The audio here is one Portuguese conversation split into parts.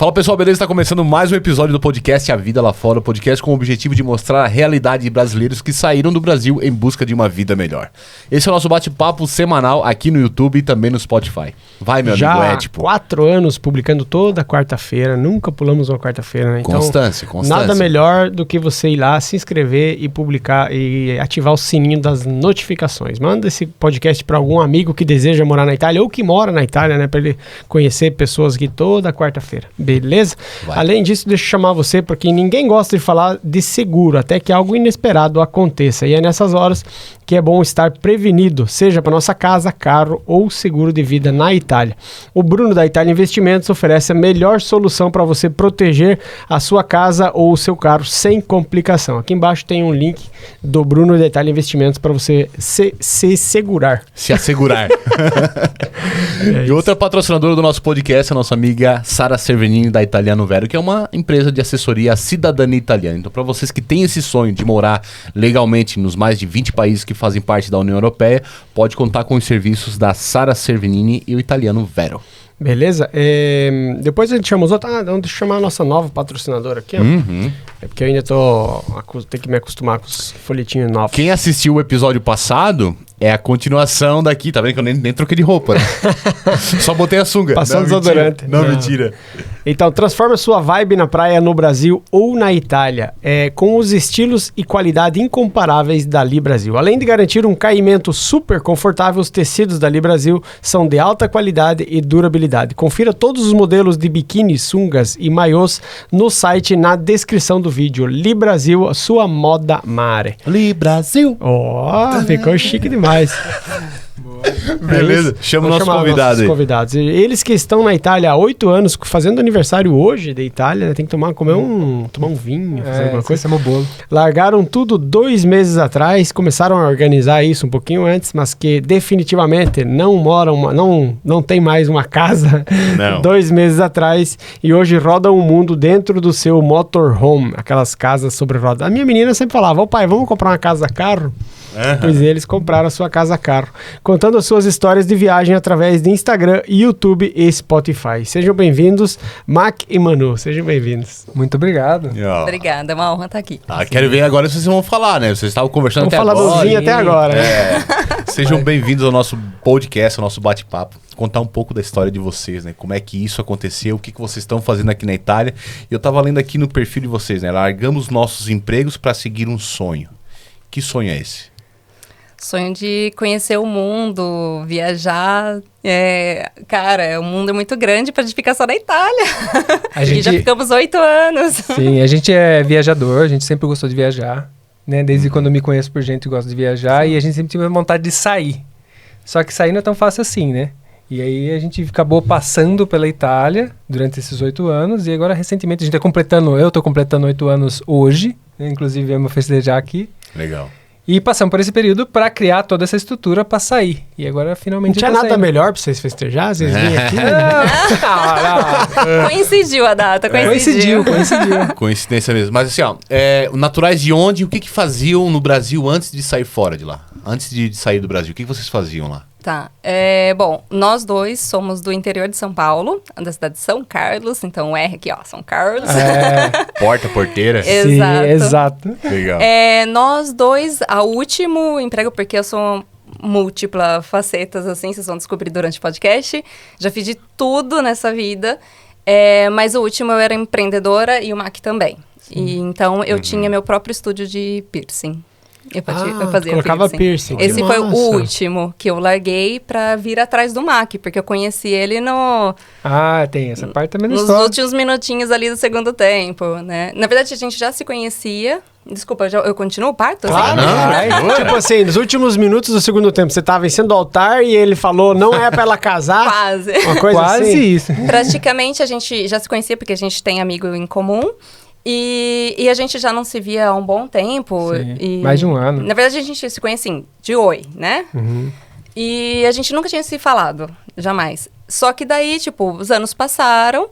Fala pessoal, beleza? Está começando mais um episódio do podcast A Vida Lá Fora, podcast com o objetivo de mostrar a realidade de brasileiros que saíram do Brasil em busca de uma vida melhor. Esse é o nosso bate-papo semanal aqui no YouTube e também no Spotify. Vai, meu amigo Édipo. 4 anos publicando toda quarta-feira, nunca pulamos uma quarta-feira, né? Então, Constância. nada melhor do que você ir lá, se inscrever e publicar e ativar o sininho das notificações. Manda esse podcast para algum amigo que deseja morar na Itália ou que mora na Itália, né? Para ele conhecer pessoas aqui toda quarta-feira. Beleza? Vai. Além disso, deixa eu chamar você, porque ninguém gosta de falar de seguro, até que algo inesperado aconteça. E é nessas horas que é bom estar prevenido, seja para nossa casa, carro ou seguro de vida na Itália. O Bruno da Itália Investimentos oferece a melhor solução para você proteger a sua casa ou o seu carro sem complicação. Aqui embaixo tem um link do Bruno da Itália Investimentos para você se segurar. Se assegurar. E outra patrocinadora do nosso podcast é a nossa amiga Sara Cervenini da Italiano Vero, que é uma empresa de assessoria à cidadania italiana. Então, para vocês que têm esse sonho de morar legalmente nos mais de 20 países que fazem parte da União Europeia, pode contar com os serviços da Sara Cervenini e o Italiano Vero. Beleza? Depois a gente chama os outros. Deixa eu chamar a nossa nova patrocinadora aqui, ó. É porque eu ainda tenho que me acostumar com os folhetinhos novos. Quem assistiu o episódio passado é a continuação daqui, tá vendo que eu nem troquei de roupa, né? Só botei a sunga. Passou desodorante. Não, mentira. Então, transforma sua vibe na praia no Brasil ou na Itália, com os estilos e qualidade incomparáveis da Li Brasil. Além de garantir um caimento super confortável, os tecidos da Li Brasil são de alta qualidade e durabilidade. Confira todos os modelos de biquíni, sungas e maiôs no site na descrição do vídeo. Li Brasil, a sua moda mare. Li Brasil. Ficou chique demais. Beleza, chama o nosso convidado aí. Convidados. Eles que estão na Itália há 8 anos, fazendo aniversário hoje da Itália, né? Tem que tomar um vinho, fazer alguma coisa. É um bolo. Largaram tudo 2 meses atrás, começaram a organizar isso um pouquinho antes, mas que definitivamente não tem mais uma casa 2 meses atrás, e hoje rodam o mundo dentro do seu motorhome, aquelas casas sobre rodas. A minha menina sempre falava: pai, vamos comprar uma casa-carro? Pois eles compraram a sua casa-carro, contando as suas histórias de viagem através de Instagram, YouTube e Spotify. Sejam bem-vindos, Mac e Manu. Sejam bem-vindos. Muito obrigado. Obrigada, é uma honra estar aqui. Quero ver agora se vocês vão falar, né? Vocês estavam conversando até agora. Vamos falar do vinho até agora. Sejam bem-vindos ao nosso podcast, ao nosso bate-papo. Contar um pouco da história de vocês, né? Como é que isso aconteceu, o que vocês estão fazendo aqui na Itália. E eu tava lendo aqui no perfil de vocês, né? Largamos nossos empregos para seguir um sonho. Que sonho é esse? Sonho de conhecer o mundo, viajar. Cara, o mundo é muito grande pra gente ficar só na Itália. E já ficamos 8 anos. Sim, a gente é viajador, a gente sempre gostou de viajar, né? Desde quando eu me conheço por gente que gosta de viajar, e a gente sempre teve vontade de sair. Só que sair não é tão fácil assim, né? E aí a gente acabou passando pela Itália durante esses 8 anos, e agora recentemente eu tô completando 8 anos hoje, né? Inclusive vamos festejar aqui. Legal. E passamos por esse período para criar toda essa estrutura para sair. E agora finalmente... Não tinha nada melhor para vocês festejar? Vocês vêm aqui? Coincidiu a data, coincidiu. Coincidência mesmo. Mas assim, naturais de onde? O que faziam no Brasil antes de sair fora de lá? Antes de sair do Brasil, o que vocês faziam lá? Tá. Bom, nós dois somos do interior de São Paulo, da cidade de São Carlos. Então, R aqui, ó, São Carlos. Porteira. Exato. Sim, exato. Legal. Nós dois, o último emprego, porque eu sou múltipla facetas, assim, vocês vão descobrir durante o podcast. Já fiz de tudo nessa vida. Mas o último eu era empreendedora e o Mac também. E, então, eu tinha meu próprio estúdio de piercing. Eu fazia colocava piercing. Esse foi o último que eu larguei pra vir atrás do Mac, porque eu conheci ele tem essa parte também nos últimos minutinhos ali do segundo tempo, né? Na verdade, a gente já se conhecia. Desculpa, eu continuo o parto? Claro, tipo assim, nos últimos minutos do segundo tempo, você tava vencendo o altar e ele falou, não é pra ela casar? Quase. Uma coisa Quase assim. isso. Praticamente, a gente já se conhecia, porque a gente tem amigo em comum. E a gente já não se via há um bom tempo. Mais de um ano. Na verdade, a gente se conhece assim, de oi, né? E a gente nunca tinha se falado, jamais. Só que daí, os anos passaram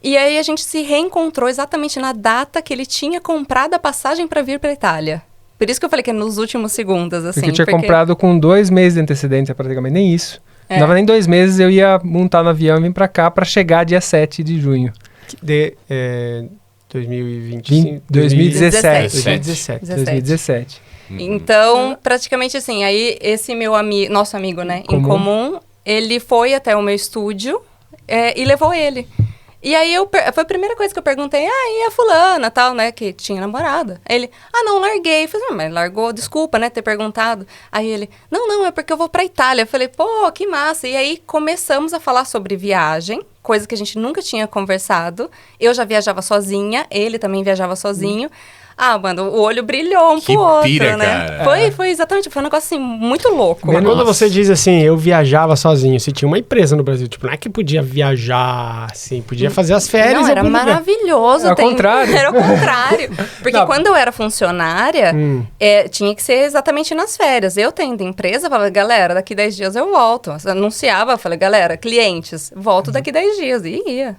e aí a gente se reencontrou exatamente na data que ele tinha comprado a passagem para vir para Itália. Por isso que eu falei que é nos últimos segundos, assim. Porque eu tinha comprado com 2 meses de antecedência, praticamente, nem isso. Não dava nem 2 meses, eu ia montar no avião e vir pra cá pra chegar dia 7 de junho. 2017. Então, praticamente assim, aí esse nosso amigo, né, em comum, ele foi até o meu estúdio e levou ele. E aí, foi a primeira coisa que eu perguntei, e a fulana, tal, né, que tinha namorada. Aí ele, não, larguei. Eu falei, mas largou, desculpa, né, ter perguntado. Aí ele, não, é porque eu vou pra Itália. Eu falei, pô, que massa. E aí, começamos a falar sobre viagem, coisa que a gente nunca tinha conversado. Eu já viajava sozinha, ele também viajava sozinho. Mano, o olho brilhou pro outro, pira, né? Cara. Foi exatamente, foi um negócio assim, muito louco. Mas quando você diz assim, eu viajava sozinho, você tinha uma empresa no Brasil, tipo, não é que podia viajar, assim, podia fazer as férias. Não, era maravilhoso. Era o contrário. Era o contrário. Porque quando eu era funcionária, tinha que ser exatamente nas férias. Eu tendo empresa, falava, galera, daqui 10 dias eu volto. Anunciava, falei, galera, clientes, volto daqui 10 dias. E ia.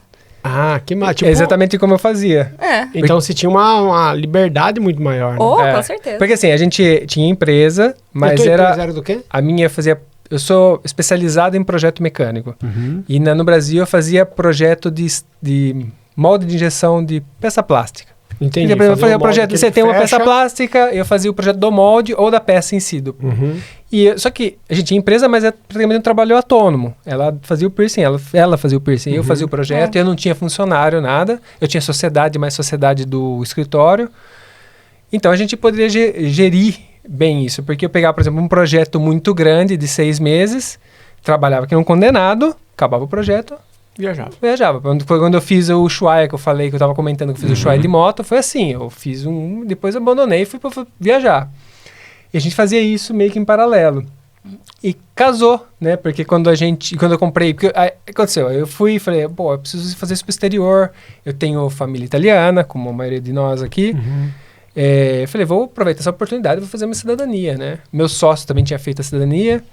Que massa. Tipo, é exatamente como eu fazia. Então você tinha uma liberdade muito maior, né? Com certeza. Porque assim, a gente tinha empresa, mas empresa era do quê? A minha fazia... Eu sou especializado em projeto mecânico. E no Brasil eu fazia projeto de molde de injeção de peça plástica. Entendi. Eu fazia o projeto, você tem uma peça plástica, eu fazia o projeto do molde ou da peça em si. Só que a gente tinha empresa, mas é praticamente um trabalho autônomo. Ela fazia o piercing, ela fazia o piercing, eu fazia o projeto, eu não tinha funcionário, nada. Eu tinha sociedade, mais sociedade do escritório. Então a gente poderia gerir bem isso, porque eu pegava, por exemplo, um projeto muito grande de 6 meses, trabalhava aqui num condenado, acabava o projeto, viajava. Quando eu fiz o Ushuaia, que eu falei, que eu tava comentando que eu fiz o Ushuaia de moto, foi assim, eu fiz depois abandonei e fui pra viajar. E a gente fazia isso meio que em paralelo. E casou, né? Porque quando eu comprei... O que aconteceu? Eu fui e falei, eu preciso fazer isso pro exterior. Eu tenho família italiana, como a maioria de nós aqui. Eu falei, vou aproveitar essa oportunidade e vou fazer uma cidadania, né? Meu sócio também tinha feito a cidadania.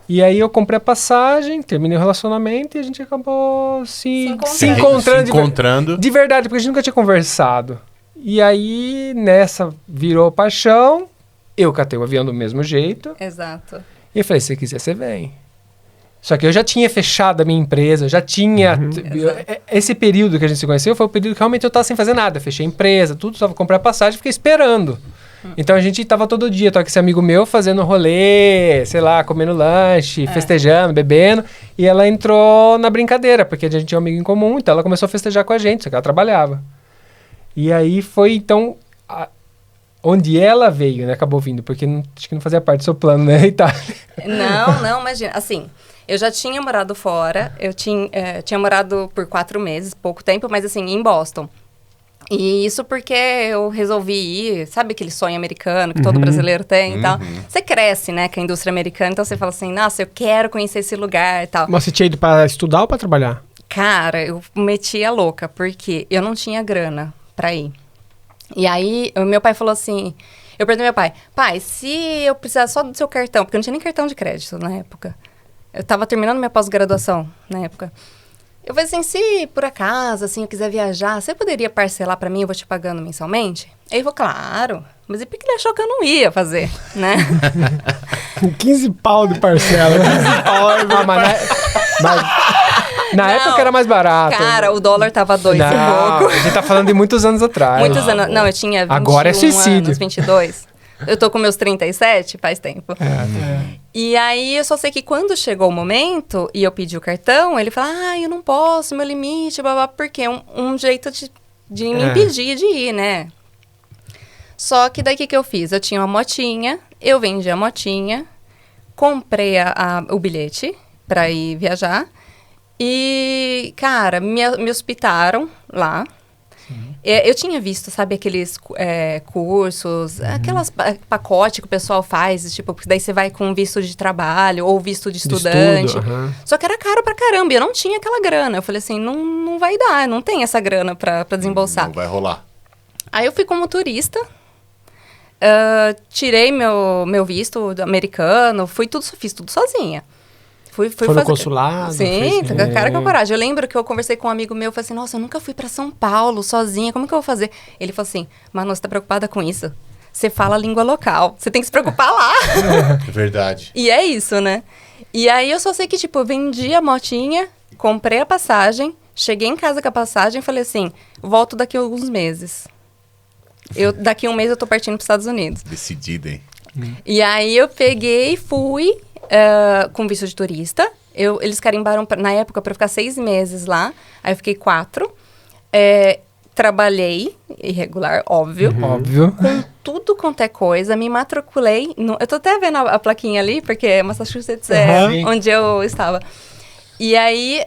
E aí eu comprei a passagem, terminei o relacionamento e a gente acabou se encontrando de verdade, porque a gente nunca tinha conversado. E aí, nessa, virou paixão, eu catei o avião do mesmo jeito. Exato. E eu falei, se você quiser, você vem. Só que eu já tinha fechado a minha empresa, já tinha... Esse período que a gente se conheceu foi o período que realmente eu estava sem fazer nada. Fechei a empresa, tudo, só comprei a passagem e fiquei esperando. Então a gente tava todo dia, com esse amigo meu fazendo rolê, sei lá, comendo lanche, festejando, bebendo. E ela entrou na brincadeira, porque a gente tinha um amigo em comum, então ela começou a festejar com a gente, só que ela trabalhava. E aí foi, então, onde ela veio, né? Acabou vindo, porque acho que não fazia parte do seu plano, né, Itália? Não, imagina. Assim, eu já tinha morado fora, eu tinha morado por 4 meses, pouco tempo, mas assim, em Boston. E isso porque eu resolvi ir, sabe aquele sonho americano que todo brasileiro tem e tal? Você cresce, né, com a indústria americana, então você fala assim, nossa, eu quero conhecer esse lugar e tal. Mas você tinha ido para estudar ou para trabalhar? Cara, eu meti a louca, porque eu não tinha grana pra ir. E aí, meu pai falou assim, eu perguntei ao meu pai, se eu precisar só do seu cartão, porque eu não tinha nem cartão de crédito na época. Eu tava terminando minha pós-graduação na época. Eu falei assim, se por acaso, assim, eu quiser viajar, você poderia parcelar pra mim, eu vou te pagando mensalmente? Aí ele falou, claro. Mas e por que ele achou que eu não ia fazer, né? Com 15 pau de parcela. 15 pau. Mas na época era mais barato. Cara, o dólar tava 2 e pouco. A gente tá falando de muitos anos atrás. Muitos anos. Não, eu tinha 21 Agora é suicídio. anos, 22. Eu tô com meus 37, faz tempo. E aí, eu só sei que quando chegou o momento, e eu pedi o cartão, ele falou, eu não posso, meu limite, blá, porque é um jeito de me impedir de ir, né? Só que daí, o que eu fiz? Eu tinha uma motinha, eu vendi a motinha, comprei o bilhete pra ir viajar, e, cara, me hospitaram lá. Eu tinha visto, sabe, aqueles cursos, aquelas pacotes que o pessoal faz, tipo, porque daí você vai com visto de trabalho ou visto de estudante. Só que era caro pra caramba, e eu não tinha aquela grana. Eu falei assim, não vai dar, não tem essa grana pra desembolsar. Não vai rolar. Aí eu fui como turista, tirei meu visto americano, fiz tudo sozinha. Foi no consulado? Sim, com a cara com a coragem. Eu lembro que eu conversei com um amigo meu, falei assim, nossa, eu nunca fui pra São Paulo sozinha, como que eu vou fazer? Ele falou assim, Manu, você tá preocupada com isso? Você fala a língua local, você tem que se preocupar lá. É verdade. E é isso, né? E aí eu só sei que, tipo, eu vendi a motinha, comprei a passagem, Cheguei em casa com a passagem e falei assim, volto daqui a alguns meses. Daqui a um mês eu tô partindo para os Estados Unidos. Decidida, hein? E aí eu peguei e fui com visto de turista. Eles carimbaram, na época, para ficar 6 meses lá. Aí eu fiquei 4. Trabalhei, irregular, óbvio. Óbvio. Com tudo quanto é coisa. Me matriculei. Eu tô até vendo a plaquinha ali, porque Massachusetts onde eu estava. E aí,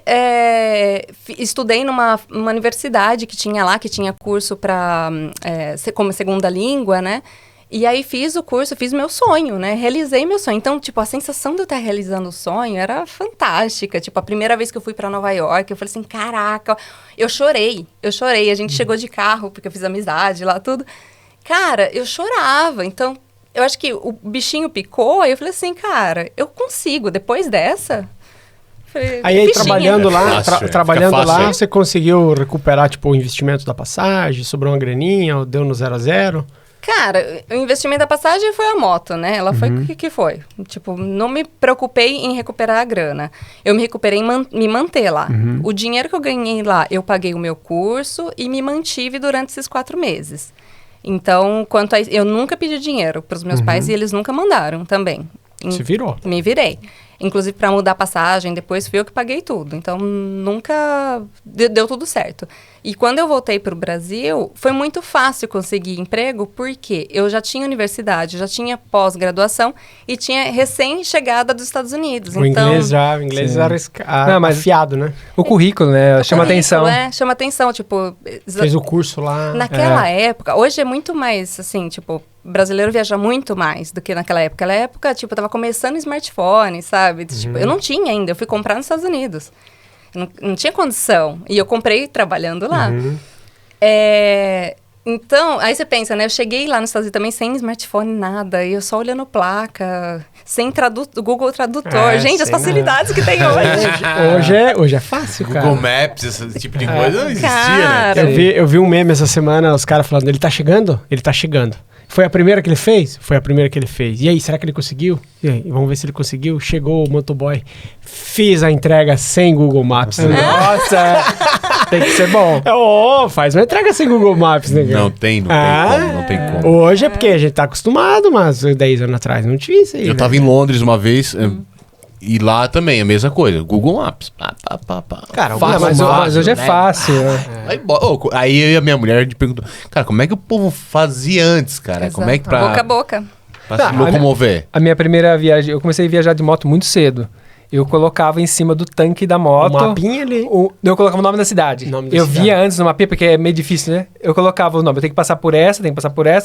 estudei numa universidade que tinha lá, que tinha curso como segunda língua, né? E aí fiz o curso, fiz meu sonho, né? Realizei meu sonho. Então, tipo, a sensação de eu estar realizando o sonho era fantástica. Tipo, a primeira vez que eu fui para Nova York, eu falei assim, caraca, eu chorei. A gente chegou de carro, porque eu fiz amizade lá, tudo. Cara, eu chorava. Então, eu acho que o bichinho picou, aí eu falei assim, cara, eu consigo, depois dessa... Falei, aí trabalhando lá, trabalhando fácil, lá, você conseguiu recuperar, tipo, o investimento da passagem, sobrou uma graninha, ou deu no 0 a 0? Cara, o investimento da passagem foi a moto, né? Ela foi o que foi. Tipo, não me preocupei em recuperar a grana. Eu me recuperei em me manter lá. O dinheiro que eu ganhei lá, eu paguei o meu curso e me mantive durante esses 4 meses. Então, quanto a eu nunca pedi dinheiro para os meus pais e eles nunca mandaram também. Se virou. Me virei. Inclusive, para mudar a passagem, depois fui eu que paguei tudo. Então, nunca deu tudo certo. E quando eu voltei para o Brasil, foi muito fácil conseguir emprego, porque eu já tinha universidade, já tinha pós-graduação e tinha recém-chegada dos Estados Unidos. O inglês era afiado, né? O currículo, né? Chama atenção. Chama atenção, tipo... Fez o curso lá. Naquela época, hoje é muito mais, assim, tipo... brasileiro viaja muito mais do que naquela época. Naquela época, tipo, tava começando o smartphone, sabe? Tipo, eu não tinha ainda, eu fui comprar nos Estados Unidos. Não tinha condição. E eu comprei trabalhando lá. Então, aí você pensa, né? Eu cheguei lá nos Estados Unidos também sem smartphone, nada. E eu só olhando placa, sem Google Tradutor. Gente, as facilidades que tem hoje. Hoje é fácil, cara. Google Maps, esse tipo de coisa não existia, cara, né? Eu vi um meme essa semana, os caras falando, ele tá chegando? Ele tá chegando. Foi a primeira que ele fez? Foi a primeira que ele fez. E aí, será que ele conseguiu? E aí, vamos ver se ele conseguiu. Chegou o motoboy. Fiz a entrega sem Google Maps. Nossa, tem que ser bom. Faz uma entrega sem Google Maps, né? Não tem como. Hoje é porque a gente tá acostumado, mas 10 anos atrás não tinha isso aí. Eu tava em Londres uma vez... E lá também, a mesma coisa. Google Maps. Cara, mas hoje é fácil. Aí eu e a minha mulher perguntou, cara, como é que o povo fazia antes, cara? Exato. Como é que boca a boca. Pra se locomover? A minha primeira viagem, eu comecei a viajar de moto muito cedo. Eu colocava em cima do tanque da moto... O mapinha ali. Eu colocava o nome da cidade. Via antes no mapinha, porque é meio difícil, né? Eu colocava o nome, eu tenho que passar por essa,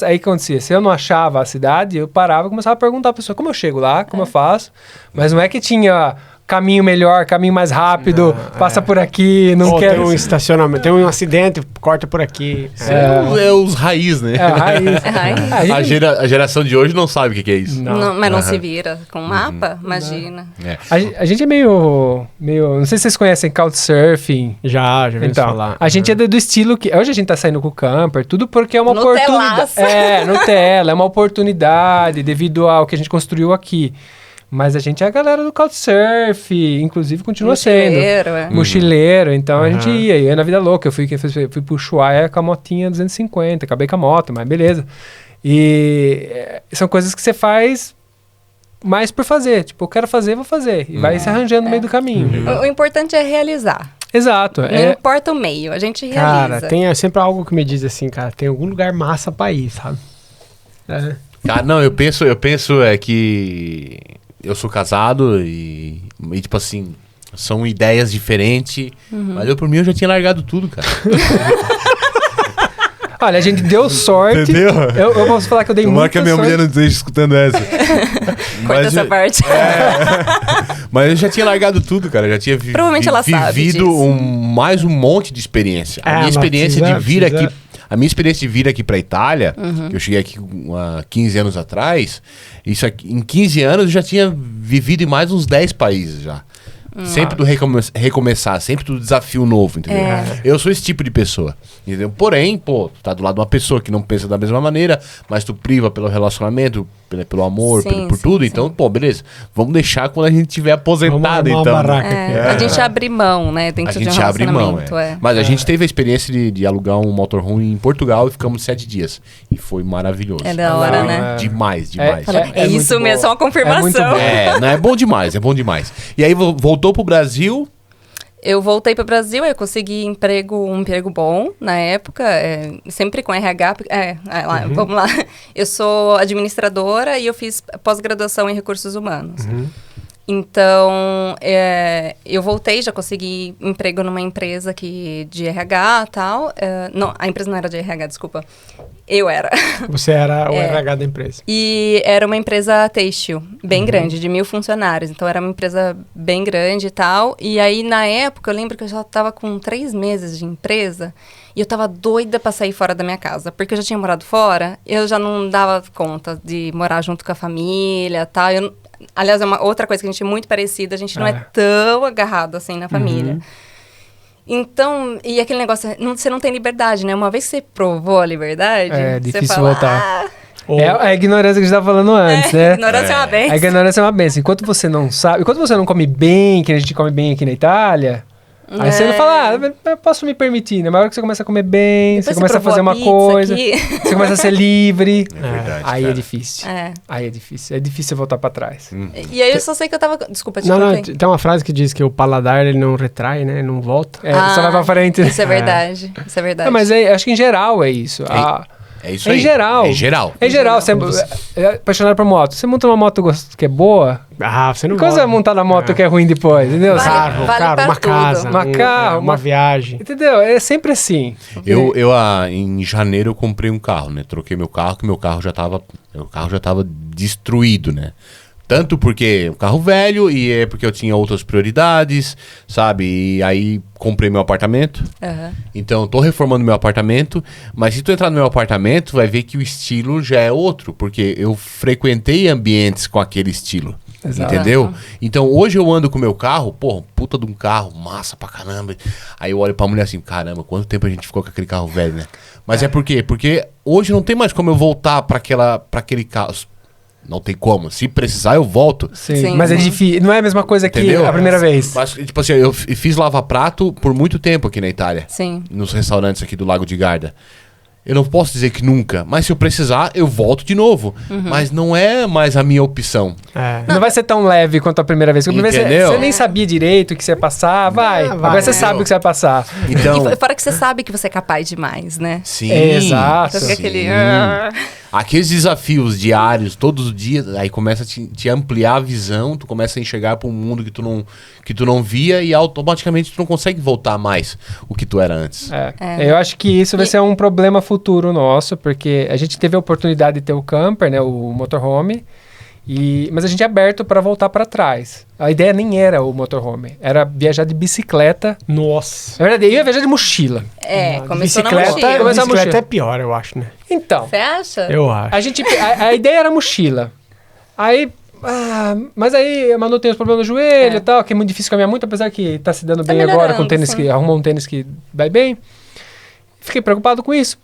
Aí o que acontecia? Se eu não achava a cidade, eu parava e começava a perguntar à pessoa como eu chego lá, como eu faço. Mas não é que tinha... caminho melhor, caminho mais rápido, passa por aqui, não quero... Tem um estacionamento, tem um acidente, corta por aqui. É os raiz, né? A geração de hoje não sabe o que é isso. Mas não se vira com mapa? Imagina. A gente é meio... Não sei se vocês conhecem Couchsurfing. Já vi falar. A gente é do estilo que... Hoje a gente tá saindo com o camper, tudo porque é uma oportunidade. Nutella, é uma oportunidade devido ao que a gente construiu aqui. Mas a gente é a galera do Couchsurf, inclusive continua sendo. Mochileiro, então a gente ia na vida louca. Eu fui pro Ushuaia com a motinha 250, acabei com a moto, mas beleza. E são coisas que você faz mais por fazer. Tipo, eu quero fazer, vou fazer. E vai se arranjando no meio do caminho. O importante é realizar. Exato. Não importa o meio, a gente realiza. Cara, tem sempre algo que me diz assim, cara, tem algum lugar massa pra ir, sabe? Cara, não, eu penso que... Eu sou casado e tipo assim, são ideias diferentes. Mas por mim eu já tinha largado tudo, cara. Olha, a gente deu sorte. Entendeu? Eu posso falar que eu dei muita sorte. que a minha mulher não esteja escutando essa. Corta essa parte. Mas eu já tinha largado tudo, cara. Eu já tinha Provavelmente ela sabe vivido mais um monte de experiência. A minha experiência de vir aqui... A minha experiência de vir aqui pra Itália, que eu cheguei aqui há 15 anos atrás, isso aqui, em 15 anos eu já tinha vivido em mais uns 10 países já. Sempre do recomeçar, sempre do desafio novo, entendeu? Eu sou esse tipo de pessoa, entendeu? Porém, pô, tu tá do lado de uma pessoa que não pensa da mesma maneira, mas tu priva pelo relacionamento, pelo amor, por tudo. Então, pô, beleza. Vamos deixar quando a gente tiver aposentado, então. A gente abre mão, né? Dentro de um relacionamento. Mas a gente teve a experiência de alugar um motorhome em Portugal e ficamos 7 dias. E foi maravilhoso. É da hora, né? Demais. É isso mesmo, é uma confirmação. Não, é bom demais. E aí voltou pro Brasil. Eu voltei para o Brasil, eu consegui um emprego bom na época, sempre com RH. Vamos lá. Eu sou administradora e eu fiz pós-graduação em recursos humanos. Então, eu voltei, já consegui emprego numa empresa de RH e tal. Não, a empresa não era de RH, desculpa. Eu era. Você era o RH da empresa. E era uma empresa têxtil, bem grande, de 1.000 funcionários. Então, era uma empresa bem grande e tal. E aí, na época, eu lembro que eu já estava com 3 meses de empresa. E eu tava doida pra sair fora da minha casa. Porque eu já tinha morado fora, eu já não dava conta de morar junto com a família e tal. Aliás, é uma outra coisa que a gente é muito parecida. A gente não é tão agarrado assim na família. Então, e aquele negócio, você não tem liberdade, né? Uma vez que você provou a liberdade, é difícil você fala, voltar. É a ignorância que a gente estava falando antes, né? A ignorância é uma benção. A ignorância é uma benção. Enquanto você não sabe, enquanto você não come bem, que a gente come bem aqui na Itália, aí você não fala, eu posso me permitir, né? Mas na hora que você começa a comer bem, depois você começa a fazer uma coisa, você começa a ser livre. É verdade, aí cara. É difícil. Aí é difícil. É difícil voltar pra trás. E aí eu só sei que eu tava... Desculpa, te Não, tem uma frase que diz que o paladar ele não retrai, né? Não volta. Só vai pra frente. Isso é verdade. Isso é verdade. Não, mas acho que em geral é isso. É isso aí. Em geral. É geral. Em geral, você é apaixonado por moto. Você monta uma moto que é boa. Você não Quando você vai montar na moto que é ruim depois, entendeu? Carro, uma casa, uma viagem. Entendeu? É sempre assim. Eu em janeiro eu comprei um carro, né? Troquei meu carro, que meu carro já tava destruído, né? Tanto porque é um carro velho e é porque eu tinha outras prioridades, sabe? E aí comprei meu apartamento. Então tô reformando meu apartamento. Mas se tu entrar no meu apartamento, vai ver que o estilo já é outro. Porque eu frequentei ambientes com aquele estilo. Exato. Entendeu? Então hoje eu ando com o meu carro, porra, puta de um carro, massa pra caramba. Aí eu olho pra mulher assim, caramba, quanto tempo a gente ficou com aquele carro velho, né? Mas é por quê? Porque hoje não tem mais como eu voltar pra aquele carro. Não tem como. Se precisar, eu volto. Sim. Mas é difícil. Não é a mesma coisa que a primeira vez. Mas, tipo assim, eu fiz lava-prato por muito tempo aqui na Itália. Sim. Nos restaurantes aqui do Lago de Garda. Eu não posso dizer que nunca, mas se eu precisar, eu volto de novo. Mas não é mais a minha opção. Não vai ser tão leve quanto a primeira vez. Entendeu? Você nem sabia direito o que você ia passar, agora você sabe o que você vai passar. Então, e fora que você sabe que você é capaz demais, né? Sim. Exato. Então fica aquele... Aqueles desafios diários, todos os dias, aí começa a te ampliar a visão, tu começa a enxergar para um mundo que tu não via e automaticamente tu não consegue voltar mais o que tu era antes. Eu acho que isso vai ser um problema futuro nosso, porque a gente teve a oportunidade de ter o camper, né, o motorhome, mas a gente é aberto para voltar para trás. A ideia nem era o motorhome, era viajar de bicicleta. Nossa. Na verdade, eu ia viajar de mochila. Começou na mochila. Bicicleta é pior, eu acho, né? Então. Você acha? Eu acho. A ideia era mochila. Aí... mas aí a Manu tem os problemas no joelho e tal, que é muito difícil caminhar muito, apesar que tá se dando bem agora com tênis que arrumou um tênis que vai bem. Fiquei preocupado com isso.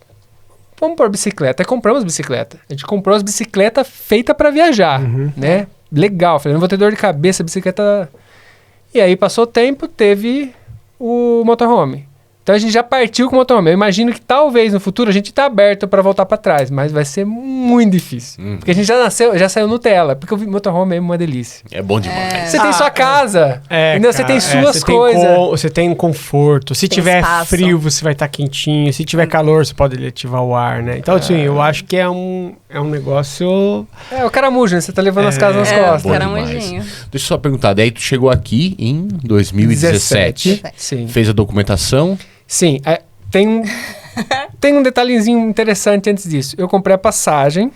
Vamos pôr bicicleta. Aí compramos bicicleta. A gente comprou as bicicletas feitas para viajar, né? Legal. Falei, não vou ter dor de cabeça, bicicleta... E aí passou o tempo, teve o motorhome. Então a gente já partiu com o motorhome. Eu imagino que talvez no futuro a gente tá aberto para voltar para trás, mas vai ser muito difícil. Porque a gente já saiu Nutella, porque o motorhome é uma delícia. É bom demais. Você tem sua casa, entendeu? Você tem suas coisas. Você tem conforto. Se tiver frio, você vai estar quentinho. Se tiver calor, você pode ativar o ar, né? Então, assim, eu acho que é um negócio... o caramujo, né? Você tá levando as casas nas costas. O caramujinho. Deixa eu só perguntar, daí tu chegou aqui em 2017. Sim. Fez a documentação? Sim, tem um detalhezinho interessante antes disso. Eu comprei a passagem,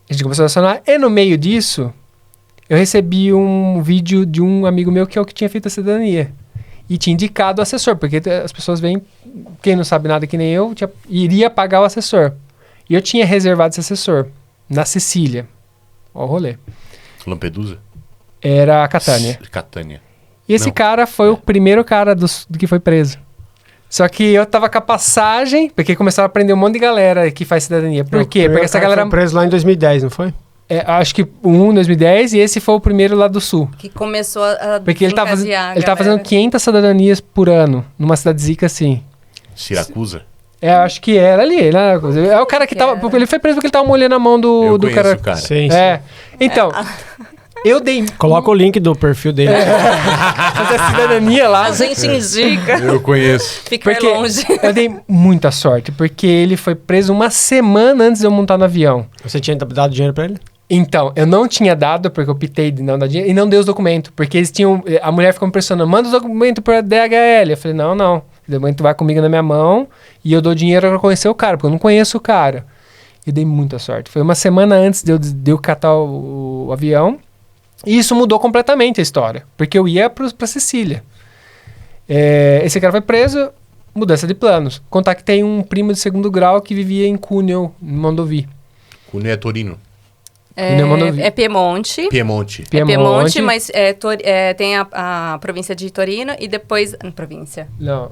a gente começou a acionar, e no meio disso, eu recebi um vídeo de um amigo meu que é o que tinha feito a cidadania. E tinha indicado o assessor, porque as pessoas veem, quem não sabe nada que nem eu, iria pagar o assessor. E eu tinha reservado esse assessor, na Sicília. Ó o rolê. Lampedusa? Era Catânia. Catânia. E esse cara foi o primeiro cara do que foi preso. Só que eu tava com a passagem, porque começaram a prender um monte de galera que faz cidadania. Por quê? Porque essa galera... foi preso lá em 2010, não foi? Acho que em 2010 e esse foi o primeiro lá do sul. Que começou a porque ele tava fazendo 500 cidadanias por ano, numa cidadezica assim. Siracusa? Acho que era ali, né? É o cara que tava... Ele foi preso porque ele tava molhando a mão do cara. Sim, Então... Eu dei... Coloca o link do perfil dele. Fazer a cidadania lá. A gente indica. Eu conheço. Ficar longe. Eu dei muita sorte, porque ele foi preso uma semana antes de eu montar no avião. Você tinha dado dinheiro pra ele? Então, eu não tinha dado, porque eu optei de não dar dinheiro, e não dei os documentos, porque eles tinham... A mulher ficou me pressionando, manda os documentos pra DHL. Eu falei, não. O documento vai comigo na minha mão, e eu dou dinheiro pra conhecer o cara, porque eu não conheço o cara. Eu dei muita sorte. Foi uma semana antes de eu catar o avião. E isso mudou completamente a história, porque eu ia pra Sicília. Esse cara foi preso, mudança de planos. Contactei um primo de segundo grau que vivia em Cuneo, em Mondovi. Cuneo é Torino? É Piemonte. Piemonte. É Piemonte, mas tem a província de Torino e depois... Província. Não.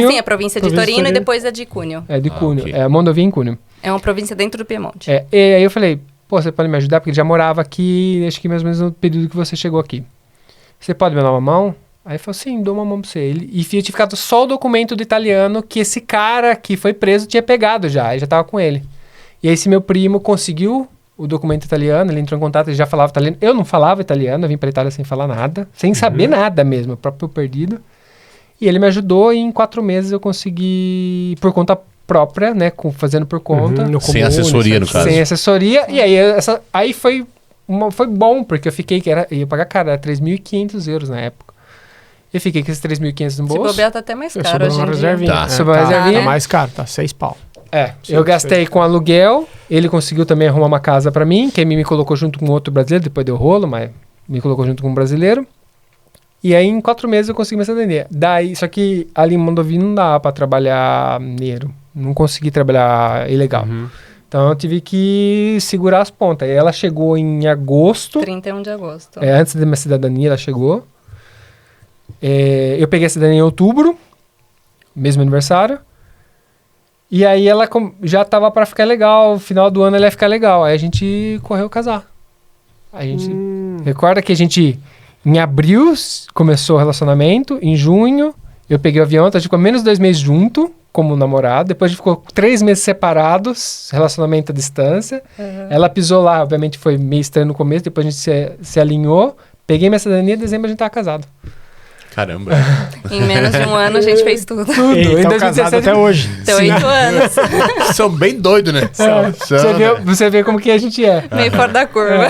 Sim, a província de Torino e depois a de Cuneo. É de Cuneo. Okay. É Mondovi em Cuneo. É uma província dentro do Piemonte. E aí eu falei... Pô, você pode me ajudar? Porque ele já morava aqui, acho que mais ou menos no período que você chegou aqui. Você pode me dar uma mão? Aí ele falou, sim, dou uma mão pra você. E tinha ficado só o documento do italiano que esse cara que foi preso tinha pegado já. Ele já tava com ele. E aí esse meu primo conseguiu o documento italiano, ele entrou em contato, ele já falava italiano. Eu não falava italiano, eu vim pra Itália sem falar nada. Sem saber nada mesmo, próprio perdido. E ele me ajudou e em 4 meses eu consegui, por conta própria, né, fazendo por conta. Sem assessoria, no caso. Sem assessoria. E aí foi bom, porque eu fiquei, ia pagar caro, era 3.500 euros na época. Eu fiquei com esses 3.500 no bolso. Se bobear tá até mais caro hoje em dia. Tá mais caro, tá 6 pau. Eu gastei com aluguel, ele conseguiu também arrumar uma casa pra mim, que me colocou junto com outro brasileiro, depois deu rolo, mas me colocou junto com um brasileiro. E aí em 4 meses eu consegui me cidadania. Só que ali em Mondovi não dá pra trabalhar mineiro. Não consegui trabalhar ilegal. Então eu tive que segurar as pontas. E ela chegou em agosto. 31 de agosto. Antes da minha cidadania ela chegou. Eu peguei a cidadania em outubro, mesmo aniversário. E aí ela já tava pra ficar legal. No final do ano ela ia ficar legal. Aí a gente correu casar. A gente... Recorda que a gente... Em abril começou o relacionamento. Em junho eu peguei o avião. Então a gente ficou menos 2 meses junto, como namorado. Depois a gente ficou 3 meses separados. Relacionamento à distância. Ela pisou lá. Obviamente foi meio estranho no começo. Depois a gente se alinhou. Peguei minha cidadania. Em dezembro a gente tava casado. Caramba. Em menos de um ano a gente fez tudo. Em 2017 até hoje. Tem 8 anos. São bem doidos, né? Você vê como que a gente é. Meio fora da curva.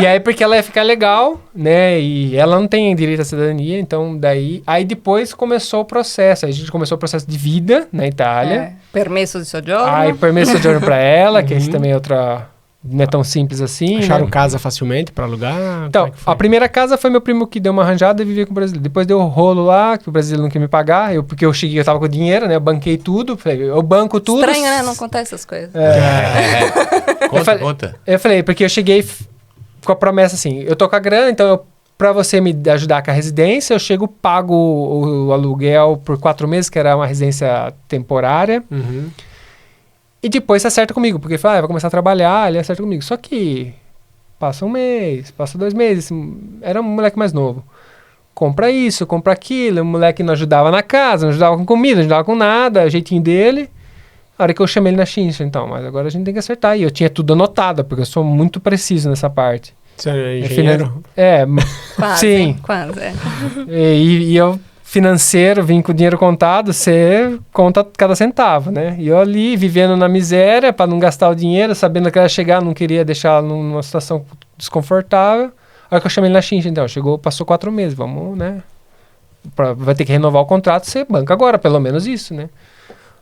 E aí porque ela ia ficar legal, né? E ela não tem direito à cidadania, então daí... Aí depois começou o processo. Aí a gente começou o processo de vida na Itália. Permesso de soggiorno. Aí permesso de soggiorno pra ela, que esse também é outra... Não é tão simples assim. Acharam casa facilmente pra alugar? Então, a primeira casa foi meu primo que deu uma arranjada e vivia com o brasileiro. Depois deu rolo lá, que o brasileiro não queria me pagar. Porque eu cheguei, eu tava com dinheiro, né? Eu banquei tudo. Falei, eu banco tudo. Estranho, né? Não contar essas coisas. Conta. Eu falei, porque eu cheguei com a promessa assim, eu tô com a grana, então pra você me ajudar com a residência, eu chego, pago o aluguel por 4 meses, que era uma residência temporária. E depois você acerta comigo, porque ele fala, vai começar a trabalhar, ele acerta comigo. Só que passa 1 mês, passa 2 meses, era um moleque mais novo. Compra isso, compra aquilo, o moleque não ajudava na casa, não ajudava com comida, não ajudava com nada, o jeitinho dele. A hora que eu chamei ele na chincha, então, mas agora a gente tem que acertar. E eu tinha tudo anotado, porque eu sou muito preciso nessa parte. Você é engenheiro? Quase, sim. Quase, E eu... financeiro, vim com o dinheiro contado, você conta cada centavo, né? E eu ali, vivendo na miséria, para não gastar o dinheiro, sabendo que ela ia chegar, não queria deixar ela numa situação desconfortável. A hora que eu chamei ele na chincha, então, passou 4 meses, vamos, né? Vai ter que renovar o contrato, você banca agora, pelo menos isso, né?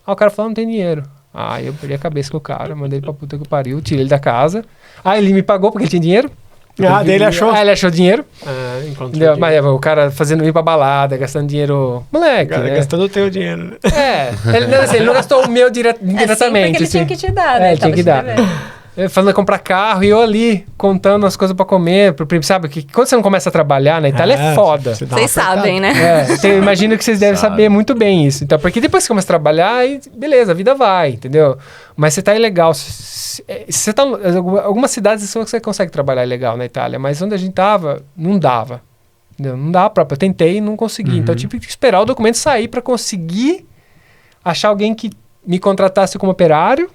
Aí o cara falou, não tem dinheiro. Aí eu perdi a cabeça com o cara, mandei ele pra puta que pariu, tirei ele da casa. Aí ele me pagou porque ele tinha dinheiro. Daí ele achou? Ele achou dinheiro. Encontrou mas o cara fazendo ir pra balada, gastando dinheiro... Moleque, né? Gastando o teu dinheiro, né? Ele não gastou o meu diretamente. Porque ele tinha que te dar, né? Tinha que dar. falando de comprar carro, e eu ali contando as coisas pra comer. Sabe, que quando você não começa a trabalhar na Itália é foda. Vocês sabem, né? Então eu imagino que vocês devem saber muito bem isso. Então, porque depois que você começa a trabalhar, aí, beleza, a vida vai, entendeu? Mas você tá ilegal. Você tá, algumas cidades você consegue trabalhar ilegal na Itália, mas onde a gente tava, não dava. Entendeu? Não dava eu tentei e não consegui. Então eu tive que esperar o documento sair pra conseguir achar alguém que me contratasse como operário.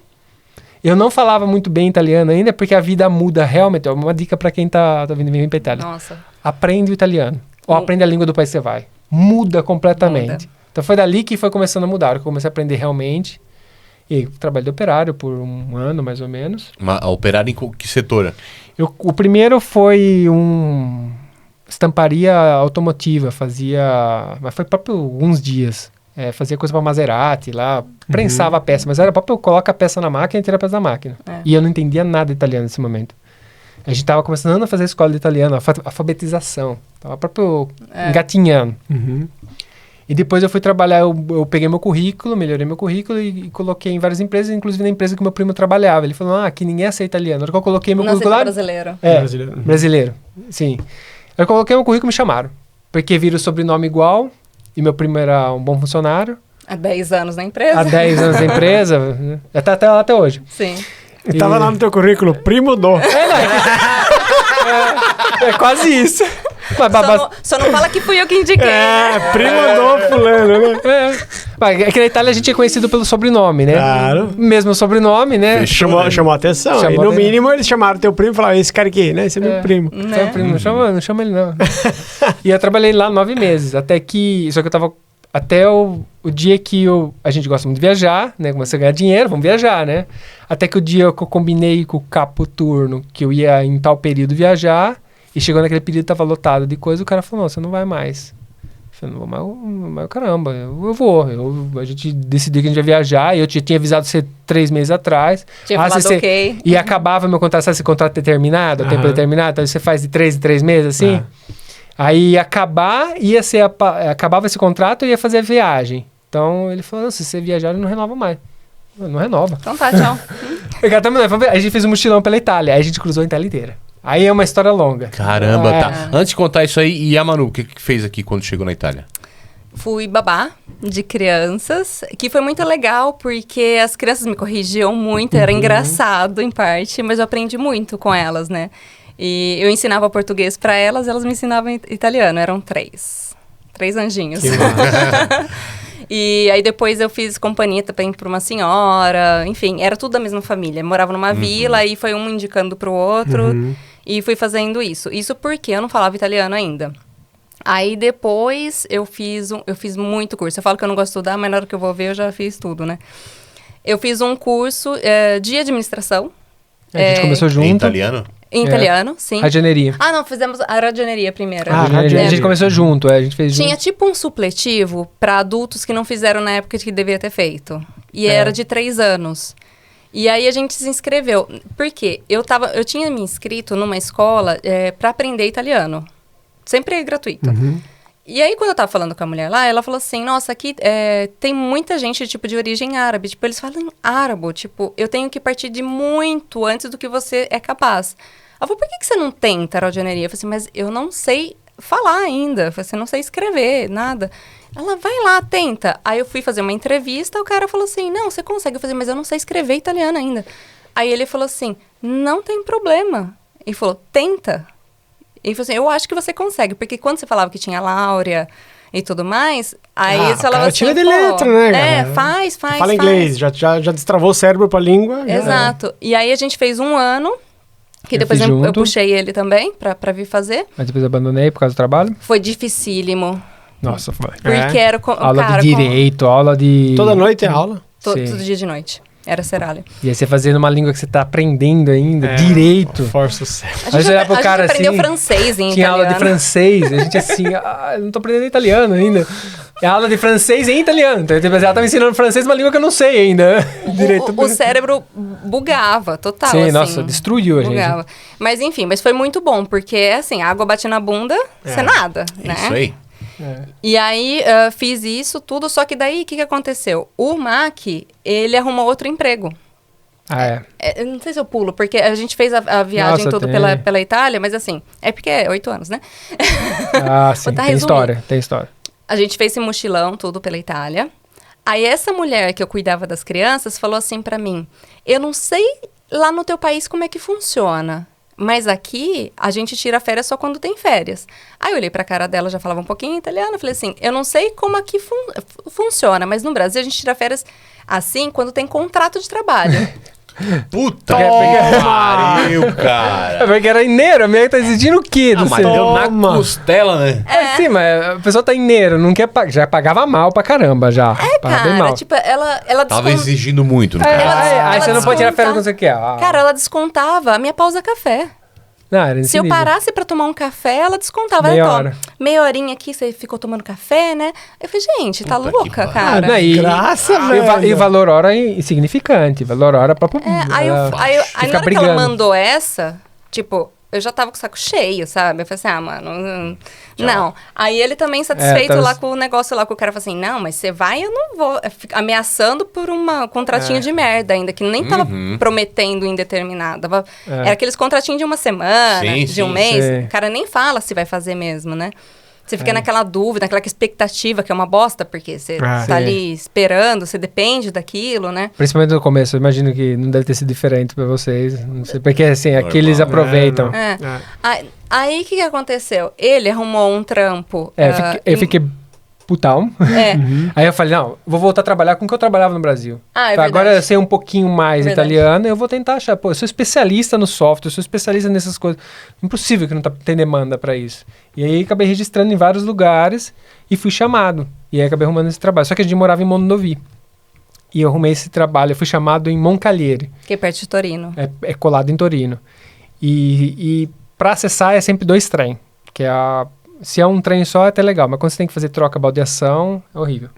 Eu não falava muito bem italiano ainda, porque a vida muda realmente. É uma dica para quem tá vindo pra Itália. Nossa. Aprende o italiano. Ou aprende a língua do país que você vai. Muda completamente. Muda. Então foi dali que foi começando a mudar. Eu comecei a aprender realmente. E aí, trabalhei de operário por 1 ano, mais ou menos. Operário em que setor? O primeiro foi estamparia automotiva. Mas foi próprio alguns dias. Fazia coisa pra Maserati lá, prensava a peça, mas era próprio coloca a peça na máquina e tira a peça da máquina. E eu não entendia nada de italiano nesse momento. A gente tava começando a fazer escola de italiano, alfabetização. Tava próprio engatinhando. E depois eu fui trabalhar, eu peguei meu currículo, melhorei meu currículo e coloquei em várias empresas, inclusive na empresa que meu primo trabalhava. Ele falou, aqui ninguém aceita italiano. Na hora que eu coloquei meu currículo lá... brasileiro. Brasileiro, sim. Eu coloquei meu currículo e me chamaram. Porque viram o sobrenome igual... E meu primo era um bom funcionário. Há 10 anos na empresa. Há 10 anos na empresa. Tá lá até hoje. Sim. E tava lá no teu currículo, primo do. É quase isso. Só não fala que fui eu que indiquei. Primo do fulano, né? Aqui na Itália a gente é conhecido pelo sobrenome, né? Claro. Mesmo sobrenome, né? Chamou atenção. E no mínimo eles chamaram teu primo e falaram, esse cara aqui, né? Esse é meu primo. Né? Primo. Não chama ele não. E eu trabalhei lá 9 meses, até que... Só que eu tava... Até o dia que a gente gosta muito de viajar, né? Começa a ganhar dinheiro, vamos viajar, né? Até que o dia que eu combinei com o capo turno que eu ia em tal período viajar, e chegou naquele período, tava lotado de coisa, o cara falou, não, você não vai mais. Eu falei, não, mas caramba, eu vou. A gente decidiu que a gente ia viajar, e eu tinha avisado você 3 meses atrás. Tinha falado ok. E acabava meu contrato, sabe esse contrato determinado, tempo determinado, então você faz de 3 em 3 meses, assim... Aí acabava esse contrato e ia fazer a viagem. Então ele falou, se você viajar, ele não renova mais. Não renova. Então tá, tchau. A gente fez um mochilão pela Itália, aí a gente cruzou a Itália inteira. Aí é uma história longa. Caramba, tá. Antes de contar isso aí, e a Manu, o que fez aqui quando chegou na Itália? Fui babá de crianças, que foi muito legal, porque as crianças me corrigiam muito, era engraçado em parte, mas eu aprendi muito com elas, né? E eu ensinava português para elas, elas me ensinavam italiano. Eram 3 anjinhos. E aí depois eu fiz companhia também para uma senhora. Enfim, era tudo da mesma família. Morava numa vila e foi um indicando pro outro. E fui fazendo isso. Isso porque eu não falava italiano ainda. Aí depois eu fiz muito curso. Eu falo que eu não gosto de estudar, mas na hora que eu vou ver eu já fiz tudo, né? Eu fiz um curso de administração. A gente começou junto. Em italiano? Em italiano, sim. Ragioneria. Não, fizemos a ragioneria primeiro. A gente começou junto, a gente fez junto. Tinha tipo um supletivo para adultos que não fizeram na época que devia ter feito. E era de 3 anos. E aí a gente se inscreveu. Por quê? Eu tinha me inscrito numa escola para aprender italiano. Sempre gratuito. E aí, quando eu tava falando com a mulher lá, ela falou assim, nossa, aqui tem muita gente, tipo, de origem árabe. Tipo, eles falam árabe. Tipo, eu tenho que partir de muito antes do que você é capaz. Ela falou, por que você não tenta ragioneria? Eu falei assim, mas eu não sei falar ainda. Eu falei assim, não sei escrever, nada. Ela, vai lá, tenta. Aí eu fui fazer uma entrevista, o cara falou assim, não, você consegue. Eu falei, mas eu não sei escrever italiano ainda. Aí ele falou assim, não tem problema. Ele falou, tenta. E falou assim, eu acho que você consegue, porque quando você falava que tinha Láurea e tudo mais, aí eles falavam assim, tira de letra, né, cara? Faz. Fala inglês, já destravou o cérebro pra língua. Exato. E aí a gente fez 1 ano, que depois eu puxei ele também pra vir fazer. Mas depois abandonei por causa do trabalho? Foi dificílimo. Nossa, foi. Porque era... Aula de direito, aula de... Toda noite é aula? Todo dia de noite. Era seralho. E aí você fazendo uma língua que você tá aprendendo ainda, direito. Força o céu. A gente aprendeu francês em tinha italiano. Aula de francês. A gente assim, eu não tô aprendendo italiano ainda. É aula de francês em italiano. Então, ela tá me ensinando francês, uma língua que eu não sei ainda. Direito. O cérebro bugava, total. Sim, assim, nossa, destruiu a gente. Bugava. Mas enfim, foi muito bom, porque assim, a água bate na bunda, você nada, né? Isso aí. E aí, fiz isso tudo, só que daí, o que aconteceu? O Mac, ele arrumou outro emprego. Eu não sei se eu pulo, porque a gente fez a viagem toda pela Itália, mas assim, é porque é 8 anos, né? Sim, tem história. A gente fez esse mochilão tudo pela Itália. Aí essa mulher que eu cuidava das crianças falou assim pra mim, eu não sei lá no teu país como é que funciona, mas aqui a gente tira férias só quando tem férias. Aí eu olhei pra cara dela, já falava um pouquinho italiano, falei assim, eu não sei como aqui funciona, mas no Brasil a gente tira férias assim quando tem contrato de trabalho. Puta que pariu, cara. Porque era ineiro, a minha tá exigindo o quê? Mas deu na costela, né? Sim, mas a pessoa tá ineiro, não quer já pagava mal pra caramba já. Cara, mal. tipo, ela tava exigindo muito, no Aí você não pode tirar férias quando você quer. Cara, ela descontava a minha pausa café. Não, era se eu parasse pra tomar um café, ela descontava. Meia horinha aqui, você ficou tomando café, né? Eu falei, gente, tá louca, cara. Graça, velho. E valor hora é insignificante. Valor hora próprio. Aí na hora que ela mandou essa, tipo, eu já tava com o saco cheio, sabe? Eu falei assim, mano, não. Aí ele também satisfeito lá com o negócio lá, que o cara falou assim, não, mas você vai, eu não vou. Ameaçando por um contratinho de merda ainda, que nem tava prometendo indeterminado. Era aqueles contratinhos de uma semana, de um mês. O cara nem fala se vai fazer mesmo, né? Você fica naquela dúvida, naquela expectativa, que é uma bosta, porque você tá ali esperando, você depende daquilo, né? Principalmente no começo, eu imagino que não deve ter sido diferente pra vocês. Não sei, porque assim, aqui eles aproveitam. Aí, o que aconteceu? Ele arrumou um trampo. Eu fiquei putão. Aí eu falei, não, vou voltar a trabalhar com o que eu trabalhava no Brasil. Agora eu sei um pouquinho mais italiano, eu vou tentar achar. Pô, eu sou especialista no software, eu sou especialista nessas coisas. Impossível que não tem demanda pra isso. E aí acabei registrando em vários lugares e fui chamado. E aí acabei arrumando esse trabalho. Só que a gente morava em Mondovì. E eu arrumei esse trabalho, eu fui chamado em Moncalieri. Que é perto de Torino. É colado em Torino. E pra acessar é sempre 2 trem, que é se é um trem só é até legal, mas quando você tem que fazer troca, baldeação, é horrível.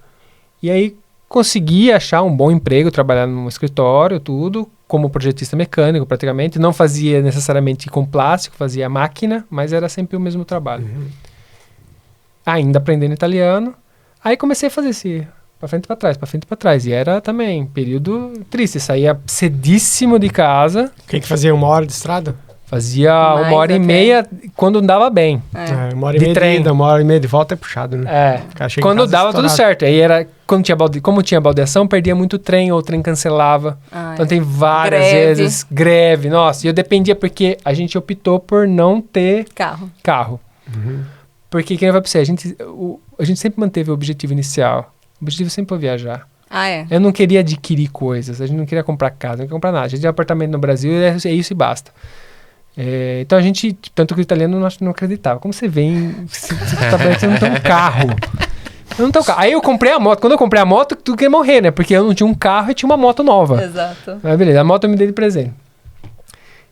E aí consegui achar um bom emprego, trabalhar num escritório, tudo, como projetista mecânico praticamente. Não fazia necessariamente com plástico, fazia máquina, mas era sempre o mesmo trabalho. Ainda aprendendo italiano. Aí comecei a fazer esse pra frente e pra trás, pra frente e pra trás. E era também período triste. Saía cedíssimo de casa. O que fazia 1 hora de estrada? Fazia 1h30 quando dandava bem. 1h30 de ida, 1h30 de volta é puxado, né? Quando dava tudo certo. Aí era, como tinha baldeação, perdia muito trem, ou o trem cancelava. Então tem várias vezes greve. Nossa, e eu dependia porque a gente optou por não ter carro. Porque, quem vai pra você, a gente sempre manteve o objetivo inicial. O objetivo sempre foi viajar. Eu não queria adquirir coisas, a gente não queria comprar casa, não queria comprar nada. A gente tinha um apartamento no Brasil e é isso e basta. Então a gente, tanto que o italiano não acreditava. Como você vem, você não tem um carro. Eu não tenho carro. Aí eu comprei a moto. Quando eu comprei a moto, tu queria morrer, né? Porque eu não tinha um carro e tinha uma moto nova. Exato. Aí beleza, a moto eu me dei de presente.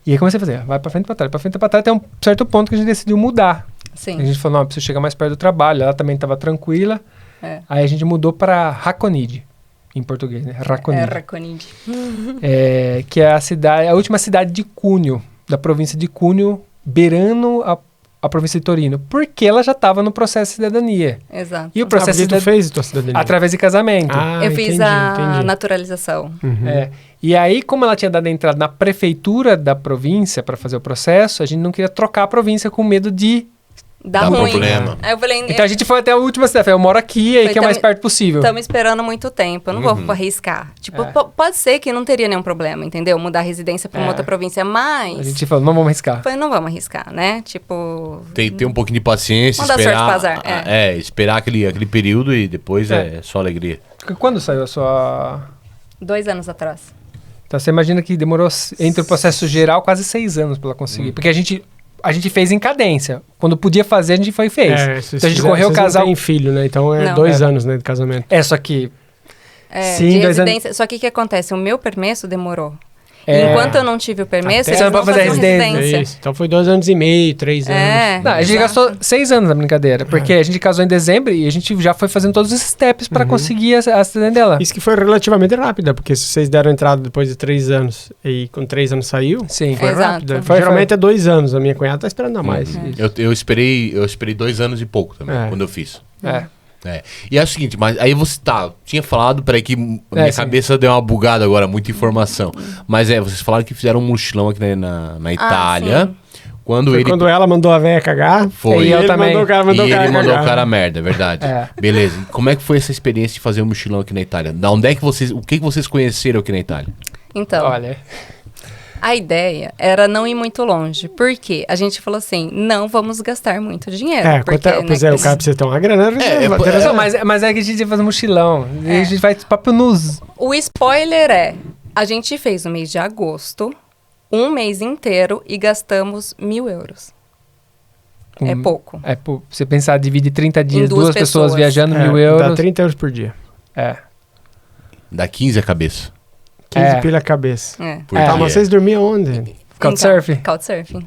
E aí comecei a fazer, vai pra frente e pra trás. Pra frente e pra trás, até um certo ponto que a gente decidiu mudar. Sim. A gente falou, não, preciso chegar mais perto do trabalho. Ela também tava tranquila. Aí a gente mudou pra Racconigi, em português, né? Racconigi. Racconigi. Que é a última cidade de Cuneo, da província de Cuneo, beirando a província de Torino, porque ela já estava no processo de cidadania. Exato. E o processo tu fez a tua cidadania? Através de casamento. Eu fiz a naturalização. E aí, como ela tinha dado a entrada na prefeitura da província para fazer o processo, a gente não queria trocar a província com medo de Dá ruim. Problema. Aí eu falei, então a gente foi até a última cidade. Eu moro aqui, aí que é mais perto possível. Estamos esperando muito tempo. Eu não vou arriscar. Tipo, pode ser que não teria nenhum problema, entendeu? Mudar a residência para uma outra província, mas... A gente falou, não vamos arriscar. Falei, não vamos arriscar, né? Tipo... Tem que ter um pouquinho de paciência, Não dá sorte pra azar. Esperar aquele período e depois é só alegria. Quando saiu a sua... 2 anos atrás. Então você imagina que demorou, entre o processo geral, quase 6 anos para ela conseguir. Porque a gente fez em cadência. Quando podia fazer, a gente foi e fez. Então a gente correu o casal... Não tem filho, né? Então 2 anos, né, de casamento. Só que... Sim, 2 anos. Só que o que acontece? O meu permesso demorou. Enquanto eu não tive o permesso, eles não faziam residência. Isso. Então foi 2 anos e meio, 3 anos. Não, a gente gastou 6 anos na brincadeira, porque a gente casou em dezembro e a gente já foi fazendo todos os steps para conseguir a cidadania dela. Isso que foi relativamente rápida, porque se vocês deram entrada depois de 3 anos e com 3 anos saiu, foi rápida. Geralmente é 2 anos, a minha cunhada tá esperando a mais. Eu esperei 2 anos e pouco também, quando eu fiz. E é o seguinte, mas aí você tinha falado, peraí que minha cabeça deu uma bugada agora, muita informação. Mas vocês falaram que fizeram um mochilão aqui na Itália. Quando ela mandou a véia cagar. Foi. E ele mandou o cara mandou o cara merda, é verdade. Beleza. E como é que foi essa experiência de fazer um mochilão aqui na Itália? Da onde é que o que vocês conheceram aqui na Itália? Então, olha, a ideia era não ir muito longe. Por quê? A gente falou assim, não vamos gastar muito dinheiro. Porque, o cara precisa ter uma grana. Mas é que a gente ia fazer um mochilão. E a gente vai papo nos... O spoiler a gente fez no mês de agosto, um mês inteiro, e gastamos 1.000 euros. É pouco. Você pensar, divide 30 dias, duas pessoas viajando, 1.000 euros. Dá 30 euros por dia. Dá 15 a cabeça. 15 pila a cabeça. Mas vocês dormiam onde? Couchsurfing. Couchsurfing.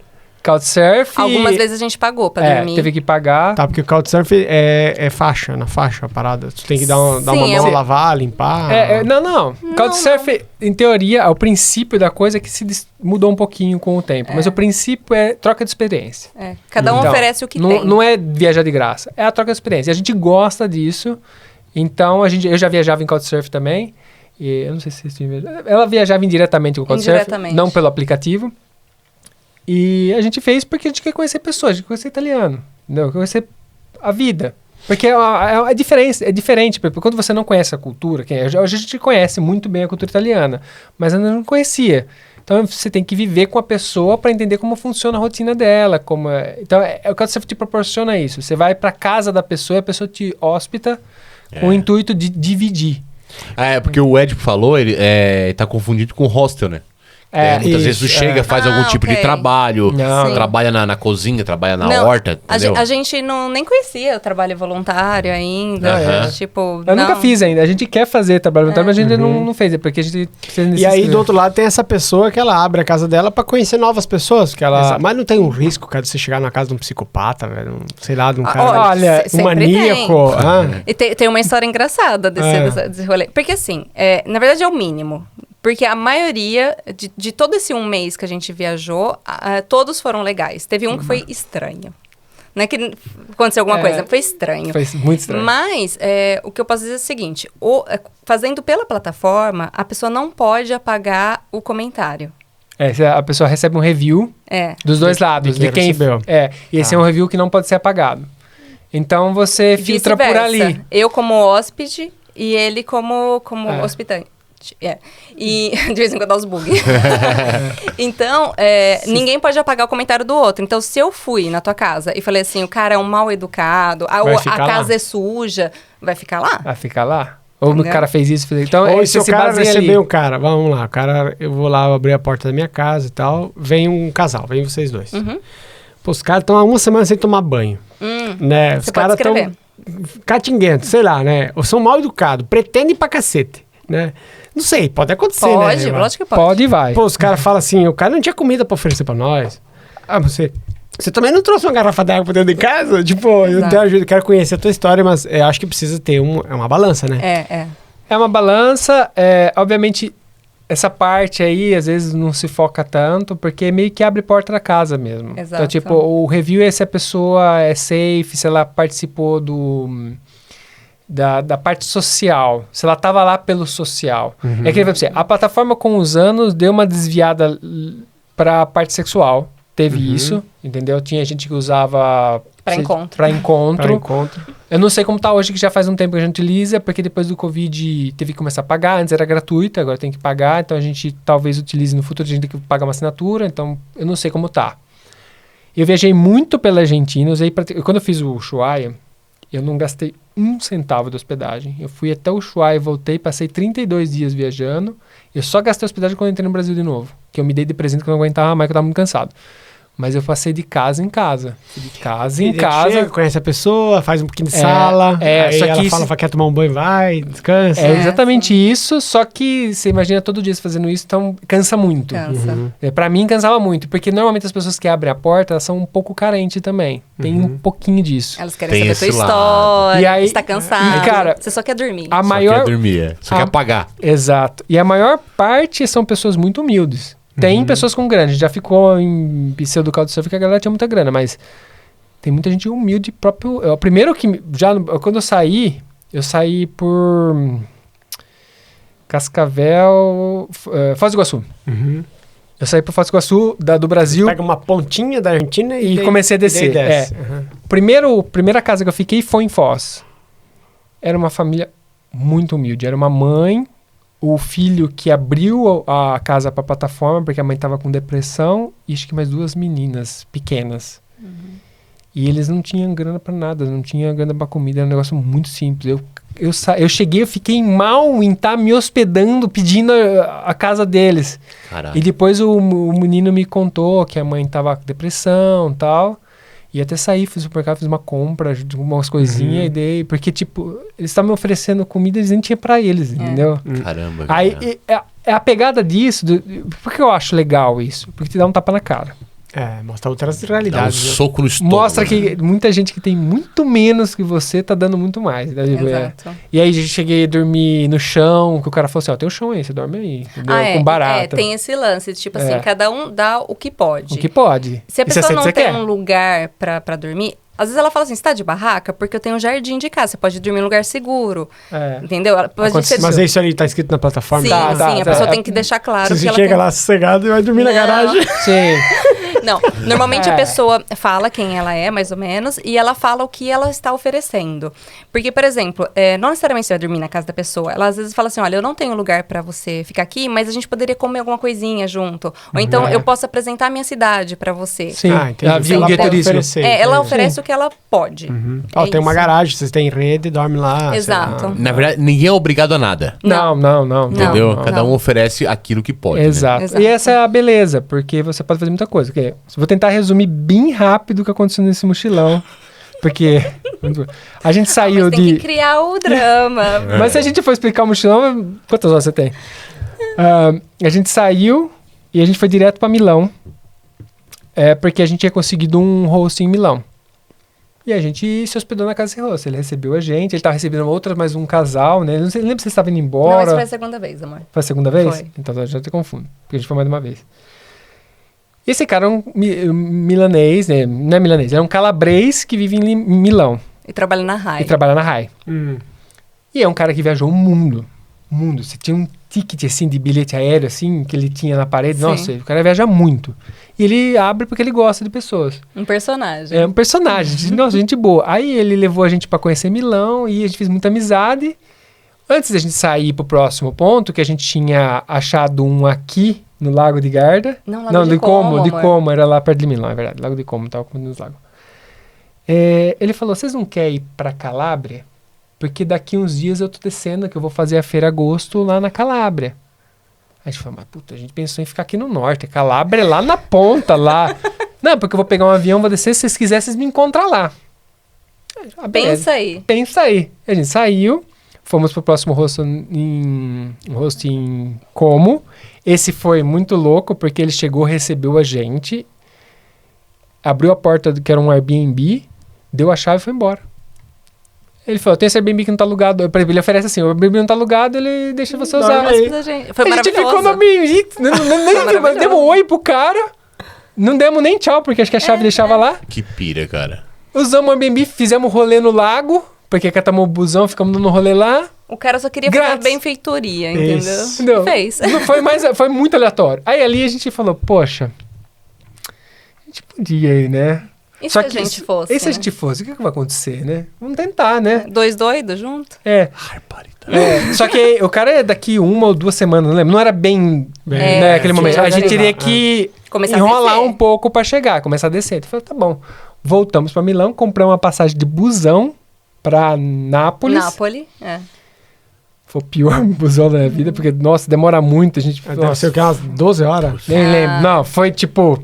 Algumas vezes a gente pagou pra dormir. Teve que pagar. Porque o Couchsurfing é faixa, na faixa a parada. Tu tem que dar uma mão, lavar, limpar. Não. Couchsurfing, em teoria, o princípio da coisa é que mudou um pouquinho com o tempo. Mas o princípio é troca de experiência. Cada um oferece o que tem. Não é viajar de graça, é a troca de experiência. E a gente gosta disso. Então, eu já viajava em Couchsurfing também. E eu não sei se vocês tinham viajado. Ela viajava indiretamente com o Couchsurfing, não pelo aplicativo. E a gente fez porque a gente quer conhecer pessoas, a gente quer conhecer italiano, entendeu? Quer conhecer a vida. Porque é diferente, porque quando você não conhece a cultura, hoje a gente conhece muito bem a cultura italiana, mas ainda não conhecia. Então você tem que viver com a pessoa para entender como funciona a rotina dela. Então o Couchsurfing te proporciona isso. Você vai para casa da pessoa e a pessoa te hóspeda com o intuito de dividir. Porque o Ed falou, ele tá confundido com hostel, né? Muitas vezes tu chega, faz algum tipo de trabalho, trabalha na cozinha, trabalha na horta, entendeu? A gente nem conhecia o trabalho voluntário ainda, Eu nunca fiz ainda, a gente quer fazer trabalho voluntário, mas a gente ainda não fez, porque a gente... E aí, do outro lado, tem essa pessoa que ela abre a casa dela pra conhecer novas pessoas, mas não tem um risco, cara, de você chegar na casa de um psicopata, velho, sei lá, de um cara, um maníaco. E tem uma história engraçada desse rolê, porque assim, na verdade é o mínimo. Porque a maioria de todo esse um mês que a gente viajou, todos foram legais. Teve um que foi estranho. Não é que aconteceu alguma coisa, foi estranho. Foi muito estranho. Mas o que eu posso dizer é o seguinte, fazendo pela plataforma, a pessoa não pode apagar o comentário. A pessoa recebe um review dos dois lados, de quem recebeu. E esse é um review que não pode ser apagado. Então você filtra por ali. Eu como hóspede e ele como hospedante. E de vez em quando dá os bugs. Então, ninguém pode apagar o comentário do outro. Então, se eu fui na tua casa e falei assim, o cara é um mal educado, a casa é suja, vai ficar lá? Vai ficar lá. Ou o cara fez isso, então... Ou se o cara recebeu o cara, vamos lá, eu vou lá abrir a porta da minha casa e tal, vem um casal, vem vocês dois. Pô, os caras estão há uma semana sem tomar banho. Né? Os caras estão catinguentos, sei lá, né? Ou são mal educados, pretendem pra cacete, né? Não sei, pode acontecer, pode, né? Lógico que pode. Pode e vai. Pô, os caras falam assim, o cara não tinha comida pra oferecer pra nós. Você também não trouxe uma garrafa d'água pra dentro de casa? Tipo, eu tenho ajuda, quero conhecer a tua história, mas eu acho que precisa ter uma balança, né? É uma balança, obviamente, essa parte aí, às vezes, não se foca tanto, porque meio que abre porta da casa mesmo. Exato. Então, tipo, o review é se a pessoa é safe, se ela participou da parte social, se ela estava lá pelo social. É que você, a plataforma com os anos deu uma desviada para a parte sexual. Teve isso, entendeu? Tinha gente que usava para encontro. Eu não sei como tá hoje, que já faz um tempo que a gente utiliza, porque depois do Covid teve que começar a pagar. Antes era gratuito, agora tem que pagar. Então a gente talvez utilize no futuro, a gente tem que pagar uma assinatura. Então eu não sei como tá. Eu viajei muito pela Argentina. Quando eu fiz o Ushuaia, eu não gastei um centavo de hospedagem. Eu fui até o Ushuaia, voltei, passei 32 dias viajando. Eu só gastei hospedagem quando eu entrei no Brasil de novo. Que eu me dei de presente que eu não aguentava mais, que eu estava muito cansado. Mas eu passei de casa em casa. Chega, conhece a pessoa, faz um pouquinho de sala. Aí ela fala, quer tomar um banho, vai, descansa. É exatamente isso, só que você imagina todo dia fazendo isso, então cansa muito. Pra mim, cansava muito, porque normalmente as pessoas que abrem a porta, elas são um pouco carentes também. Tem um pouquinho disso. Elas querem saber a tua história, e aí, você tá cansado, cara, você só quer dormir. Só quer pagar. Exato. E a maior parte são pessoas muito humildes. Tem pessoas com grana, já ficou em pseudo Couchsurfing que a galera tinha muita grana, mas tem muita gente humilde próprio. O primeiro que, quando eu saí por Cascavel, Foz do Iguaçu. Uhum. Eu saí por Foz do Iguaçu, do Brasil. Pega uma pontinha da Argentina e comecei a descer. Primeira casa que eu fiquei foi em Foz. Era uma família muito humilde. Era uma mãe, o filho que abriu a casa para plataforma, porque a mãe estava com depressão, e acho que mais 2 meninas pequenas. Uhum. E eles não tinham grana para nada, não tinham grana para comida, era um negócio muito simples. Eu cheguei, eu fiquei mal em estar me hospedando, pedindo a casa deles. Caraca. E depois o menino me contou que a mãe estava com depressão e tal. E até saí, fui no supermercado, fiz uma compra de umas coisinhas e dei. Porque, tipo, eles estavam me oferecendo comida e eles nem tinham pra eles, entendeu? Caramba. Aí é a pegada disso. Por que eu acho legal isso? Porque te dá um tapa na cara. Mostra outras Dá um realidades. soco no estômago. Mostra que muita gente que tem muito menos que você tá dando muito mais. Né? Exato. E aí cheguei a dormir no chão, que o cara falou assim, tem um chão aí, você dorme aí. Entendeu? Com barata. Tem esse lance, tipo assim, cada um dá o que pode. O que pode. Se a pessoa não tem um lugar pra dormir, às vezes ela fala assim, você tá de barraca? Porque eu tenho um jardim de casa, você pode dormir em um lugar seguro. Entendeu? Mas isso ali tá escrito na plataforma? Sim, a pessoa tem que deixar claro que ela chega lá sossegado e vai dormir na garagem. Sim. Não, normalmente a pessoa fala quem ela é, mais ou menos, e ela fala o que ela está oferecendo. Porque, por exemplo, não necessariamente você vai dormir na casa da pessoa. Ela às vezes fala assim, olha, eu não tenho lugar pra você ficar aqui, mas a gente poderia comer alguma coisinha junto. Ou então eu posso apresentar a minha cidade pra você. Sim, havia um guia turístico. Ela oferece o que ela pode. Tem uma garagem, vocês têm rede, dorme lá. Exato. Na verdade, ninguém é obrigado a nada. Não. Entendeu? Não. Cada um oferece aquilo que pode. Exato. Né? E essa é a beleza, porque você pode fazer muita coisa. Vou tentar resumir bem rápido o que aconteceu nesse mochilão. Porque a gente saiu tem que criar o drama. Mas se a gente for explicar o mochilão, quantas horas você tem? A gente saiu e a gente foi direto para Milão. Porque a gente tinha conseguido um host em Milão. E a gente se hospedou na casa desse host. Ele recebeu a gente, ele estava recebendo mais um casal, né? Não lembro se você estava indo embora. Não, mas foi a segunda vez, amor. Foi a segunda vez? Foi. Então já te confundo, porque a gente foi mais de uma vez. Esse cara é um milanês, né? Não é milanês, é um calabrês que vive em Milão. E trabalha na RAI. E é um cara que viajou o mundo. Você tinha um ticket, assim, de bilhete aéreo, assim, que ele tinha na parede. Sim. Nossa, o cara viaja muito. E ele abre porque ele gosta de pessoas. Um personagem. É um personagem. Nossa, gente boa. Aí ele levou a gente pra conhecer Milão e a gente fez muita amizade. Antes da gente sair pro próximo ponto, que a gente tinha achado um aqui no Lago de Garda. Não, de Como, era lá perto de Milão, é verdade. Lago de Como, tava com os lagos. Ele falou, vocês não querem ir pra Calábria? Porque daqui uns dias eu tô descendo, que eu vou fazer a Feira Agosto lá na Calábria. Aí a gente falou, mas puta, a gente pensou em ficar aqui no norte. Calábria é lá na ponta, lá. Não, porque eu vou pegar um avião, vou descer, se vocês quiserem, vocês me encontram lá. Pensa aí. A gente saiu, fomos pro próximo rosto em Como. Esse foi muito louco, porque ele chegou, recebeu a gente, abriu a porta, que era um Airbnb, deu a chave e foi embora. Ele falou, tem esse Airbnb que não tá alugado. Ele oferece assim, o Airbnb não tá alugado, ele deixa você usar. Foi maravilhoso. A gente ficou no Airbnb, demos um oi pro cara, não demos nem tchau, porque acho que a chave deixava lá. Que pira, cara. Usamos o Airbnb, fizemos rolê no lago, porque catamos o busão, ficamos dando rolê lá. O cara só queria fazer benfeitoria, entendeu? Fez. Foi muito aleatório. Aí ali a gente falou, poxa, a gente podia ir, né? E se a gente fosse? E se a gente fosse? O que vai acontecer, né? Vamos tentar, né? 2 doidos junto? Só que o cara é daqui 1 ou 2 semanas, não lembro. Não era bem né, aquele momento. A gente teria que enrolar um pouco pra chegar, começar a descer. Eu falei, tá bom. Voltamos pra Milão, compramos uma passagem de busão pra Nápoles. Foi o pior busão da minha vida, porque, nossa, demora muito. A gente... Deve ser o que, umas 12 horas? Nem lembro. Não, foi tipo...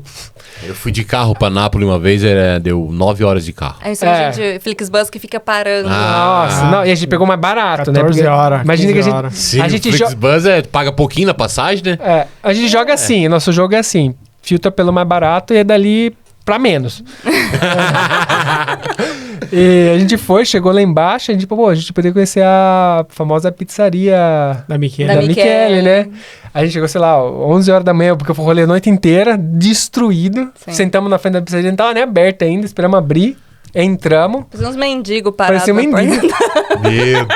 Eu fui de carro pra Nápoles uma vez, deu 9 horas de carro. Aí isso a gente, Flixbus que fica parando. Nossa, não, e a gente pegou mais barato, 14 né? Porque, horas, imagina que a gente Flixbus a pouquinho na passagem, né? A gente joga assim, nosso jogo é assim, filtra pelo mais barato e é dali pra menos. E a gente chegou lá embaixo, a gente poderia conhecer a famosa pizzaria da Michele, né? A gente chegou, sei lá, 11 horas da manhã, porque eu fui rolê a noite inteira, destruído. Sim. Sentamos na frente da pizzaria, não tava nem aberta ainda, esperamos abrir. Entramos. Parecia uns mendigos parados. Parecia um mendigo. Meu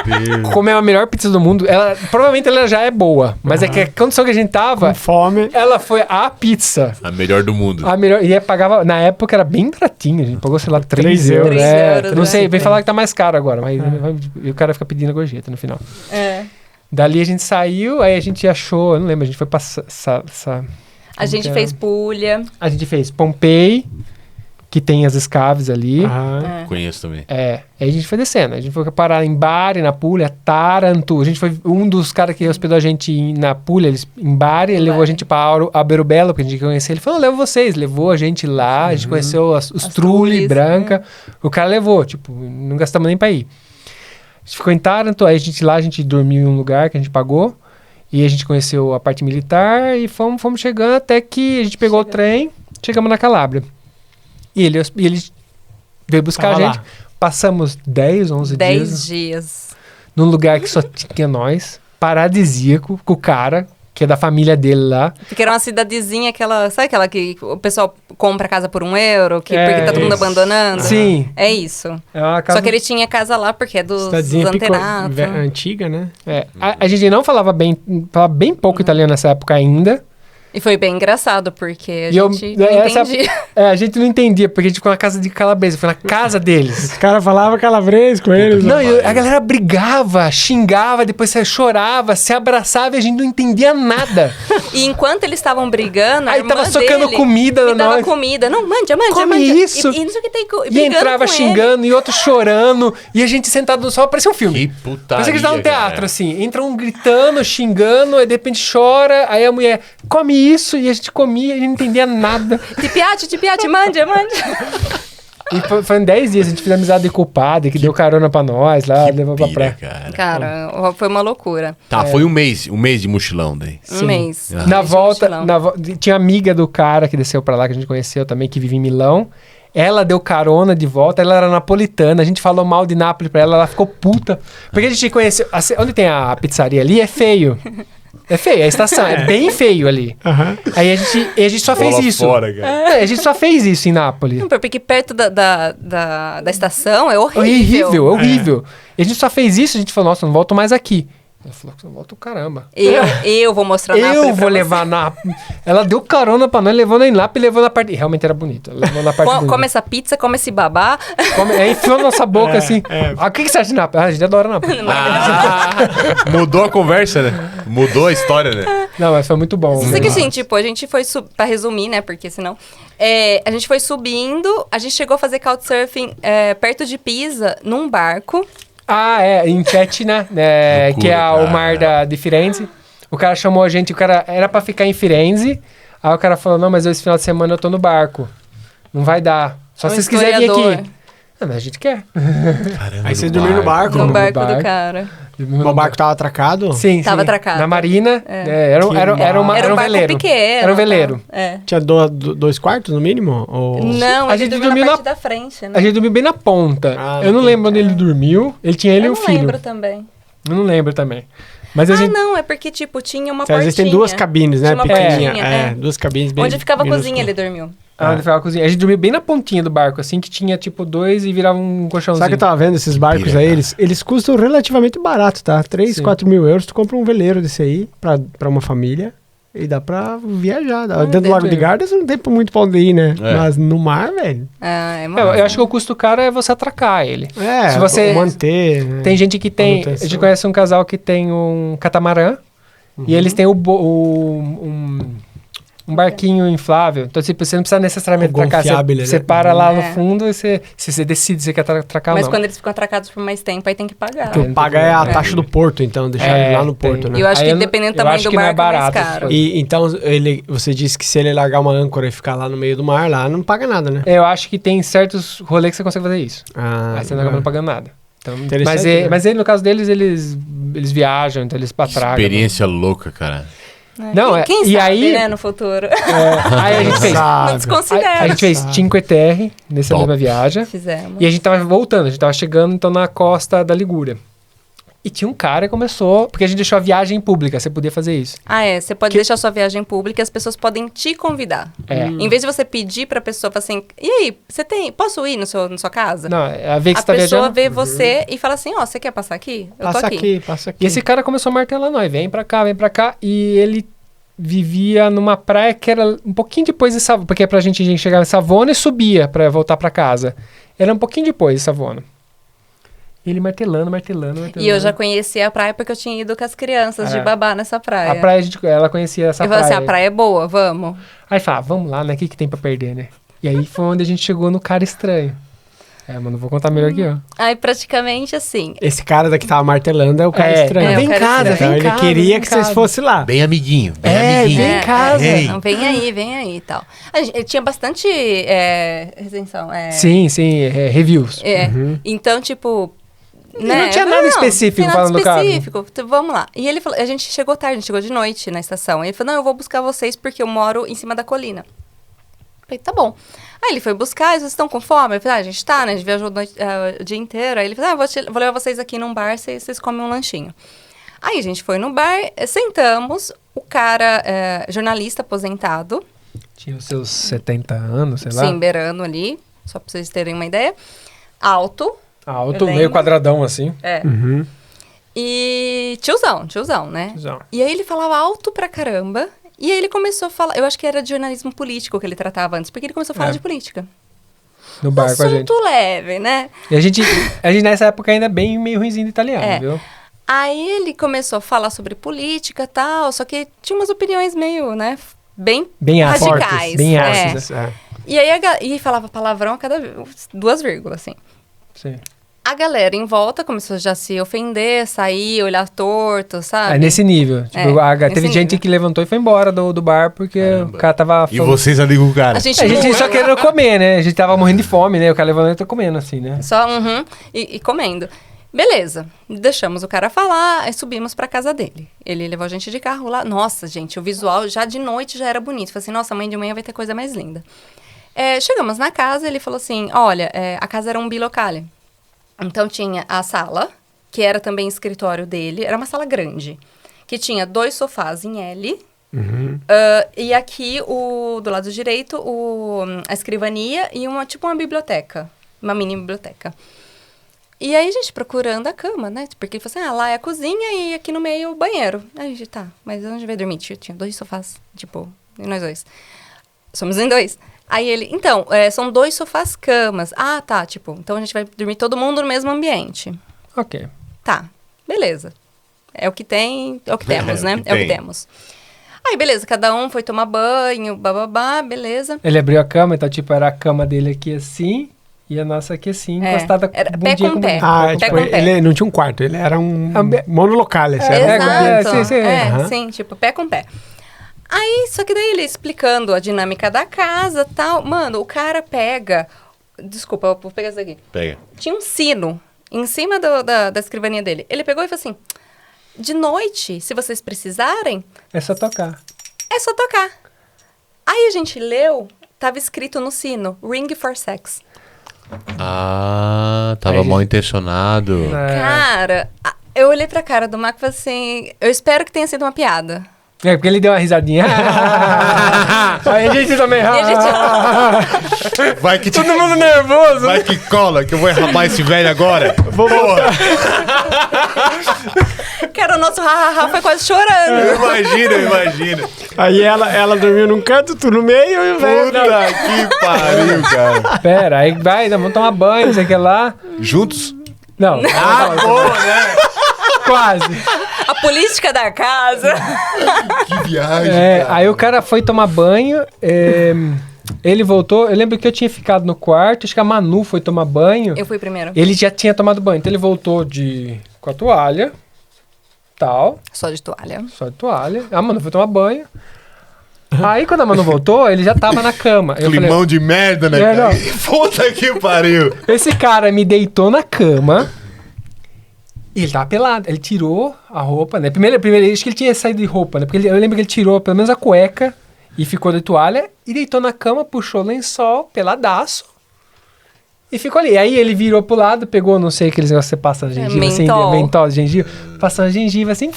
Deus. Comeu a melhor pizza do mundo. Provavelmente ela já é boa. Mas é que a condição que a gente tava... Com fome. Ela foi a pizza. A melhor do mundo. A melhor. E pagava... Na época era bem baratinho. A gente pagou, sei lá, 3 3 euros. euros. 3 euros, Não sei, né? vem falar que tá mais caro agora. Mas e o cara fica pedindo a gorjeta no final. É. Dali a gente saiu, aí a gente achou... Eu não lembro, a gente foi pra... A gente fez pulha. A gente fez Pompei, que tem as escaves ali. Aham. Conheço também. Aí a gente foi descendo. A gente foi parar em Bari, na Puglia, Taranto. A gente foi um dos caras que hospedou a gente na Puglia, em Bari. Ele levou a gente pra Alberobello, porque a gente conhecia. Ele falou, levo vocês. Levou a gente lá. A gente conheceu os Trulli, Branca. O cara levou, tipo, não gastamos nem pra ir. A gente ficou em Taranto. Aí a gente dormiu em um lugar que a gente pagou. E a gente conheceu a parte militar. E fomos chegando até que a gente pegou o trem. Chegamos na Calábria. E ele veio buscar Tava a gente. lá. Passamos 10, 11 10 dias. num lugar que só tinha nós, paradisíaco, com o cara, que é da família dele lá. Porque era uma cidadezinha, sabe aquela que o pessoal compra a casa por €1, porque tá todo mundo isso. abandonando? Sim. É isso. É uma casa... Só que ele tinha casa lá porque é dos Cidadezinha antenatos. antiga, né? A gente não falava bem pouco italiano nessa época ainda. E foi bem engraçado, porque a E eu- gente não essa- entendia. A gente não entendia, porque a gente ficou na casa de calabresa, foi na casa deles. Os caras falavam calabrês com eles. Não, né? e a galera brigava, xingava, depois você chorava, se abraçava e a gente não entendia nada. E enquanto eles estavam brigando, a Aí irmã tava socando dele comida me dava nós. comida. Não, mande. Come isso. E não sei o que tem E brigando entrava com xingando e outro chorando, e a gente sentado no sol, parecia um filme. Que putaria, Parecia que a gente tava num teatro, cara. assim. Entra um gritando, xingando, aí de repente chora, aí a mulher come isso, e a gente comia, e a gente não entendia nada. ele. Tipiate, mande. E foi em 10 dias, a gente fez amizade com o padre, que deu carona pra nós lá, levou pra Pira, praia. cara. Cara, foi uma loucura. Tá, foi um mês de mochilão daí. Um mês. Ah. Na Mês de volta, mochilão. tinha amiga do cara que desceu pra lá, que a gente conheceu também, que vive em Milão. Ela deu carona de volta, ela era napolitana, a gente falou mal de Nápoles pra ela, ela ficou puta. Porque a gente conheceu... Onde tem a pizzaria ali é feio. É feio, a estação, é bem feio ali. Aham. Aí a gente só fez Bola isso. fora, cara. A gente só fez isso em Nápoles. Não, porque perto da estação é horrível. Horrível, horrível. E a gente só fez isso, a gente falou, nossa, não volto mais aqui. Ela falou, não volto caramba. Eu vou mostrar Nápoles Eu pra vou você. levar Nápoles. Ela deu carona pra nós, levou na Nápoles e levou na parte... Realmente era bonito. Ela levou na parte bonita. Come essa pizza, come esse babá. Aí enfiou na nossa boca assim. Ah, o que você acha de Nápoles? Ah, a gente adora Nápoles. Mudou a conversa, né? Mudou a história, né? Não, mas foi muito bom. Isso que assim, tipo, a gente foi pra resumir, né? Porque senão. A gente foi subindo, a gente chegou a fazer couchsurfing perto de Pisa, num barco. Ah, em Cetina, Loucura, que é o cara. mar de Firenze. O cara chamou a gente, o cara era pra ficar em Firenze. Aí o cara falou, não, mas esse final de semana eu tô no barco. Não vai dar. Só Um se vocês quiserem vir historiador. aqui. Ah, mas a gente quer. Caramba, Aí vocês dormiram no barco. No no barco barco. do cara. O barco tava atracado? Sim, Tava sim. atracado. Na marina. Era um Era um barco veleiro. pequeno. Era um veleiro. Tá? É. Tinha 2 quartos no mínimo? Ou... Não, A a gente gente dormiu dormiu na na- parte da frente, né? A gente dormiu bem na ponta. Ah, eu não entendi. lembro onde ele dormiu. Ele tinha ele e Eu um não filho. lembro também. Eu não lembro também. Mas a gente... Não, é porque, tipo, tinha uma Às portinha. vezes tem 2 cabines, né? Tinha uma Pequenininha. portinha, 2 cabines bem Onde ficava a minúsculas. cozinha, ele dormiu. onde ficava a cozinha. A gente dormiu bem na pontinha do barco, assim, que tinha tipo 2 e virava um colchãozinho. Sabe que eu tava vendo esses barcos Pira, aí? cara. Eles custam relativamente barato, tá? 3, Sim. 4 mil euros. Tu compra um veleiro desse aí pra uma família e dá pra viajar. Dentro do Lago de entendi. Garda não tem muito pra onde ir, né? É. Mas no mar, velho. Ah, é Eu acho que o custo caro é você atracar ele. É, Se você- manter. né? Tem gente que tem... A Manutenção. gente conhece um casal que tem um catamarã e eles têm um barquinho inflável. Então, tipo, você não precisa necessariamente O atracar. gonfiável, Você né? para lá no É. fundo e você decide se quer atracar Mas ou não. quando eles ficam atracados por mais tempo, aí tem que pagar. Tem. Pagar é a É. taxa do porto, então, deixar É, ele lá no tem. porto, né? E eu acho Aí que eu não- dependendo do eu tamanho acho do que não é barco é mais barato, caro. E então você disse que se ele largar uma âncora e ficar lá no meio do mar, lá não paga nada, né? Eu acho que tem certos rolês que você consegue fazer isso. Ah, Aí você não acaba não pagando nada. Então, Interessante, mas né? no caso deles, eles viajam, então eles atracam. Experiência louca, cara. Não, Quem e sabe, aí- né, no futuro. Aí a gente fez. Sabe. Não desconsidera. A gente fez Sabe. Cinque Terre nessa Top. mesma viagem. Fizemos. E a gente tava voltando, a gente tava chegando então na costa da Ligúria. E tinha um cara que começou... Porque a gente deixou a viagem pública, você podia fazer isso. Você pode deixar sua viagem pública e as pessoas podem te convidar. Em vez de você pedir pra pessoa, falar assim, e aí, posso ir na sua casa? Não, a vez que você tá pessoa viajando... vê você e fala assim, você quer passar aqui? Eu tô aqui. Passa aqui. E esse cara começou a martelar nós, vem pra cá. E ele vivia numa praia que era um pouquinho depois de Savona, porque a gente chegava em Savona e subia pra voltar pra casa. Era um pouquinho depois de Savona. Ele martelando. E eu já conhecia a praia porque eu tinha ido com as crianças de babá nessa praia. A praia, ela conhecia essa praia. Eu falei assim, a praia é boa, vamos. Aí fala, vamos lá, né? O que tem pra perder, né? E aí foi onde a gente chegou no cara estranho. Mano, vou contar melhor aqui, ó. Aí praticamente assim... Esse cara daqui que tava martelando é o cara estranho. Vem em casa, então ele queria que vocês fossem lá. Bem amiguinho. Vem em casa. Não, vem aí e tal. Tinha bastante recenção. Sim, reviews. Então, tipo... Não tinha nada específico falando do carro. Vamos lá. E ele falou, a gente chegou tarde, a gente chegou de noite na estação. Ele falou, não, eu vou buscar vocês porque eu moro em cima da colina. Eu falei, tá bom. Aí ele foi buscar, vocês estão com fome? Eu falei, a gente tá, né? A gente viajou o dia inteiro. Aí ele falou, vou levar vocês aqui num bar, vocês comem um lanchinho. Aí a gente foi no bar, sentamos, o cara, jornalista aposentado. Tinha os seus 70 anos, sei lá. Sim, beirando ali, só pra vocês terem uma ideia. Alto, meio quadradão, assim. E tiozão, né? E aí ele falava alto pra caramba. E aí ele começou a falar... Eu acho que era de jornalismo político que ele tratava antes. Porque ele começou a falar de política. No bar com a gente. Assunto leve, né? E a gente nessa época ainda meio ruimzinho de italiano, viu? Aí ele começou a falar sobre política e tal. Só que tinha umas opiniões meio, né? Bem radicais. Fortes, bem ácidas. E aí falava palavrão a cada 2 vírgulas, assim. Sim. A galera em volta começou já a se ofender, sair, olhar torto, sabe? Nesse nível. Tipo, teve gente que levantou e foi embora do bar porque o cara tava... E vocês ali com o cara? A gente só querendo comer, né? A gente tava morrendo de fome, né? O cara levantou e tá comendo, assim, né? Só, e comendo. Beleza, deixamos o cara falar, aí subimos pra casa dele. Ele levou a gente de carro lá. Nossa, gente, o visual já de noite já era bonito. Falei assim, nossa, amanhã de manhã vai ter coisa mais linda. Chegamos na casa, ele falou assim, olha, a casa era um bilocale. Então, tinha a sala, que era também escritório dele. Era uma sala grande, que tinha 2 sofás em L. E aqui, do lado direito, a escrivania e uma biblioteca. Uma mini biblioteca. E aí, a gente procurando a cama, né? Porque ele falou assim, lá é a cozinha e aqui no meio o banheiro. Aí a gente, mas onde vai dormir? Tinha 2 sofás, e nós 2. Somos em 2. Aí ele, então, são 2 sofás camas. Tá, então a gente vai dormir todo mundo no mesmo ambiente. Ok. Tá, beleza. É o que tem, é o que temos, né? É o que temos. Aí, beleza, cada um foi tomar banho, bababá, beleza. Ele abriu a cama, então, era a cama dele aqui assim e a nossa aqui assim, encostada era pé com pé. Ele não tinha um quarto, ele era um monolocal. Exato. Sim, pé com pé. Aí, só que daí ele explicando a dinâmica da casa e tal. Mano, o cara pega... Desculpa, eu vou pegar isso aqui. Pega. Tinha um sino em cima da escrivaninha dele. Ele pegou e falou assim, de noite, se vocês precisarem... É só tocar. Aí a gente leu, tava escrito no sino, Ring for Sex. Tava mal intencionado. Cara, eu olhei pra cara do Marco e falei assim, eu espero que tenha sido uma piada. Porque ele deu uma risadinha. Aí a gente também... Vai que todo mundo nervoso. Vai que cola, que eu vou rapar esse velho agora. Porra. Cara, o nosso ha-ha-ha foi quase chorando. Eu imagino. Aí ela dormiu num canto, tu no meio e o velho... Puta que pariu, cara. Pera, aí vamos tomar banho, não sei o que lá. Juntos? Não. Boa, né? Quase. A política da casa. Que viagem, cara. Aí o cara foi tomar banho, ele voltou, eu lembro que eu tinha ficado no quarto, acho que a Manu foi tomar banho. Eu fui primeiro. Ele já tinha tomado banho, então ele voltou com a toalha, tal. Só de toalha. A Manu foi tomar banho. Aí quando a Manu voltou, ele já tava na cama. Climão de merda, né, cara? Puta que pariu. Esse cara me deitou na cama... E ele tava pelado, ele tirou a roupa, né? Primeiro, acho que ele tinha saído de roupa, né? Porque eu lembro que ele tirou pelo menos a cueca e ficou de toalha e deitou na cama, puxou o lençol, peladaço. E ficou ali. Aí ele virou pro lado, pegou, não sei, aqueles negócios que você passa na gengiva, mentol de gengiva, passou na gengiva, assim...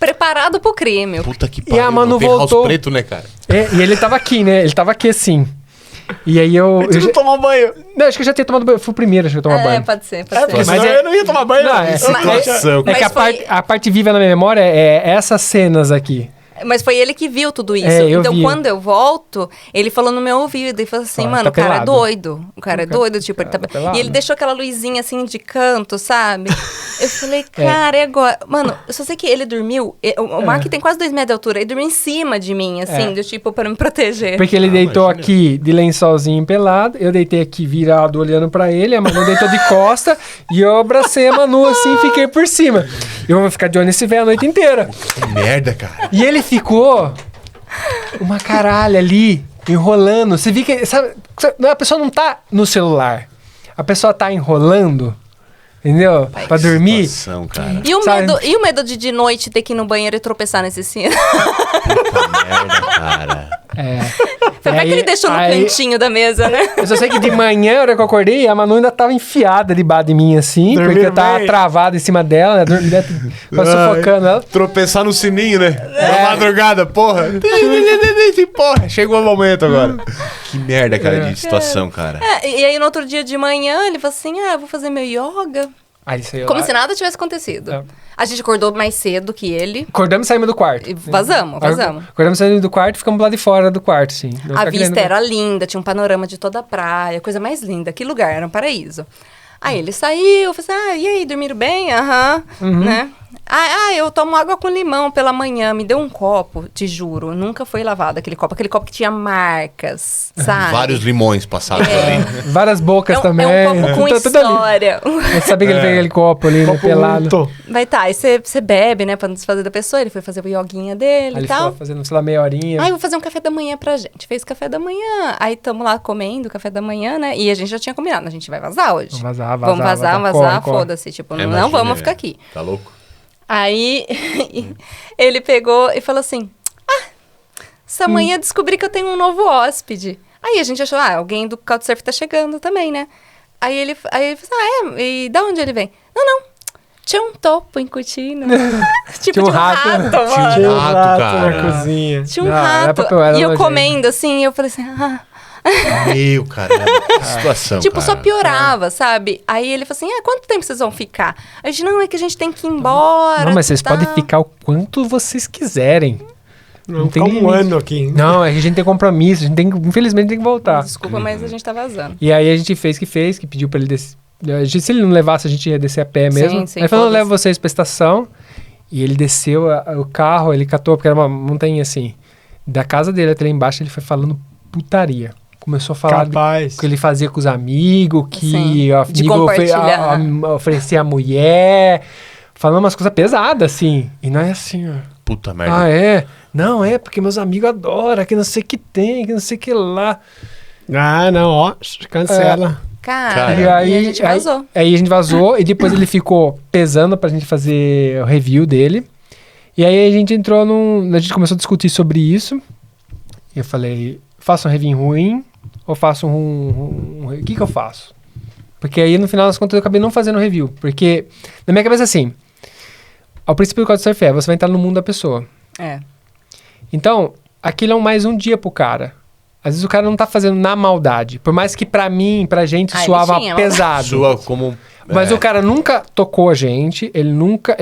Preparado pro crime. Puta que pariu. E a Manu voltou. Preto, né, cara? E ele tava aqui, né? Ele tava aqui assim. E aí eu não tomar banho. Não, acho que eu já tinha tomado banho. Eu fui o primeiro, acho que eu tomar banho. Pode ser. Mas eu não ia tomar banho. Não, que a parte viva na minha memória é essas cenas aqui. Mas foi ele que viu tudo isso. Então, quando eu volto, ele falou no meu ouvido e falou assim, mano, o cara é doido. O cara é doido, tipo, ele tá... E ele deixou aquela luzinha assim de canto, sabe? Eu falei, cara, e agora? Mano, eu só sei que ele dormiu. O Mark tem quase 2 metros de altura. Ele dormiu em cima de mim, assim, do tipo, pra me proteger. Porque ele deitou aqui de lençolzinho pelado, eu deitei aqui virado olhando pra ele, a Manu deitou de costa e eu abracei a Manu assim e fiquei por cima. Eu vou ficar de olho nesse velho a noite inteira. Que merda, cara. E ele ficou uma caralha ali, enrolando. Você viu que... Sabe, a pessoa não tá no celular. A pessoa tá enrolando, entendeu? Pra dormir. Situação, cara. E o medo de noite ter que ir no banheiro e tropeçar nesse sino? Puta merda, cara. Foi que ele deixou no cantinho da mesa, né? Eu só sei que de manhã, na hora que eu acordei, a Manu ainda tava enfiada debaixo de mim, assim, porque eu tava travado em cima dela, né? Sufocando ela. Tropeçar no sininho, né? Na madrugada, porra. Porra, chegou o momento agora. Que merda, cara, de situação, cara. E aí, no outro dia de manhã, ele falou assim, eu vou fazer meu yoga. Como se nada tivesse acontecido. A gente acordou mais cedo que ele. Acordamos e saímos do quarto. E vazamos. Acordamos e saímos do quarto e ficamos lá de fora do quarto, sim. A vista era linda, tinha um panorama de toda a praia, coisa mais linda. Que lugar, era um paraíso. Aí ele saiu, falou assim, e aí, dormiram bem? Né? Eu tomo água com limão pela manhã. Me deu um copo, te juro. Nunca foi lavado aquele copo. Aquele copo que tinha marcas, sabe? Vários limões passados ali. Várias bocas também. É um copo com história. Eu sabia que ele fez aquele copo ali, pelado. Vai aí você bebe, né, pra não desfazer da pessoa. Ele foi fazer o yoguinha dele e tal. Foi fazendo, sei lá, meia horinha. Vou fazer um café da manhã pra gente. Fez café da manhã. Aí tamo lá comendo café da manhã, né? E a gente já tinha combinado. A gente vai vazar hoje. Vamos vazar. Foda-se. Tipo, não vamos ficar aqui. Tá louco? Aí, ele pegou e falou assim, essa manhã descobri que eu tenho um novo hóspede. Aí a gente achou, alguém do Couchsurf tá chegando também, né? Aí ele falou, e da onde ele vem? Não, tinha um topo tipo tinha um rato. Mano. Tinha um rato, cara. Na cozinha. Tinha um rato. E eu comendo assim, eu falei assim, Meu, caramba, que situação, tipo, só piorava, sabe? Aí ele falou assim, quanto tempo vocês vão ficar? A gente, não, é que a gente tem que ir embora. Não, mas vocês podem ficar o quanto vocês quiserem. Não tem um ano aqui. Não, a gente tem compromisso, infelizmente tem que voltar. Desculpa, mas a gente tá vazando. E aí a gente fez, que pediu pra ele descer. Se ele não levasse, a gente ia descer a pé mesmo. Sim, aí falou, leva vocês pra estação. E ele desceu o carro, ele catou, porque era uma montanha assim. Da casa dele até lá embaixo, ele foi falando putaria. Começou a falar do que ele fazia com os amigos, que o amigo oferecia a mulher, falando umas coisas pesadas, assim. E não é assim, ó. Puta merda. Não, porque meus amigos adoram, que não sei o que tem, que não sei o que lá. Não, cancela. Cara, e aí a gente vazou. Aí a gente vazou e depois ele ficou pesando pra gente fazer o review dele. E aí a gente entrou a gente começou a discutir sobre isso. E eu falei, faço um review ruim ou faço o que eu faço? Porque aí no final das contas eu acabei não fazendo review. Porque na minha cabeça assim, o princípio do Couchsurf você vai entrar no mundo da pessoa. Então, aquilo é mais um dia pro cara. Às vezes o cara não tá fazendo na maldade. Por mais que pra mim, pra gente, soava pesado. Soa como... Mas o cara nunca tocou a gente, ele nunca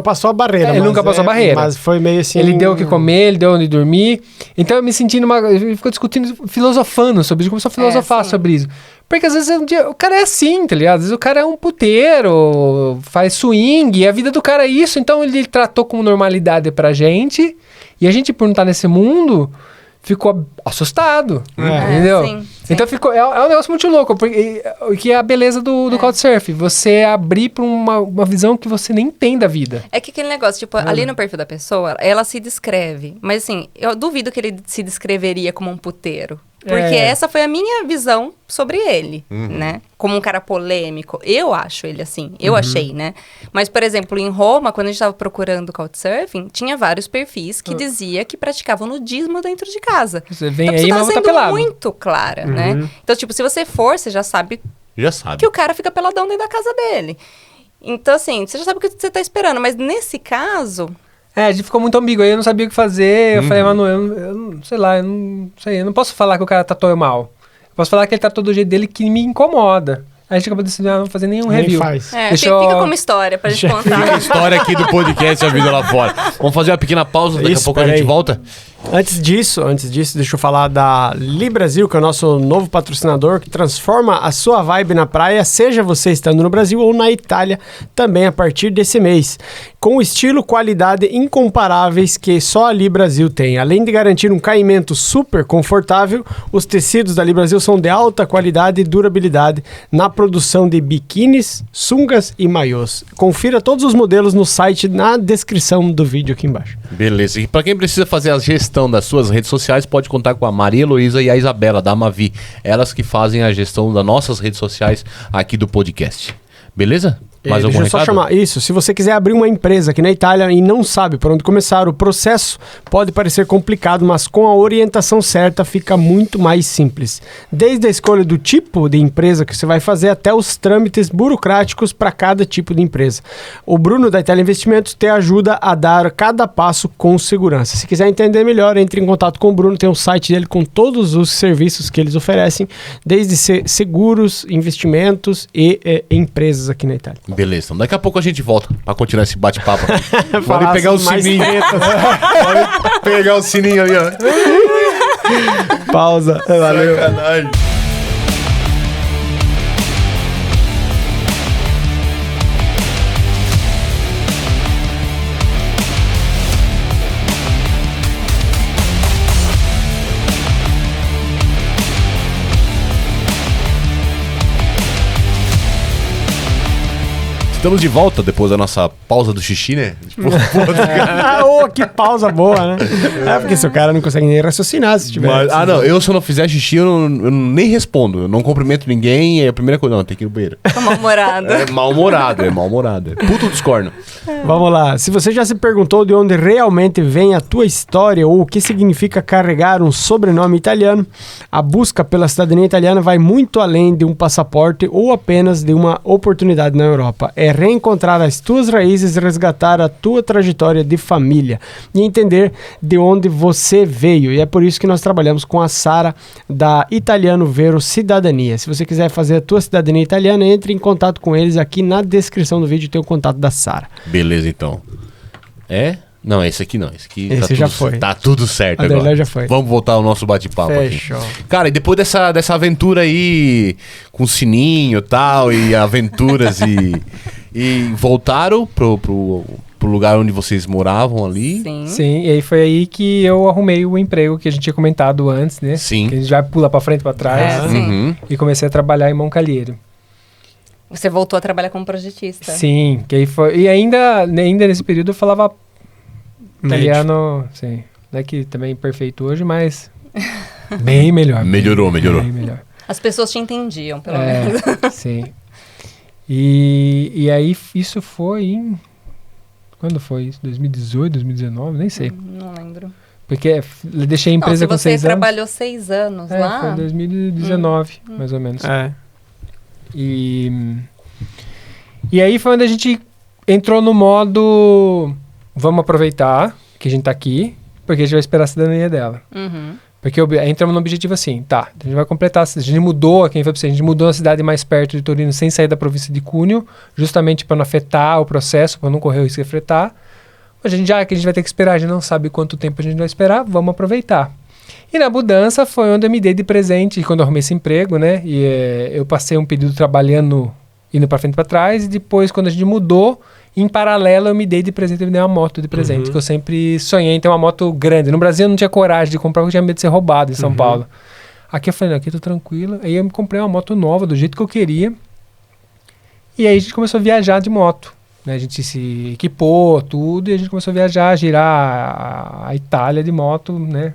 passou a barreira. Ele nunca passou a barreira. Mas foi meio assim... Ele deu o que comer, ele deu onde dormir. Então eu me senti ele ficou discutindo, filosofando sobre isso, começou a filosofar sobre isso. Porque às vezes o cara é assim, tá ligado? Às vezes o cara é um puteiro, faz swing, e a vida do cara é isso. Então ele tratou com normalidade pra gente, e a gente, por não estar nesse mundo... ficou assustado, entendeu? Sim. Então é um negócio muito louco, porque que é a beleza do Couchsurf, você abrir para uma visão que você nem tem da vida. É que aquele negócio, tipo, ali no perfil da pessoa, ela se descreve, mas assim, eu duvido que ele se descreveria como um puteiro. Porque essa foi a minha visão sobre ele, né? Como um cara polêmico. Eu acho ele assim. Eu achei, né? Mas, por exemplo, em Roma, quando a gente tava procurando Couchsurfing, tinha vários perfis que dizia que praticavam nudismo dentro de casa. Você vem então, aí, você tá mas sendo tá pelado. muito clara, né? Então, tipo, se você for, você já sabe Já sabe. Que o cara fica peladão dentro da casa dele. Então, assim, você já sabe o que você tá esperando. Mas nesse caso... a gente ficou muito ambíguo aí, eu não sabia o que fazer. Eu falei, mano, eu sei lá, eu não sei. Eu não posso falar que o cara tratou eu mal. Eu posso falar que ele tratou do jeito dele que me incomoda. A gente acabou decidindo não fazer nenhum review. Faz. Fica como história pra gente contar. A história aqui do podcast A Vida Lá Fora. Vamos fazer uma pequena pausa, daqui a pouco a gente volta. Antes disso, deixa eu falar da Li Brasil, que é o nosso novo patrocinador, que transforma a sua vibe na praia, seja você estando no Brasil ou na Itália, também a partir desse mês. Com estilo, qualidade incomparáveis que só a Li Brasil tem. Além de garantir um caimento super confortável, os tecidos da Li Brasil são de alta qualidade e durabilidade na produção de biquínis, sungas e maiôs. Confira todos os modelos no site, na descrição do vídeo aqui embaixo. Beleza. E para quem precisa fazer a gestão das suas redes sociais, pode contar com a Maria Heloísa e a Isabela, da Amavi. Elas que fazem a gestão das nossas redes sociais aqui do podcast. Beleza? Mais algum deixa eu só chamar isso. Se você quiser abrir uma empresa aqui na Itália e não sabe por onde começar, o processo pode parecer complicado, mas com a orientação certa fica muito mais simples. Desde a escolha do tipo de empresa que você vai fazer até os trâmites burocráticos para cada tipo de empresa. O Bruno da Itália Investimentos te ajuda a dar cada passo com segurança. Se quiser entender melhor, entre em contato com o Bruno. Tem um site dele com todos os serviços que eles oferecem, desde seguros, investimentos e empresas aqui na Itália. Beleza, então daqui a pouco a gente volta pra continuar esse bate-papo aqui. Pode pegar o sininho. Pode pegar o sininho ali, ó. Pausa. Valeu. Sacanagem. Estamos de volta depois da nossa pausa do xixi, né? Tipo, que pausa boa, né? Porque se o cara não consegue nem raciocinar se tiver. Não, eu se eu não fizer xixi, eu nem respondo. Eu não cumprimento ninguém, é a primeira coisa, não, tem que ir no banheiro. Tá mal-humorado. É mal-humorado. É puto discorno. Vamos lá. Se você já se perguntou de onde realmente vem a tua história ou o que significa carregar um sobrenome italiano, a busca pela cidadania italiana vai muito além de um passaporte ou apenas de uma oportunidade na Europa. É reencontrar as tuas raízes, resgatar a tua trajetória de família e entender de onde você veio. E é por isso que nós trabalhamos com a Sara da Italiano Vero Cidadania. Se você quiser fazer a tua cidadania italiana, entre em contato com eles. Aqui na descrição do vídeo tem o contato da Sara. Beleza, então. Não, esse aqui não. Esse já foi. Tá tudo certo agora. Agora já foi. Vamos voltar ao nosso bate-papo aqui. Fechou. Cara, e depois dessa aventura aí, com sininho e tal, e aventuras e voltaram pro lugar onde vocês moravam ali? Sim, e aí foi aí que eu arrumei o emprego que a gente tinha comentado antes, né? Sim. Que a gente vai pular pra frente, pra trás. E comecei a trabalhar em Moncalieri. Você voltou a trabalhar como projetista. Sim, que aí foi... E ainda nesse período eu falava italiano, sim. Não é que também perfeito hoje, mas bem melhor. Melhorou. Bem melhor. As pessoas te entendiam, pelo menos. Sim. E aí isso foi em... Quando foi isso? 2018, 2019? Nem sei. Não lembro. Porque eu deixei a empresa com 6 anos. Você trabalhou 6 anos lá? Foi em 2019, mais ou menos. E aí foi onde a gente entrou no modo... Vamos aproveitar que a gente tá aqui, porque a gente vai esperar a cidadania dela. Porque entramos no objetivo assim, a gente vai completar, a gente mudou, quem foi pra você, a gente mudou a cidade mais perto de Torino sem sair da província de Cuneo, justamente para não afetar o processo, para não correr o risco de afetar. Mas que a gente vai ter que esperar, a gente não sabe quanto tempo a gente vai esperar, vamos aproveitar. E na mudança foi onde eu me dei de presente, quando eu arrumei esse emprego, né? E eu passei um período trabalhando, indo para frente e para trás, e depois quando a gente mudou, em paralelo eu me dei de presente, eu me dei uma moto de presente, que eu sempre sonhei em ter uma moto grande. No Brasil eu não tinha coragem de comprar, porque eu tinha medo de ser roubado em São Paulo. Aqui eu falei, aqui eu tô tranquilo. Aí eu me comprei uma moto nova, do jeito que eu queria. E aí a gente começou a viajar de moto. Né? A gente se equipou, tudo, e a gente começou a viajar, girar a Itália de moto, né?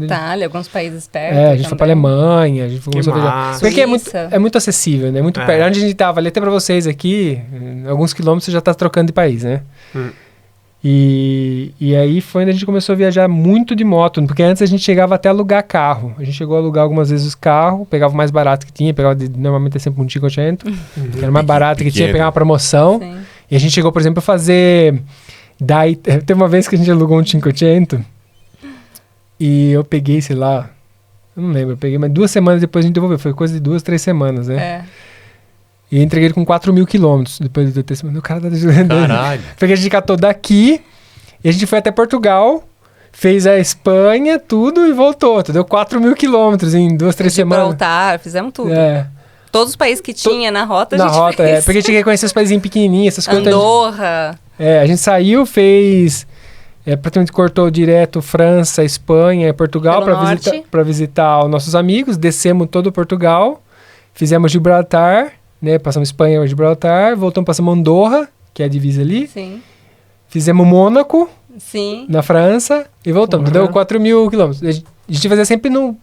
Itália, alguns países perto. A gente foi pra Alemanha, a gente começou a viajar. Porque é muito acessível, né? Muito perto. Onde a gente tava ali, até pra vocês aqui, alguns quilômetros você já tá trocando de país, né? E aí foi onde a gente começou a viajar muito de moto, porque antes a gente chegava até a alugar carro. A gente chegou a alugar algumas vezes os carros, pegava o mais barato que tinha, normalmente é sempre um 500, que era o mais barato que tinha, pegar uma promoção. Sim. E a gente chegou, por exemplo, a fazer... Teve uma vez que a gente alugou um 500 e eu peguei, sei lá, eu não lembro, eu peguei, mas 2 semanas depois a gente devolveu, foi coisa de 2, 3 semanas, né? E entreguei ele com 4.000 quilômetros depois de ter semana. O cara tá ajudando. Caralho. Porque a gente catou daqui e a gente foi até Portugal, fez a Espanha, tudo e voltou. Deu 4.000 quilômetros em 2, 3 semanas. Gibraltar, fizemos tudo. É. Todos os países que tinha na rota, Na a gente rota, fez. porque a gente queria conhecer os países pequenininhos, essas coisas. Andorra. A gente saiu, fez... praticamente cortou direto França, Espanha e Portugal para visitar os nossos amigos. Descemos todo Portugal, fizemos Gibraltar, né? Passamos Espanha, Gibraltar, voltamos, passamos Andorra, que é a divisa ali. Sim. Fizemos Mônaco, Sim. na França, e voltamos. Deu 4.000 quilômetros. A gente fazia sempre no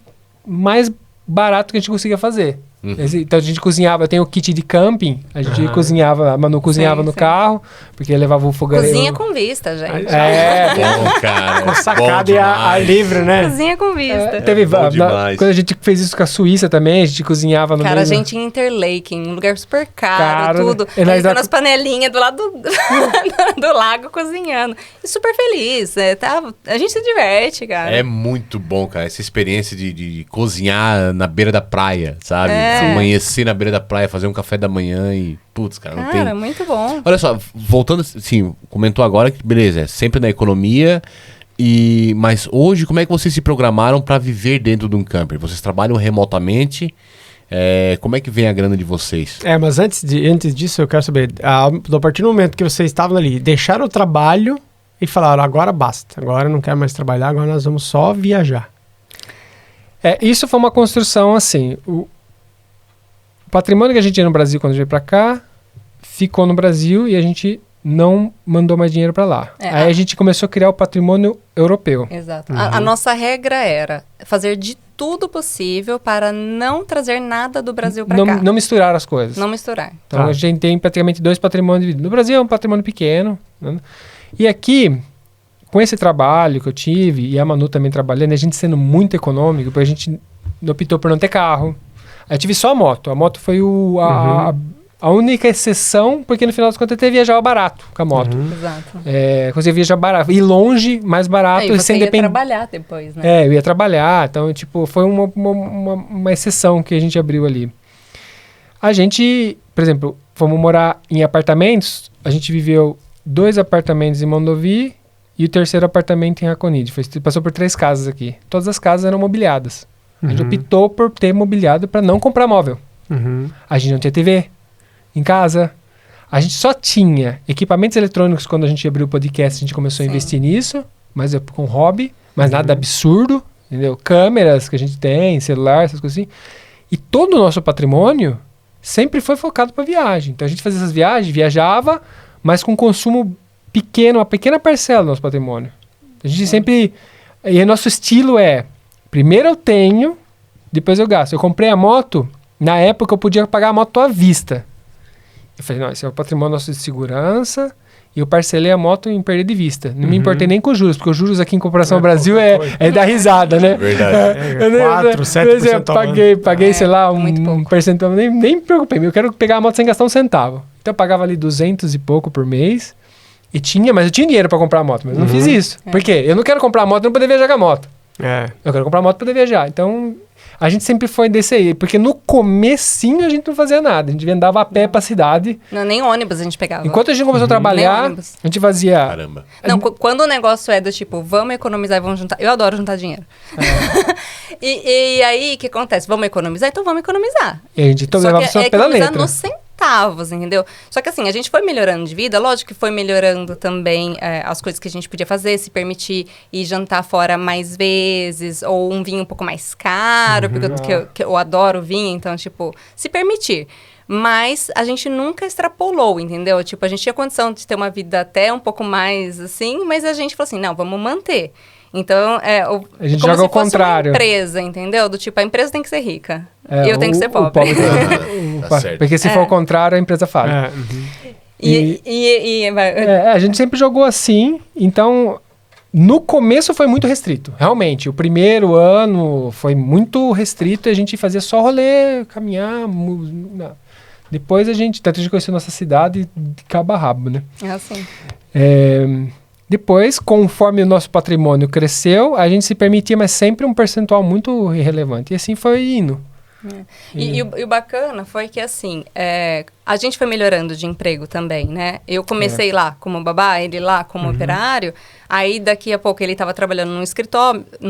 mais barato que a gente conseguia fazer. Então a gente cozinhava, tem o kit de camping, a gente cozinhava, a Manu cozinhava no carro, porque levava o fogareiro. Cozinha com vista, gente. Bom, cara. Com sacada e ar livre, né? Cozinha com vista. Teve quando a gente fez isso com a Suíça também, a gente cozinhava no Cara, mesmo... a gente em Interlaken, um lugar super caro, tudo. E nós nas panelinhas do lado do lago cozinhando. E super feliz. A gente se diverte, cara. É muito bom, cara, essa experiência de cozinhar na beira da praia, sabe? Amanhecer na beira da praia, fazer um café da manhã e... Putz, cara, não tem... Cara, muito bom. Olha só, voltando, assim, comentou agora que, beleza, é sempre na economia, mas hoje, como é que vocês se programaram para viver dentro de um camper? Vocês trabalham remotamente? Como é que vem a grana de vocês? Mas antes disso, eu quero saber, a partir do momento que vocês estavam ali, deixaram o trabalho e falaram, agora basta, agora eu não quero mais trabalhar, agora nós vamos só viajar. Isso foi uma construção, assim... O patrimônio que a gente tinha no Brasil quando veio pra cá, ficou no Brasil e a gente não mandou mais dinheiro pra lá. Aí a gente começou a criar o patrimônio europeu. Exato. A nossa regra era fazer de tudo possível para não trazer nada do Brasil pra cá. Não misturar as coisas. Não misturar. Então a gente tem praticamente 2 patrimônios divididos. No Brasil é um patrimônio pequeno, né? E aqui, com esse trabalho que eu tive, e a Manu também trabalhando, a gente sendo muito econômico, porque a gente optou por não ter carro. Eu tive só a moto. A moto foi a única exceção, porque no final das contas eu viajava barato com a moto. Exato. Conseguia viajar barato. Ir longe, mais barato. E você ia trabalhar depois, né? Eu ia trabalhar. Então, tipo, foi uma exceção que a gente abriu ali. A gente, por exemplo, fomos morar em apartamentos. A gente viveu 2 apartamentos em Mondovi e o 3º apartamento em Raconide. Passou por 3 casas aqui. Todas as casas eram mobiliadas. A gente optou por ter mobiliado para não comprar móvel. A gente não tinha TV em casa. A gente só tinha equipamentos eletrônicos quando a gente abriu o podcast. A gente começou a investir nisso, mas com hobby, mas nada absurdo, entendeu? Câmeras que a gente tem, celular, essas coisas assim. E todo o nosso patrimônio sempre foi focado para viagem. Então a gente fazia essas viagens, viajava, mas com consumo pequeno, uma pequena parcela do nosso patrimônio. A gente sempre... E o nosso estilo é... Primeiro eu tenho, depois eu gasto. Eu comprei a moto, na época eu podia pagar a moto à vista. Eu falei, não, esse é o patrimônio nosso de segurança, e eu parcelei a moto em perder de vista. Não me importei nem com os juros, porque os juros aqui em comparação ao Brasil é dar risada, né? Verdade. 4, 7% paguei sei lá, um percentual, nem me preocupei. Eu quero pegar a moto sem gastar um centavo. Então eu pagava ali 200 e pouco por mês, mas eu tinha dinheiro para comprar a moto, mas eu não fiz isso. Por quê? Eu não quero comprar a moto e não poder viajar com a moto. Eu quero comprar uma moto para poder viajar. Então, a gente sempre foi desse aí. Porque no comecinho a gente não fazia nada. A gente andava a pé pra cidade. Não, nem ônibus a gente pegava. Enquanto a gente começou a trabalhar, a gente fazia... Caramba. Não, quando o negócio é do tipo, vamos economizar e vamos juntar... Eu adoro juntar dinheiro. E aí, o que acontece? Vamos economizar? Então vamos economizar. E a gente levava só pela letra. Nos centavos, entendeu? Só que assim, a gente foi melhorando de vida, lógico que foi melhorando também as coisas que a gente podia fazer, se permitir ir jantar fora mais vezes, ou um vinho um pouco mais caro, porque eu adoro vinho, então, tipo, se permitir. Mas a gente nunca extrapolou, entendeu? Tipo, a gente tinha condição de ter uma vida até um pouco mais assim, mas a gente falou assim, não, vamos manter. Então, a gente como joga se ao contrário. Uma empresa, entendeu? Do tipo, a empresa tem que ser rica. E eu tenho que ser pobre. Tá certo. Porque se for ao contrário, a empresa falha. A gente sempre jogou assim, então no começo foi muito restrito, realmente. O primeiro ano foi muito restrito e a gente fazia só rolê, caminhar. Depois a gente conheceu nossa cidade de cabo a rabo, né? É assim. Depois, conforme o nosso patrimônio cresceu, a gente se permitia, mas sempre um percentual muito irrelevante. E assim foi indo. E o bacana foi que, assim, a gente foi melhorando de emprego também, né? Eu comecei lá como babá, ele lá como operário. Aí, daqui a pouco, ele estava trabalhando no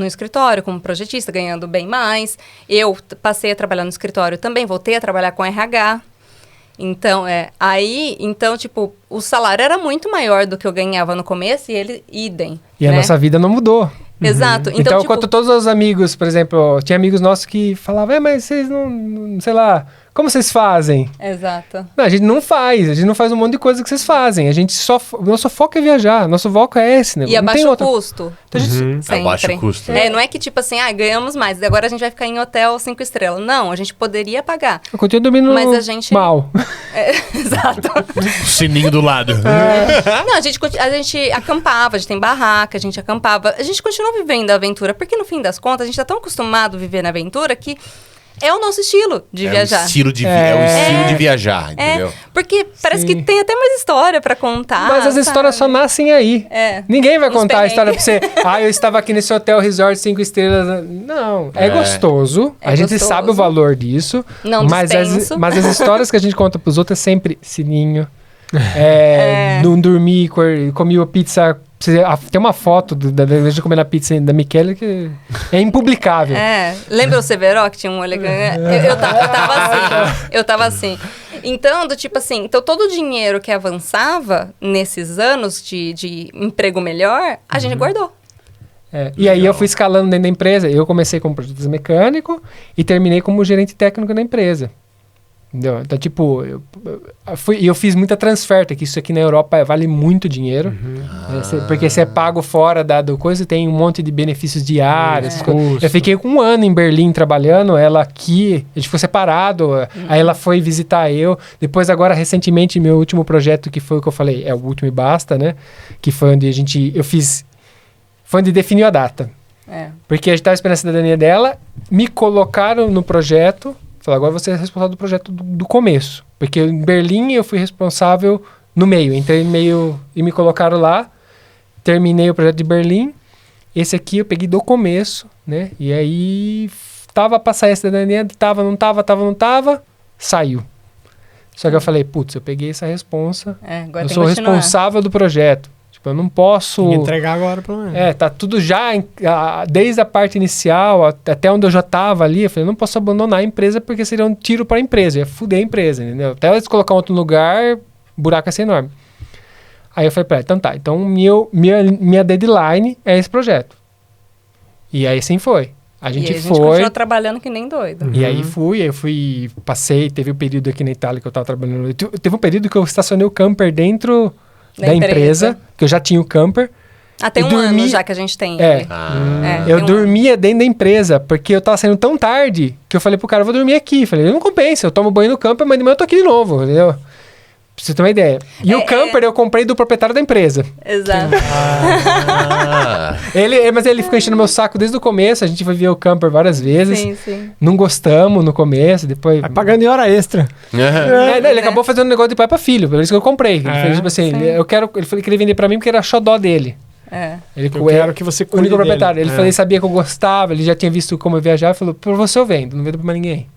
escritório como projetista, ganhando bem mais. Eu passei a trabalhar no escritório também, voltei a trabalhar com RH. Então, tipo, o salário era muito maior do que eu ganhava no começo e ele, idem. E a nossa vida não mudou. Exato. Então, tipo, enquanto todos os amigos, por exemplo, tinha amigos nossos que falavam, mas vocês não, sei lá, como vocês fazem? Exato. Não, a gente não faz um monte de coisa que vocês fazem. A gente nosso foco é viajar, nosso foco é esse, né? E abaixa o custo. Então, sempre. Abaixa o custo. Não é que tipo assim, ganhamos mais, agora a gente vai ficar em hotel 5 estrelas. Não, a gente poderia pagar. Eu continuo dormindo mas a gente... mal. Exato. O sininho do lado. Não, a gente acampava, a gente tem barraca, a gente acampava. A gente continua vivendo a aventura, porque no fim das contas, a gente tá tão acostumado a viver na aventura que é o nosso estilo de viajar. É o estilo de viajar, entendeu? Porque parece que tem até mais história pra contar. Mas as histórias só nascem aí. Ninguém vai contar a história pra você. Eu estava aqui nesse hotel resort 5 estrelas. Não, é gostoso. A gente sabe o valor disso. Não mas as histórias que a gente conta pros outros é sempre sininho. Não dormi, comi a pizza. Tem uma foto da vez de comer na pizza da Michele que é impublicável. Lembra o Severo que tinha um olho? Eu tava assim. Então, então todo o dinheiro que avançava nesses anos de emprego melhor, a gente guardou. E aí eu fui escalando dentro da empresa. Eu comecei como projetista mecânico e terminei como gerente técnico da empresa. Entendeu? Então, tipo, eu fiz muita transferta, que isso aqui na Europa vale muito dinheiro. Porque você é pago fora do coisa, tem um monte de benefícios diários. Eu fiquei com 1 ano em Berlim trabalhando, ela aqui, a gente ficou separado, aí ela foi visitar eu. Depois, agora, recentemente, meu último projeto, que foi o que eu falei, é o último e basta, né? Que foi onde foi onde definiu a data. Porque a gente estava esperando a cidadania dela, me colocaram no projeto. Falei, agora você é responsável do projeto do começo. Porque em Berlim eu fui responsável no meio. Entrei no meio e me colocaram lá. Terminei o projeto de Berlim. Esse aqui eu peguei do começo, né? E aí tava pra sair a cidadania, não tava. Saiu. Só que eu falei, putz, eu peguei essa responsa. Agora eu sou responsável do projeto. Eu não posso... Tem que entregar agora, pelo menos. Tá tudo já, desde a parte inicial, até onde eu já estava ali, eu falei, não posso abandonar a empresa porque seria um tiro para a empresa, ia fuder a empresa, entendeu? Até eles colocar em outro lugar, o buraco ia ser enorme. Aí eu falei pra ela, então tá, então minha deadline é esse projeto. E aí sim foi. A gente continuou trabalhando que nem doido. E aí passei, teve um período aqui na Itália que eu estava trabalhando, teve um período que eu estacionei o camper dentro... da empresa, que eu já tinha o camper. Tem um ano já que a gente tem ele. Eu dormia dentro da empresa, porque eu tava saindo tão tarde, que eu falei pro cara, eu vou dormir aqui. Falei, não compensa, eu tomo banho no camper, mas de manhã eu tô aqui de novo, entendeu? Pra você ter uma ideia. E o camper eu comprei do proprietário da empresa. Exato. Mas ele ficou enchendo meu saco desde o começo, a gente foi ver o camper várias vezes. Sim. Não gostamos no começo, depois... Vai pagando em hora extra. Ele acabou fazendo um negócio de pai pra filho, por isso que eu comprei. Ele fez tipo assim, ele falou que ele queria vender pra mim porque era xodó dele. Eu quero que você cuide o único proprietário. Ele falou, ele sabia que eu gostava, ele já tinha visto como eu viajava, falou, por você eu vendo, não vendo pra mais ninguém.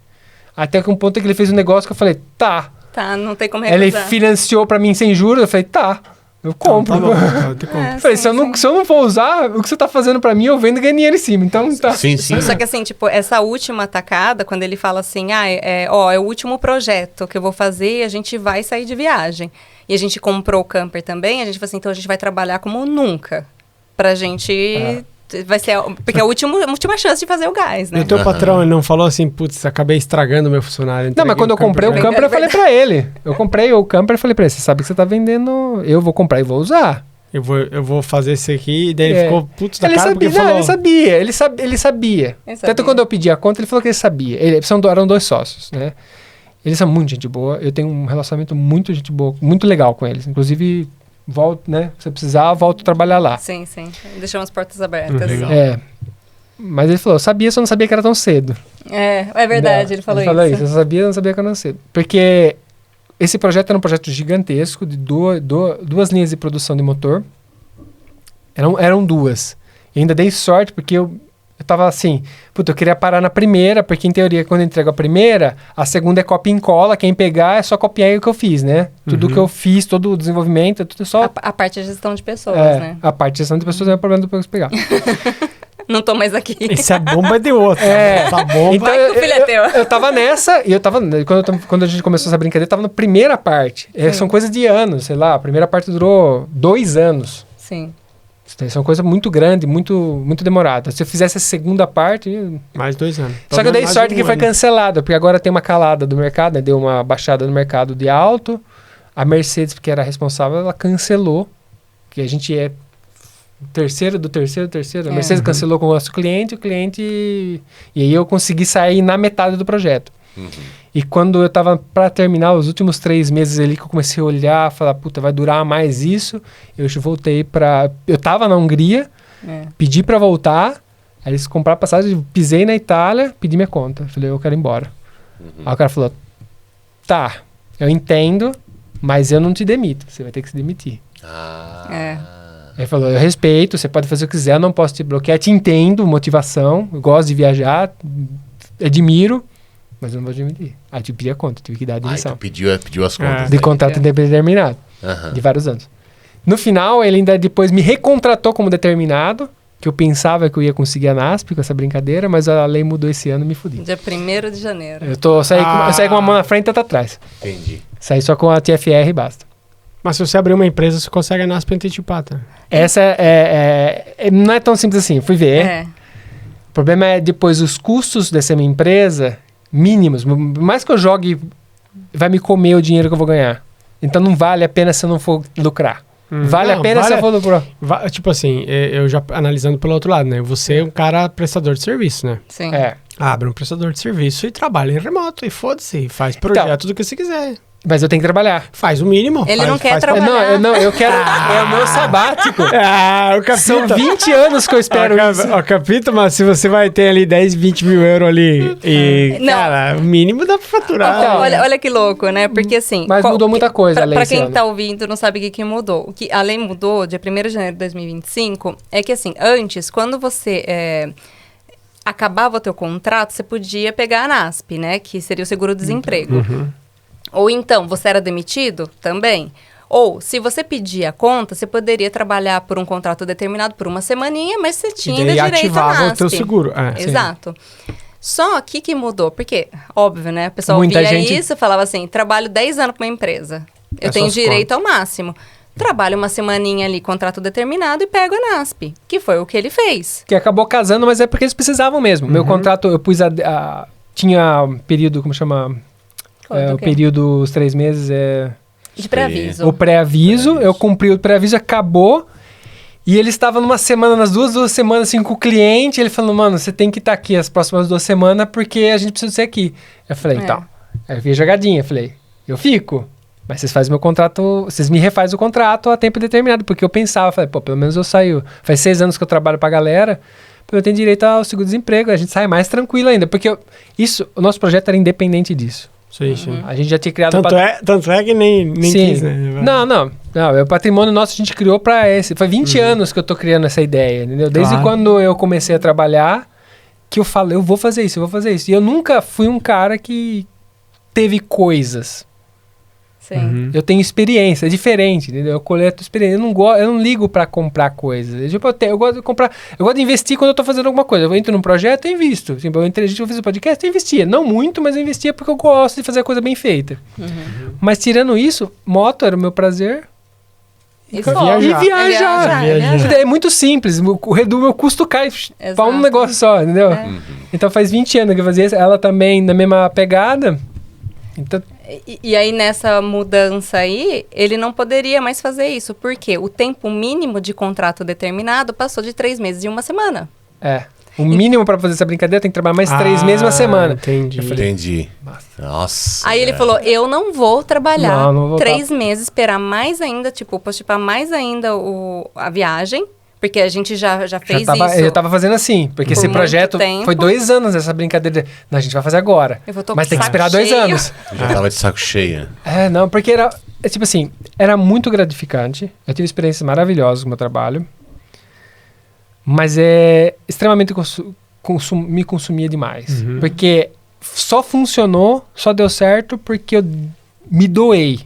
Até que um ponto que ele fez um negócio que eu falei, tá, não tem como recusar. Ele financiou pra mim sem juros, eu falei, tá, eu compro. Eu falei, se eu não for usar, o que você tá fazendo pra mim, eu vendo e ganho dinheiro em cima, então tá. Sim. Só que assim, tipo, essa última tacada, quando ele fala assim, é o último projeto que eu vou fazer e a gente vai sair de viagem. E a gente comprou o camper também, a gente falou assim, então a gente vai trabalhar como nunca. Pra gente... Vai ser... Porque é a última chance de fazer o gás, né? E o teu patrão, ele não falou assim, putz, acabei estragando o meu funcionário. Não, mas quando eu comprei o camper, eu falei pra ele. Eu comprei o camper e falei pra ele, você sabe que você tá vendendo... Eu vou comprar e vou usar. Eu vou fazer isso aqui, e daí ele ficou putz da cara porque falou... Ele sabia. Tanto quando eu pedi a conta, ele falou que ele sabia. Eram 2 sócios, né? Eles são muito gente boa. Eu tenho um relacionamento muito gente boa, muito legal com eles. Inclusive, volto, né? Se eu precisar, volto a trabalhar lá. Sim. Deixamos as portas abertas. Legal. Mas ele falou, sabia, só não sabia que era tão cedo. É verdade, ele falou isso. Eu sabia, não sabia que era tão cedo. Porque esse projeto era um projeto gigantesco, de duas linhas de produção de motor. Eram duas. E ainda dei sorte, porque eu tava assim, eu queria parar na primeira, porque em teoria, quando eu entrego a primeira, a segunda é copia em cola, quem pegar é só copiar o que eu fiz, né? Tudo que eu fiz, todo o desenvolvimento, é tudo só... A parte de gestão de pessoas, né? A parte de gestão de pessoas é o problema do que eu pegar. Não tô mais aqui. Se a bomba é de outra. Essa bomba... Então, Vai que o filho é teu. Eu tava nessa, e eu tava... Quando a gente começou essa brincadeira, eu tava na primeira parte. São coisas de anos, sei lá. A primeira parte durou 2 anos. Sim. Isso é uma coisa muito grande, muito demorada. Se eu fizesse a segunda parte... Mais 2 anos. Só que eu dei sorte que foi cancelada, porque agora tem uma calada do mercado, né? Deu uma baixada no mercado de alto. A Mercedes, que era responsável, ela cancelou. Que a gente é terceiro do terceiro. A Mercedes cancelou com o nosso cliente, E aí eu consegui sair na metade do projeto. E quando eu tava para terminar os últimos 3 meses ali, que eu comecei a olhar, falar, vai durar mais isso, eu voltei eu tava na Hungria, pedi para voltar, aí eles compraram passagem, pisei na Itália, pedi minha conta. Falei, eu quero ir embora. Aí o cara falou, tá, eu entendo, mas eu não te demito, você vai ter que se demitir. Ele falou, eu respeito, você pode fazer o que quiser, eu não posso te bloquear, te entendo, motivação, eu gosto de viajar, admiro, mas eu não vou admitir. Aí eu pedi a conta, tive que dar a demissão. Então pediu as contas. De contrato indeterminado, de vários anos. No final, ele ainda depois me recontratou como determinado, que eu pensava que eu ia conseguir a NASP com essa brincadeira, mas a lei mudou esse ano e me fudi. Dia 1º de janeiro. Eu saí com uma mão na frente e outra atrás. Entendi. Saí só com a TFR e basta. Mas se você abrir uma empresa, você consegue a NASP antecipada. Essa não é tão simples assim, fui ver. O problema é depois os custos dessa minha empresa mínimos. Mais que eu jogue, vai me comer o dinheiro que eu vou ganhar. Então não vale a pena se eu não for lucrar. Vale a pena se eu for lucrar. Tipo assim, eu já analisando pelo outro lado, né? Você é um cara prestador de serviço, né? Sim. Abre um prestador de serviço e trabalha em remoto. E foda-se, faz projeto do que você quiser. Mas eu tenho que trabalhar. Faz o mínimo. Ele não quer trabalhar. Não, eu quero... é o meu sabático. O Capita. São 20 anos que eu espero isso. Capita, mas se você vai ter ali 10, 20 mil euros ali e, cara, o mínimo dá pra faturar. Então, olha que louco, né? Porque assim... Mas mudou muita coisa a lei. Pra quem tá ouvindo não sabe o que mudou. O que a lei mudou, dia 1º de janeiro de 2025, é que assim, antes, quando você... acabava o teu contrato, você podia pegar a NASP, né? Que seria o seguro-desemprego. Ou então, você era demitido também. Ou, se você pedia a conta, você poderia trabalhar por um contrato determinado por uma semaninha, mas você tinha ainda direito a ativava NASP. o teu seguro. Exato. Só que mudou. Porque, óbvio, né? O pessoal Muita via gente... isso e falava assim, trabalho 10 anos para uma empresa. Eu tenho direito ao máximo. Trabalho uma semaninha ali, contrato determinado, e pego a NASP. Que foi o que ele fez. Que acabou casando, mas é porque eles precisavam mesmo. Meu contrato, eu pus tinha período, como chama... o período, os 3 meses de pré-aviso. O pré-aviso, eu cumpri o pré-aviso, acabou. E ele estava numa semana, nas duas semanas, assim, com o cliente. Ele falou, mano, você tem que estar aqui as próximas 2 semanas porque a gente precisa ser aqui. Eu falei, então. Aí eu vi a jogadinha, eu falei, eu fico. Mas vocês fazem meu contrato, vocês me refazem o contrato a tempo determinado. Porque eu pensava, falei, pelo menos eu saio. Faz 6 anos que eu trabalho pra galera. Eu tenho direito ao seguro-desemprego. A gente sai mais tranquilo ainda. Porque o nosso projeto era independente disso. Sim. A gente já tinha criado... Tanto é que nem quis, né? Não. O patrimônio nosso a gente criou pra esse. Foi 20 anos que eu tô criando essa ideia, entendeu? Desde quando eu comecei a trabalhar, que eu falei, eu vou fazer isso. E eu nunca fui um cara que teve coisas. Sim. Eu tenho experiência, é diferente, entendeu? Eu coleto experiência. Eu não ligo pra comprar coisas. Eu gosto de comprar. Eu gosto de investir quando eu tô fazendo alguma coisa. Eu entro num projeto, eu invisto. Tipo, a gente fez um podcast, eu investia. Não muito, mas eu investia porque eu gosto de fazer a coisa bem feita. Mas tirando isso, moto era o meu prazer. E viajar. É muito simples. O meu custo cai pra um negócio só, entendeu? Então faz 20 anos que eu fazia isso. Ela também na mesma pegada. Então... E aí, nessa mudança aí, ele não poderia mais fazer isso. Porque o tempo mínimo de contrato determinado passou de 3 meses e 1 semana. O mínimo pra fazer essa brincadeira tem que trabalhar mais 3 meses uma semana. Entendi. Entendi. Nossa. Aí ele falou, eu não vou trabalhar Não vou 3 meses, esperar mais ainda, tipo, postipar mais ainda a viagem, porque a gente já fez isso. Eu tava fazendo assim, porque esse projeto foi 2 anos essa brincadeira. Não, a gente vai fazer agora. Mas tem que esperar 2 anos. Já tava de saco cheio. Não, porque tipo assim, era muito gratificante. Eu tive experiências maravilhosas com o meu trabalho. Mas extremamente me consumia demais. Porque só funcionou, só deu certo porque eu me doei.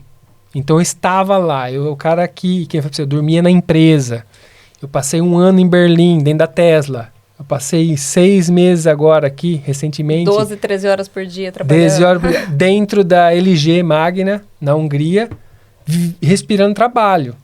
Então eu estava lá. O cara aqui, eu dormia na empresa. Eu passei 1 ano em Berlim, dentro da Tesla. Eu passei 6 meses agora aqui, recentemente. 12, 13 horas por dia trabalhando. 13 horas por dia, dentro da LG Magna, na Hungria, respirando trabalho.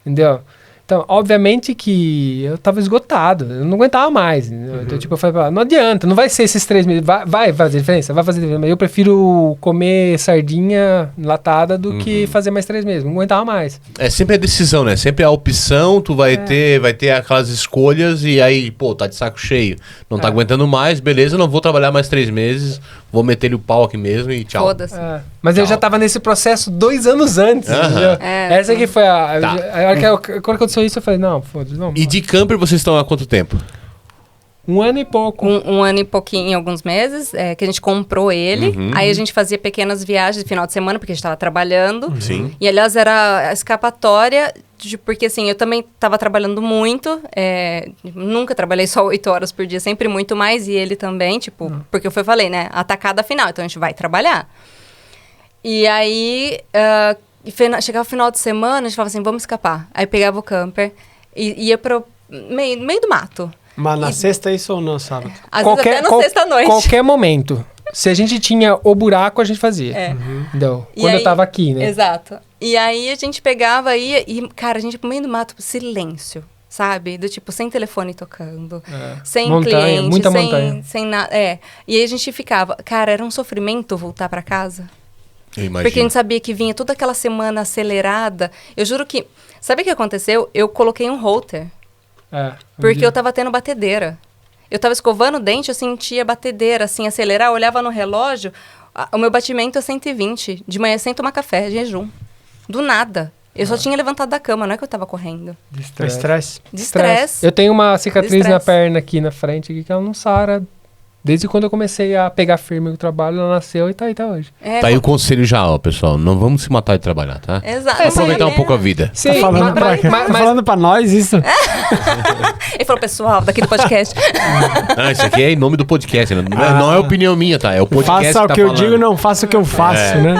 Entendeu? Então, obviamente que eu tava esgotado, eu não aguentava mais. Então, tipo, eu falei, não adianta, não vai ser esses 3 meses, vai fazer diferença, vai fazer diferença, mas eu prefiro comer sardinha latada do que fazer mais 3 meses, não aguentava mais. É sempre a decisão, né? Sempre a opção, tu vai ter aquelas escolhas e aí, pô, tá de saco cheio, não tá aguentando mais, beleza, não vou trabalhar mais 3 meses, vou meter-lhe o pau aqui mesmo e tchau. Foda-se. Mas eu já tava nesse processo 2 anos antes, entendeu? Essa aqui foi a hora que aconteceu isso, eu falei, não, foda-se, não. E de camper vocês estão há quanto tempo? 1 ano e pouco. Um ano e pouquinho, alguns meses, que a gente comprou ele. Aí a gente fazia pequenas viagens de final de semana, porque a gente estava trabalhando. Sim. E, aliás, era a escapatória, porque, assim, eu também estava trabalhando muito. Nunca trabalhei só 8 horas por dia, sempre muito mais. E ele também, tipo, porque eu falei, né? Atacada final, então a gente vai trabalhar. E aí, chegava o final de semana, a gente falava assim, vamos escapar. Aí pegava o camper e ia pro meio do mato. Mas na sexta isso ou não, sábado? Às vezes até na sexta-noite. Qualquer momento. Se a gente tinha o buraco, a gente fazia. Entendeu? Quando eu tava aqui, né? Exato. E aí a gente pegava e cara, a gente pro meio do mato, silêncio, sabe? Do tipo, sem telefone tocando, sem montanha, cliente, muita montanha. sem nada. E aí a gente ficava, cara, era um sofrimento voltar pra casa. Eu imagino. Porque a gente sabia que vinha toda aquela semana acelerada. Eu juro que, sabe o que aconteceu? Eu coloquei um holter. Porque eu tava tendo batedeira. Eu tava escovando o dente, eu sentia batedeira, assim, acelerar. Eu olhava no relógio, o meu batimento é 120. De manhã, sem tomar café, jejum. Do nada. Eu só tinha levantado da cama, não é que eu tava correndo. De estresse. De estresse. Eu tenho uma cicatriz na perna aqui na frente, que ela não sara. Desde quando eu comecei a pegar firme o trabalho, ela nasceu e tá aí até hoje. Tá aí o conselho já, ó, pessoal. Não vamos se matar de trabalhar, tá? Exato. Aproveitar um pouco a vida. Sim, Tá falando pra nós isso? Ele falou, pessoal, daqui do podcast. Não, isso aqui é em nome do podcast, né? Não é opinião minha, tá? É o podcast Faça o tá que eu falando. digo, não faça o que eu faço, né?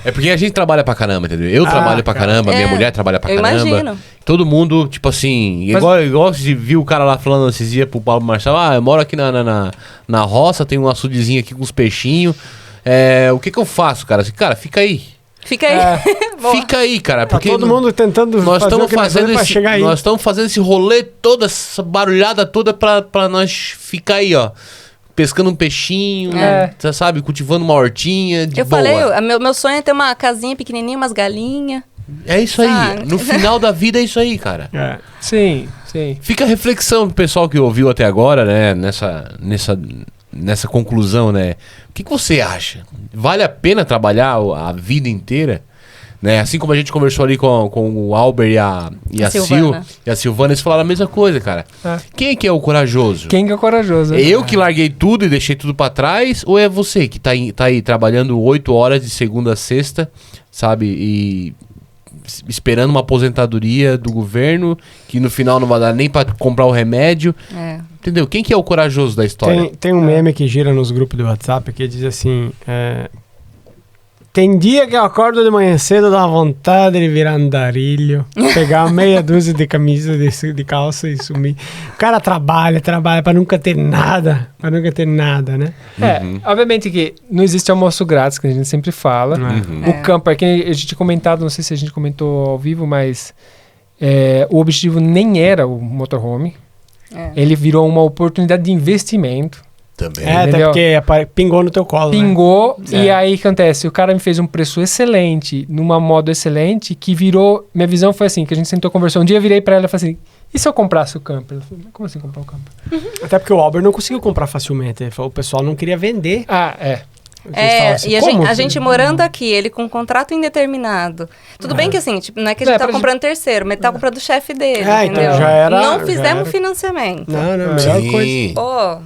É porque a gente trabalha pra caramba, entendeu? Eu trabalho pra caramba, minha mulher trabalha pra caramba. Imagino. Todo mundo, tipo assim, igual você viu o cara lá falando esses dias pro Paulo Marçal, eu moro aqui na roça, tem um açudezinho aqui com uns peixinhos. O que eu faço, cara? Assim, cara, fica aí. Fica aí. Fica aí, cara. Tá Porque todo mundo tentando nós fazer o estamos que fazendo pra chegar aí. nós estamos fazendo esse rolê todo, essa barulhada toda pra nós ficar aí, ó. Pescando um peixinho, você sabe, cultivando uma hortinha de boa. Falei, meu sonho é ter uma casinha pequenininha, umas galinhas. É isso aí. No final da vida é isso aí, cara. Sim, sim. Fica a reflexão pro pessoal que ouviu até agora, né? Nessa conclusão, né? O que você acha? Vale a pena trabalhar a vida inteira? Né? Assim como a gente conversou ali com o Albert e a Silvana, eles falaram a mesma coisa, cara. Quem que é o corajoso? Quem que é o corajoso? Eu que larguei tudo e deixei tudo pra trás? Ou é você que tá aí trabalhando 8 horas de segunda a sexta, sabe? E esperando uma aposentadoria do governo, que no final não vai dar nem pra comprar o remédio. Entendeu? Quem que é o corajoso da história? Tem um meme que gira nos grupos do WhatsApp que diz assim... Tem dia que eu acordo de manhã cedo, dá uma vontade de virar andarilho, pegar meia dúzia de camisa de calça e sumir. O cara trabalha pra nunca ter nada, né? Obviamente que não existe almoço grátis, que a gente sempre fala. O camper, que a gente tinha comentado, não sei se a gente comentou ao vivo, mas o objetivo nem era o motorhome. Ele virou uma oportunidade de investimento. Também. Até porque pingou no teu colo. Pingou, né? E aí o que acontece? O cara me fez um preço excelente, numa moda excelente, que virou... Minha visão foi assim, que a gente sentou conversando. Um dia eu virei pra ela e falei assim, E se eu comprasse o camper? Eu falei, como assim comprar o camper? Até porque o Albert não conseguiu comprar facilmente. Ele falou, o pessoal não queria vender. Ah, é. Assim, e a gente morando aqui, ele com um contrato indeterminado. Tudo bem que assim, tipo, não é que a gente tá comprando terceiro, mas ele tá comprando o chefe dele, entendeu? Então já era, não fizemos financiamento. Não, melhor coisa. Pô,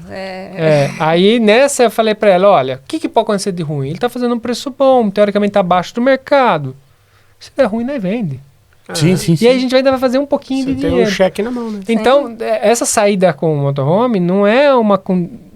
aí nessa eu falei pra ela, olha, o que pode acontecer de ruim? Ele tá fazendo um preço bom, teoricamente tá abaixo do mercado. Se der ruim, nós vende. Sim. E aí a gente ainda vai fazer um pouquinho de dinheiro. Tem um cheque na mão, né? Então, essa saída com o motorhome não é uma...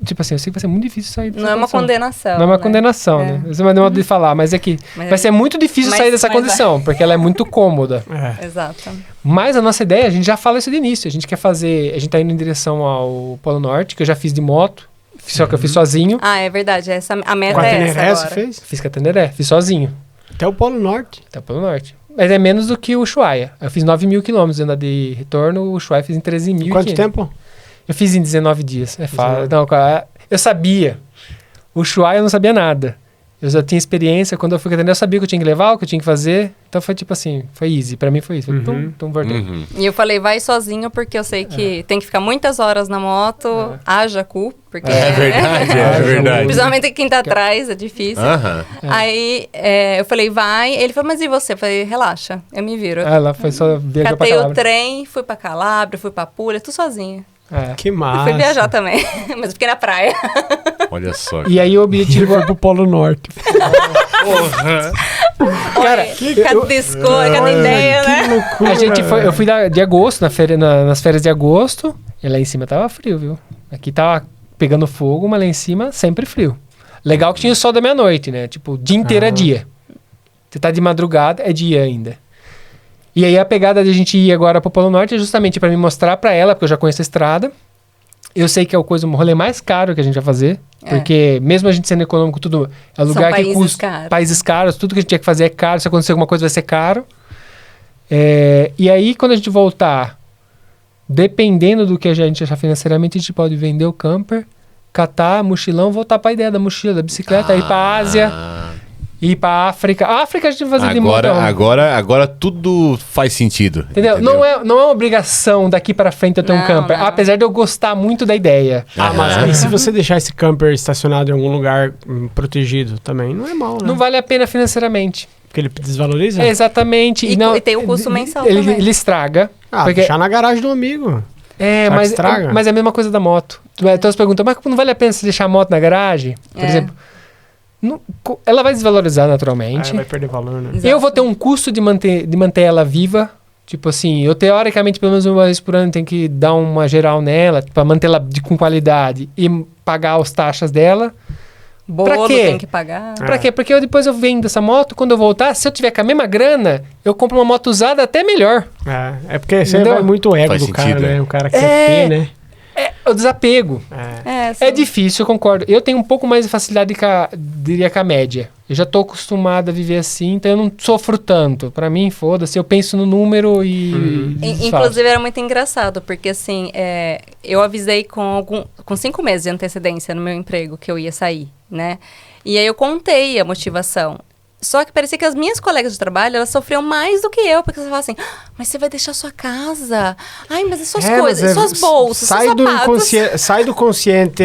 Tipo assim, eu sei que vai ser muito difícil sair dessa Não é uma condenação. Não é uma condenação, né? Esse é uma modo de falar, mas é que vai ser muito difícil sair dessa condição, porque ela é muito cômoda. Exato. Mas a nossa ideia, a gente já fala isso de início, a gente quer fazer... A gente tá indo em direção ao Polo Norte, que eu já fiz de moto, só que eu fiz sozinho. Ah, é verdade, a meta Com a é Teneré essa você agora. fez? Fiz com a Teneré, fiz sozinho. Até o Polo Norte. Até o Polo Norte. Mas é menos do que o Ushuaia. Eu fiz 9.000 quilômetros ainda de retorno, o Ushuaia fiz em 13.000. Quanto tempo? Eu fiz em 19 dias. É fácil. Não, eu sabia. O Ushuaia eu não sabia nada. Eu já tinha experiência. Quando eu fui atender, eu sabia o que eu tinha que levar, o que eu tinha que fazer. Então foi tipo assim, foi easy. Pra mim foi isso. Então voltei. E eu falei, vai sozinho, porque eu sei que tem que ficar muitas horas na moto, haja cu, porque... É verdade. Principalmente quem tá atrás, é difícil. Aí eu falei, vai. Ele falou, mas e você? Eu falei, relaxa, eu me viro. Ela foi só viajar pra Catei Calabria. o trem, fui pra Calabria, fui pra Puglia, tudo sozinha. Que massa. Fui viajar também, mas eu fiquei na praia. Olha só. E aí o objetivo Foi pro Polo Norte. Cara, cada ideia, né? loucura. a gente foi, eu fui de agosto, nas férias de agosto, e lá em cima tava frio, viu? Aqui tava pegando fogo, mas lá em cima sempre frio. Legal que tinha o sol da meia-noite, né? Tipo, o dia inteiro é dia. Você tá de madrugada, é dia ainda. E aí a pegada de a gente ir agora pro Polo Norte é justamente pra me mostrar pra ela, porque eu já conheço a estrada. Eu sei que é o rolê mais caro que a gente vai fazer. Porque mesmo a gente sendo econômico, tudo é lugar que custa. Países caros, tudo que a gente tinha que fazer é caro. Se acontecer alguma coisa vai ser caro. E aí quando a gente voltar, dependendo do que a gente achar financeiramente, a gente pode vender o camper, catar, mochilão, voltar pra ideia da mochila, da bicicleta, ir pra Ásia. Ir pra África. A África a gente vai fazer de moto. Agora tudo faz sentido. Entendeu? Não é uma obrigação daqui pra frente eu ter um camper. Não. Apesar de eu gostar muito da ideia. Mas e se você deixar esse camper estacionado em algum lugar protegido também, não é mal, né? Não vale a pena financeiramente. Porque ele desvaloriza? Exatamente. E tem o custo mensal também. Ele estraga. Deixar na garagem do amigo. Mas é a mesma coisa da moto. Então você pergunta, mas não vale a pena você deixar a moto na garagem? Por exemplo... ela vai desvalorizar naturalmente. Vai perder valor, né? Exato. Eu vou ter um custo de manter ela viva. Tipo assim, eu teoricamente, pelo menos uma vez por ano, tenho que dar uma geral nela pra mantê-la com qualidade e pagar as taxas dela. Bolo tem que pagar. Pra quê? Porque depois eu vendo essa moto, quando eu voltar, se eu tiver com a mesma grana, eu compro uma moto usada até melhor. É porque você vai muito ego Faz do sentido, cara, né? O cara quer ter, né? É o desapego. É difícil, eu concordo. Eu tenho um pouco mais de facilidade, diria, com a média. Eu já tô acostumado a viver assim, então eu não sofro tanto. Pra mim, foda-se, eu penso no número e... Inclusive, era muito engraçado, porque assim, eu avisei com 5 meses de antecedência no meu emprego que eu ia sair, né? E aí eu contei a motivação. Só que parecia que as minhas colegas de trabalho, elas sofriam mais do que eu, porque você fala assim, mas você vai deixar sua casa, ai, mas as suas coisas, suas bolsas, seus sapatos. Sai do consciente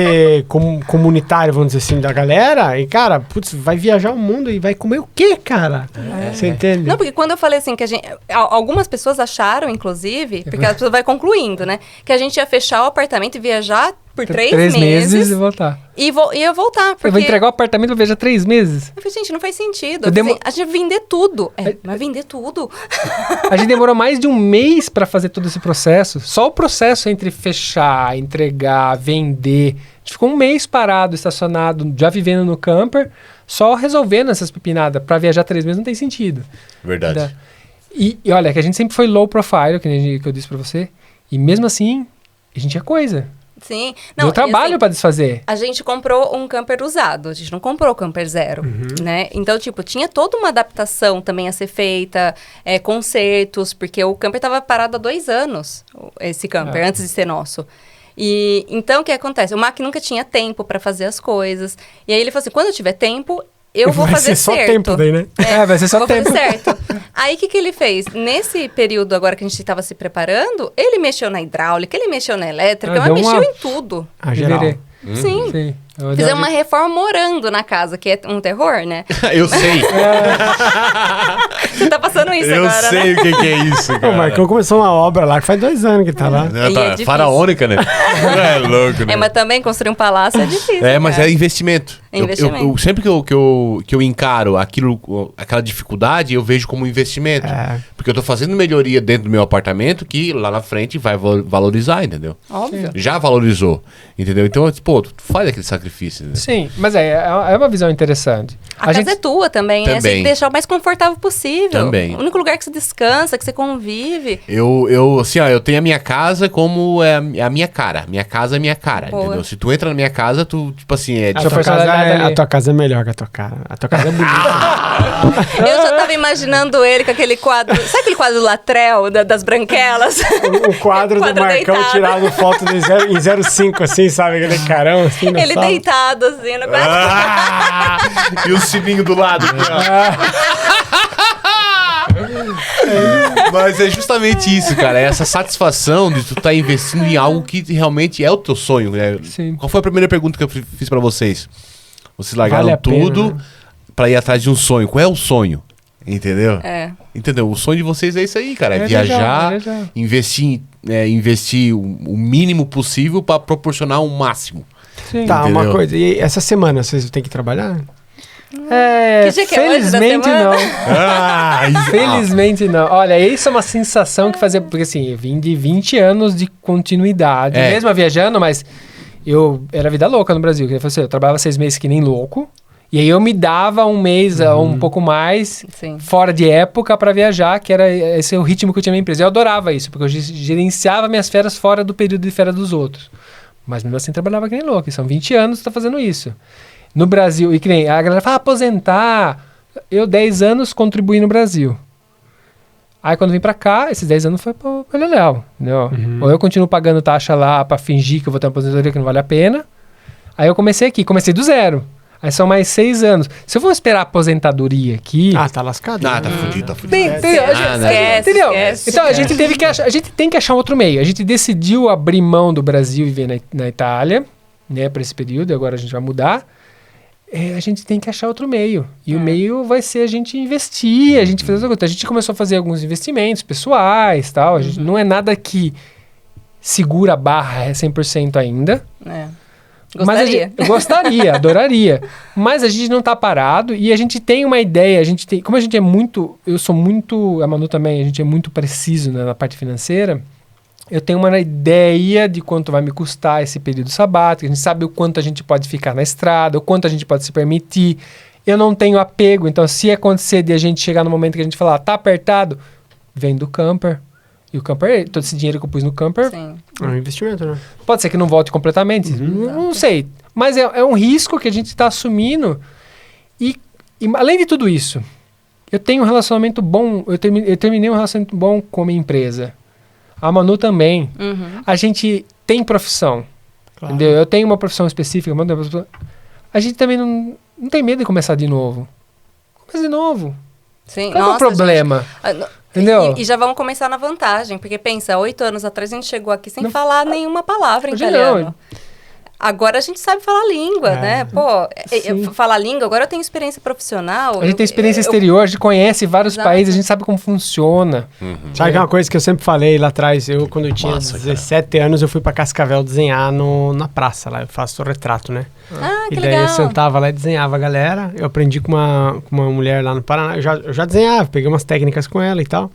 comunitário, vamos dizer assim, da galera, e cara, putz, vai viajar o mundo e vai comer o quê, cara? Você entende? Não, porque quando eu falei assim, que algumas pessoas acharam, inclusive, porque a pessoa vai concluindo, né, que a gente ia fechar o apartamento e viajar por 3 meses e voltar. E ia voltar, porque... Eu vou entregar o apartamento e viajar 3 meses. Eu falei, gente, não faz sentido. A gente vai vender tudo. Mas vender tudo? A gente demorou mais de 1 mês pra fazer todo esse processo. Só o processo entre fechar, entregar, vender. A gente ficou 1 mês parado, estacionado, já vivendo no camper, só resolvendo essas pepinadas. Pra viajar 3 meses não tem sentido. Verdade. E olha, que a gente sempre foi low profile, que eu disse pra você. E mesmo assim, a gente tinha coisa. Sim. Deu trabalho assim, pra desfazer. A gente comprou um camper usado, a gente não comprou o camper zero, né? Então, tipo, tinha toda uma adaptação também a ser feita, consertos, porque o camper tava parado há 2 anos, esse camper, antes de ser nosso. E então, o que acontece? O Mac nunca tinha tempo pra fazer as coisas. E aí ele falou assim, quando eu tiver tempo, eu vou fazer certo. Vai ser só tempo daí, né? Vai ser só tempo. Vou fazer certo. Aí, o que ele fez? Nesse período agora que a gente estava se preparando, ele mexeu na hidráulica, ele mexeu na elétrica, mas mexeu em tudo. Geral. Sim. Fizemos uma reforma morando na casa, que é um terror, né? Eu sei. Você tá passando isso eu agora, sei o que é isso, cara. O Marcão começou uma obra lá que faz 2 anos que tá lá. É faraônica, né? É louco, né? Mas também construir um palácio é difícil. Mas é investimento. Sempre que eu encaro aquela dificuldade, eu vejo como investimento. Porque eu tô fazendo melhoria dentro do meu apartamento que lá na frente vai valorizar, entendeu? Óbvio. Já valorizou, entendeu? Então, pô, tu faz aquele sacrifício, né? Sim, mas é uma visão interessante. A casa é tua também, né? Você tem que deixar o mais confortável possível. Também. O único lugar que você descansa, que você convive. Eu tenho a minha casa como é a minha cara. Minha casa é minha cara, entendeu? Se tu entra na minha casa, tu, tipo assim... A tua casa é melhor que a tua cara. A tua casa é bonita. Eu já tava imaginando ele com aquele quadro... Sabe aquele quadro do Latrell, das branquelas? O quadro do Marcão deitado. Tirado foto em 05, assim, sabe? Aquele carão, assim, na ele sala. Deitado, assim, no quadro. E o sininho do lado. Mas é justamente isso, cara. É essa satisfação de tu estar investindo em algo que realmente é o teu sonho, né? Sim. Qual foi a primeira pergunta que eu fiz pra vocês? Vocês largaram tudo pena, né? Pra ir atrás de um sonho. Qual é o sonho? Entendeu? Entendeu? O sonho de vocês é isso aí, cara. É viajar, legal. Investir o mínimo possível pra proporcionar o máximo. Sim. Tá, uma coisa. E essa semana vocês têm que trabalhar? Felizmente não. Felizmente não. Olha, isso é uma sensação que fazia... Porque assim, eu vim de 20 anos de continuidade. Mesmo viajando, mas eu era vida louca no Brasil. Eu trabalhava 6 meses que nem louco. E aí eu me dava um mês, um pouco mais, fora de época para viajar, que era esse o ritmo que eu tinha na minha empresa. Eu adorava isso, porque eu gerenciava minhas férias fora do período de férias dos outros. Mas mesmo assim trabalhava que nem louco. E são 20 anos que tá fazendo isso. No Brasil, e que nem a galera fala, aposentar. Eu 10 anos contribuí no Brasil. Aí quando vim pra cá, esses 10 anos foi pro Leléu, entendeu? Ou eu continuo pagando taxa lá pra fingir que eu vou ter uma aposentadoria que não vale a pena. Aí eu comecei do zero. Aí são mais 6 anos. Se eu for esperar a aposentadoria aqui... tá lascado. Tá fudido. Entendeu? Então a gente tem que achar outro meio. A gente decidiu abrir mão do Brasil e vir na Itália, né, pra esse período, e agora a gente vai mudar. A gente tem que achar outro meio. E o meio vai ser a gente investir, a gente fazer outra coisa. A gente começou a fazer alguns investimentos pessoais, tal. A gente, não é nada que segura a barra 100% ainda. Gostaria. Eu gostaria, adoraria. Mas a gente não tá parado e a gente tem uma ideia. Como a gente é muito... Eu sou muito... A Manu também, a gente é muito preciso, né, na parte financeira. Eu tenho uma ideia de quanto vai me custar esse período sabático. A gente sabe o quanto a gente pode ficar na estrada, o quanto a gente pode se permitir. Eu não tenho apego. Então, se acontecer de a gente chegar no momento que a gente falar, tá apertado, vem do camper. E o camper, todo esse dinheiro que eu pus no camper... Sim. É um investimento, né? Pode ser que não volte completamente. Não sei. Mas é um risco que a gente está assumindo. E além de tudo isso, eu tenho um relacionamento bom. Eu terminei um relacionamento bom com a minha empresa. A Manu também. A gente tem profissão. Claro. Entendeu? Eu tenho uma profissão específica. A gente também não tem medo de começar de novo. Começa de novo. Sim. Qual é o problema? Entendeu? E já vamos começar na vantagem. Porque pensa, 8 anos atrás a gente chegou aqui sem falar nenhuma palavra em italiano. Agora a gente sabe falar língua, né? Pô, falar língua, agora eu tenho experiência profissional. A gente tem experiência exterior, a gente conhece vários países, a gente sabe como funciona. Sabe que é uma coisa que eu sempre falei lá atrás? Quando eu tinha 17 anos, eu fui pra Cascavel desenhar na praça lá. Eu faço retrato, né? Que e daí legal. Eu sentava lá e desenhava a galera. Eu aprendi com uma mulher lá no Paraná. Eu já desenhava, peguei umas técnicas com ela e tal.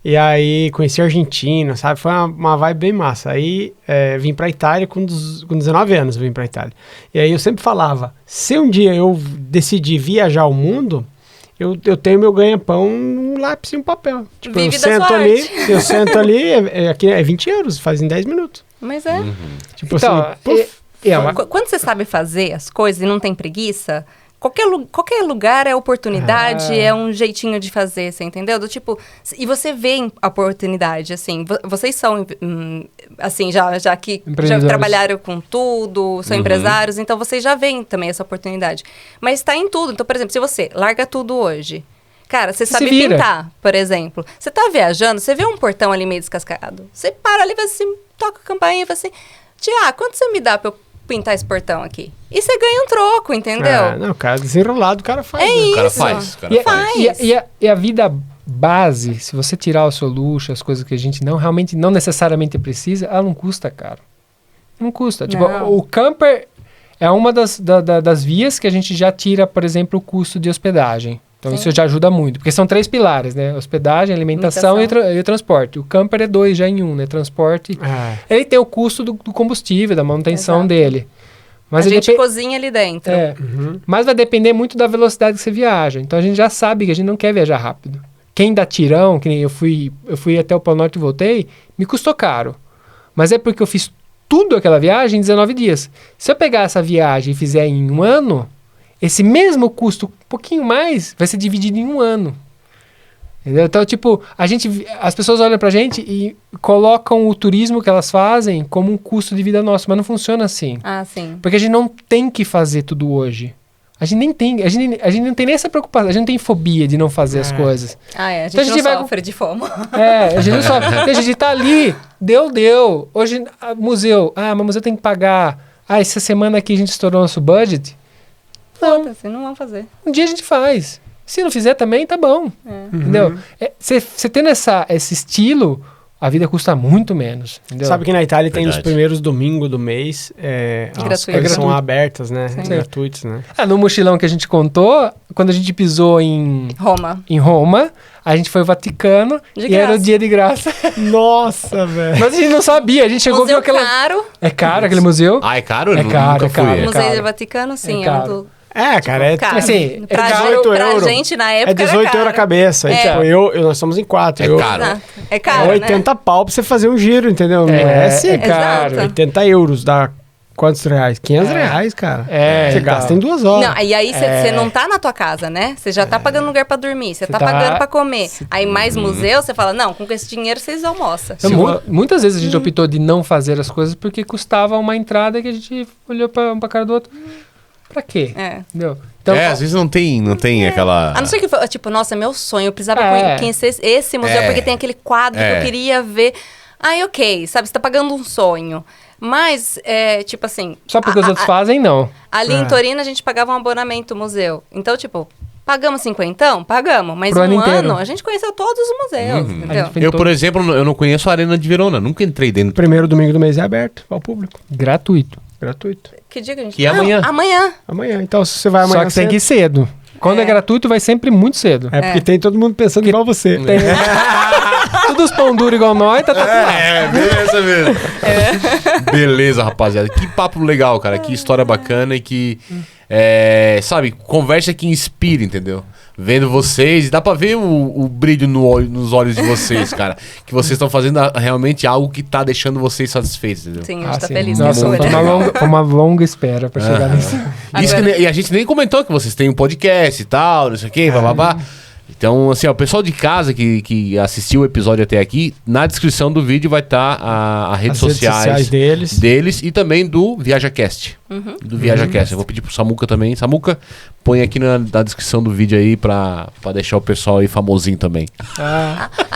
E aí conheci a Argentina, sabe? Foi uma vibe bem massa. Aí vim pra Itália com 19 anos, vim pra Itália. E aí eu sempre falava, se um dia eu decidir viajar o mundo, eu tenho meu ganha-pão num lápis e um papel. Tipo, eu sento ali, aqui é 20 euros, faz em 10 minutos. Mas é. Tipo então, assim, Quando você sabe fazer as coisas e não tem preguiça... Qualquer lugar é oportunidade, é um jeitinho de fazer, você entendeu? Do tipo, e você vê a oportunidade, assim, vocês são, assim, já que já trabalharam com tudo, são empresários, então vocês já veem também essa oportunidade. Mas tá em tudo, então, por exemplo, se você larga tudo hoje, cara, você sabe pintar, por exemplo, você tá viajando, você vê um portão ali meio descascado, você para ali, você toca a campainha e fala assim, tia, quanto você me dá pra eu pintar esse portão aqui? E você ganha um troco, entendeu? Não, o cara desenrolado, o cara faz. É isso. O cara faz. E a vida base, se você tirar o seu luxo, as coisas que a gente realmente não necessariamente precisa, ela não custa caro. Não custa. Tipo, o camper é uma das vias que a gente já tira, por exemplo, o custo de hospedagem. Então isso já ajuda muito, porque são 3 pilares, né? Hospedagem, alimentação e o transporte. O camper é 2 já em 1, né? Transporte. Ele tem o custo do combustível, da manutenção dele. Mas a gente cozinha ali dentro. Mas vai depender muito da velocidade que você viaja. Então a gente já sabe que a gente não quer viajar rápido. Quem dá tirão, que nem eu fui até o Polo Norte e voltei, me custou caro. Mas é porque eu fiz tudo aquela viagem em 19 dias. Se eu pegar essa viagem e fizer em 1 ano, esse mesmo custo, um pouquinho mais, vai ser dividido em 1 ano. Entendeu? Então, tipo, as pessoas olham pra gente e colocam o turismo que elas fazem como um custo de vida nosso, mas não funciona assim. Sim. Porque a gente não tem que fazer tudo hoje. A gente nem tem, a gente não tem nem essa preocupação, a gente não tem fobia de não fazer as coisas. A gente então, não sofre de fome. A gente não sofre. A gente tá ali, deu. Hoje, museu, mas museu tem que pagar. Essa semana aqui a gente estourou nosso budget. Não vamos fazer. Um dia a gente faz. Se não fizer também, tá bom. Entendeu? Você tendo esse estilo, a vida custa muito menos. Entendeu? Sabe que na Itália tem os primeiros domingos do mês, as coisas são abertas, né? Gratuitos, né? No mochilão que a gente contou, quando a gente pisou em Roma, a gente foi ao Vaticano e era o dia de graça. Nossa, velho. Mas a gente não sabia, a gente chegou museu caro. É caro aquele museu? É caro? É caro, é caro. O Museu do Vaticano, sim, é um do... cara, assim, pra 18 euros. Pra gente, na época, é 18 euros a cabeça. Tipo, nós somos em 4. É caro. É caro, 80 pau pra você fazer um giro, entendeu? Não é caro. 80 euros dá quantos reais? 500 reais, cara. Você gasta em 2 horas. Não, e aí você não tá na tua casa, né? Você já tá pagando lugar pra dormir, você tá pagando pra comer. Aí mais museu, você fala, não, com esse dinheiro vocês almoçam. Muitas vezes a gente optou de não fazer as coisas porque custava uma entrada que a gente olhou um pra cara do outro. Pra quê? Entendeu? Então, às vezes não tem aquela... A não ser que foi, tipo, nossa, meu sonho, eu precisava conhecer esse museu porque tem aquele quadro que eu queria ver. Ok, sabe, você tá pagando um sonho. Mas, tipo assim... Só porque os outros fazem, não. Ali em Torino, a gente pagava um abonamento museu. Então, tipo, pagamos 50? Pagamos. Mas Pro ano ano, a gente conheceu todos os museus, entendeu? Eu, por exemplo, eu não conheço a Arena de Verona. Nunca entrei dentro. Primeiro domingo do mês é aberto ao público. Gratuito. Que dia que a gente... Que é amanhã. Amanhã. Então, se você vai amanhã Só que tem que ir cedo. Quando é gratuito, vai sempre muito cedo. Porque tem todo mundo pensando igual você. Todos os pão duro igual nós, tá beleza mesmo. Beleza, rapaziada. Que papo legal, cara. Que história bacana e que, sabe, conversa que inspira, entendeu? Vendo vocês, dá pra ver o brilho nos olhos de vocês, cara. Que vocês estão fazendo realmente algo que tá deixando vocês satisfeitos, entendeu? Sim, a gente tá feliz. Nossa, foi uma longa espera pra chegar nisso. E a gente nem comentou que vocês têm um podcast e tal, não sei o quê, bababá. Então, assim, o pessoal de casa que assistiu o episódio até aqui, na descrição do vídeo vai estar as redes sociais deles e também do ViajaCast. Do ViajaCast. Eu vou pedir pro Samuca também. Samuca, põe aqui na descrição do vídeo aí pra deixar o pessoal aí famosinho também.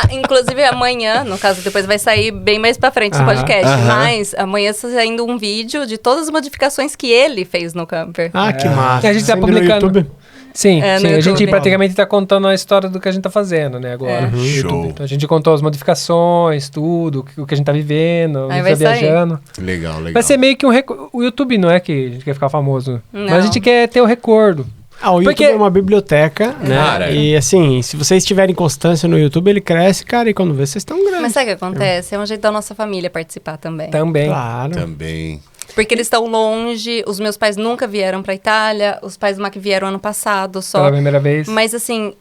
Inclusive, amanhã, no caso, depois vai sair bem mais pra frente esse podcast, mas amanhã está saindo um vídeo de todas as modificações que ele fez no camper. Que massa. A gente tá publicando... Sim, a gente praticamente tá contando a história do que a gente tá fazendo, né, agora. Show. Então a gente contou as modificações, tudo, o que a gente tá vivendo, aí vai viajando. Legal. Vai ser meio que o YouTube não é que a gente quer ficar famoso, não. Mas a gente quer ter o recordo. O YouTube é uma biblioteca, né? Cara, e assim, se vocês tiverem constância no YouTube, ele cresce, cara, e quando vê, vocês estão grandes. Mas sabe o que acontece? É um jeito da nossa família participar também. Claro. Também. Porque eles estão longe, os meus pais nunca vieram pra Itália, os pais do Mac vieram ano passado só. Pela primeira vez. Mas assim,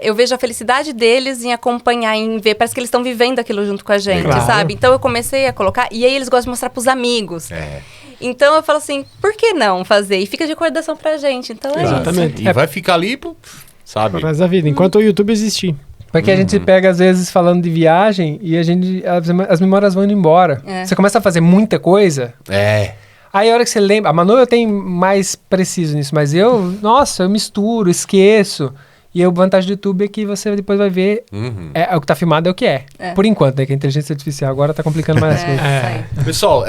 eu vejo a felicidade deles em acompanhar, em ver, parece que eles estão vivendo aquilo junto com a gente, sabe? Então eu comecei a colocar, e aí eles gostam de mostrar pros amigos. Então eu falo assim, por que não fazer? E fica de recordação pra gente. Então é Exatamente. isso. E vai ficar ali, sabe? Pro resto da vida, enquanto o YouTube existir. Porque a gente pega, às vezes, falando de viagem e as memórias vão indo embora. Você começa a fazer muita coisa. Aí a hora que você lembra... A Manu eu tenho mais preciso nisso, mas eu misturo, esqueço. E a vantagem do YouTube é que você depois vai ver o que tá filmado é o que é. Por enquanto, né? Que a inteligência artificial agora tá complicando mais as coisas. Pessoal,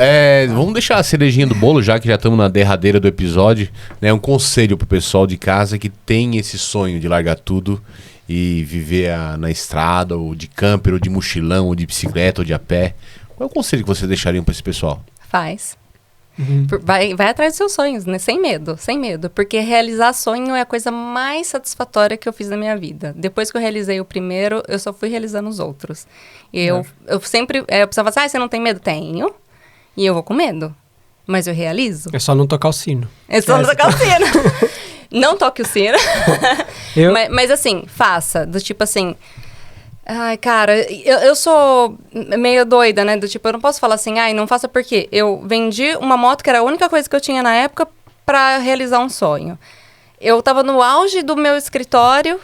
vamos deixar a cerejinha do bolo, já que já estamos na derradeira do episódio. Né? Um conselho pro pessoal de casa que tem esse sonho de largar tudo e viver na estrada, ou de camper, ou de mochilão, ou de bicicleta, ou de a pé. Qual é o conselho que vocês deixariam para esse pessoal? Faz. Vai atrás dos seus sonhos, né? Sem medo. Porque realizar sonho é a coisa mais satisfatória que eu fiz na minha vida. Depois que eu realizei o primeiro, eu só fui realizando os outros. E eu sempre... a pessoa fala assim, você não tem medo? Tenho. E eu vou com medo. Mas eu realizo. É só não tocar o sino. Não toque o sino. Mas assim, faça. Do tipo assim... Ai, cara, eu sou meio doida, né? Do tipo, eu não posso falar assim, não faça porque eu vendi uma moto que era a única coisa que eu tinha na época pra realizar um sonho. Eu tava no auge do meu estúdio,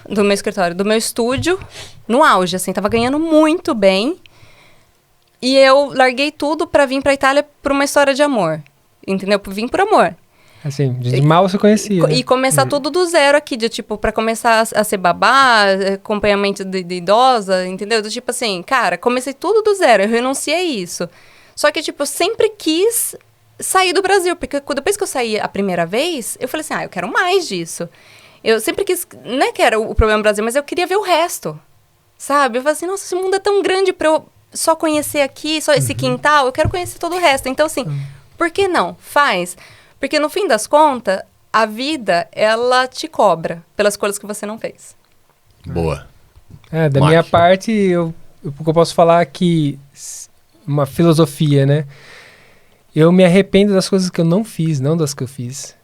no auge, assim, tava ganhando muito bem. E eu larguei tudo pra vir pra Itália por uma história de amor. Entendeu? Vim por amor. Assim, de mal você conhecia. E começar tudo do zero aqui, de tipo, pra começar a ser babá, acompanhamento de idosa, entendeu? Do tipo assim, cara, comecei tudo do zero, eu renunciei a isso. Só que, tipo, eu sempre quis sair do Brasil, porque depois que eu saí a primeira vez, eu falei assim, eu quero mais disso. Eu sempre quis, não é que era o problema do Brasil, mas eu queria ver o resto, sabe? Eu falei assim, nossa, esse mundo é tão grande pra eu só conhecer aqui, só esse quintal, eu quero conhecer todo o resto. Então, assim, por que não? Faz. Porque no fim das contas, a vida, ela te cobra pelas coisas que você não fez. Boa. Da minha parte, o que eu posso falar aqui, uma filosofia, né? Eu me arrependo das coisas que eu não fiz, não das que eu fiz.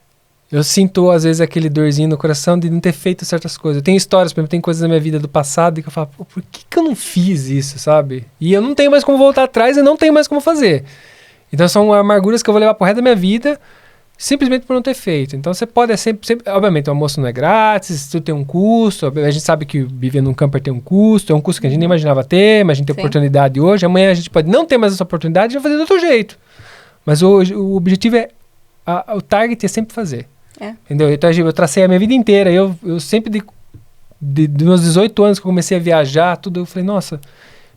Eu sinto, às vezes, aquele dorzinho no coração de não ter feito certas coisas. Eu tenho histórias, por exemplo, tem coisas na minha vida do passado que eu falo, por que eu não fiz isso, sabe? E eu não tenho mais como voltar atrás e não tenho mais como fazer. Então são amarguras que eu vou levar pro resto da minha vida, simplesmente por não ter feito. Então você pode sempre... Obviamente, o almoço não é grátis, tudo tem um custo. A gente sabe que viver num camper tem um custo. É um custo que a gente nem imaginava ter, mas a gente tem oportunidade hoje. Amanhã a gente pode não ter mais essa oportunidade e vai fazer de outro jeito. Mas o objetivo é... o target é sempre fazer. Entendeu? Então eu tracei a minha vida inteira. Eu sempre, de meus 18 anos que eu comecei a viajar, tudo, eu falei, nossa,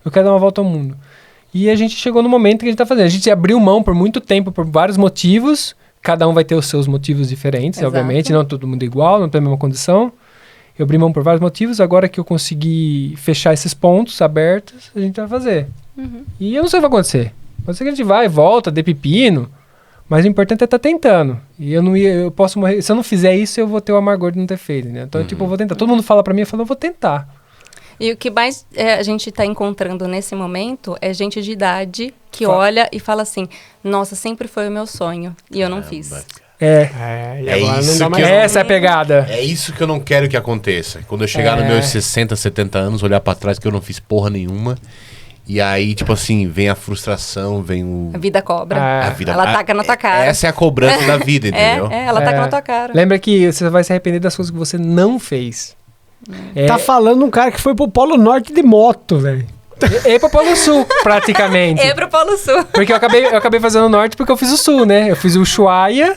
eu quero dar uma volta ao mundo. E a gente chegou no momento que a gente está fazendo. A gente abriu mão por muito tempo, por vários motivos. Cada um vai ter os seus motivos diferentes, obviamente. Não todo mundo é igual, não tem a mesma condição. Eu abri mão por vários motivos. Agora que eu consegui fechar esses pontos abertos, a gente vai fazer. E eu não sei o que vai acontecer. Pode ser que a gente vai, volta, dê pepino. Mas o importante é estar tentando. E eu posso morrer. Se eu não fizer isso, eu vou ter o amargor de não ter feito, né? Então, eu vou tentar. Todo mundo fala pra mim, eu vou tentar. E o que mais a gente está encontrando nesse momento é gente de idade que olha e fala assim, nossa, sempre foi o meu sonho e eu não fiz. E agora isso não dá mais. Essa é a pegada. É isso que eu não quero que aconteça. Quando eu chegar nos meus 60, 70 anos, olhar pra trás que eu não fiz porra nenhuma. E aí, tipo assim, vem a frustração, vem o... A vida cobra. Ela taca na tua cara. Essa é a cobrança da vida, entendeu? Ela taca na tua cara. Lembra que você vai se arrepender das coisas que você não fez. Tá falando um cara que foi pro Polo Norte de moto, velho. E pro Polo Sul, praticamente. Pro Polo Sul. Porque eu acabei fazendo o Norte porque eu fiz o Sul, né? Eu fiz o Ushuaia,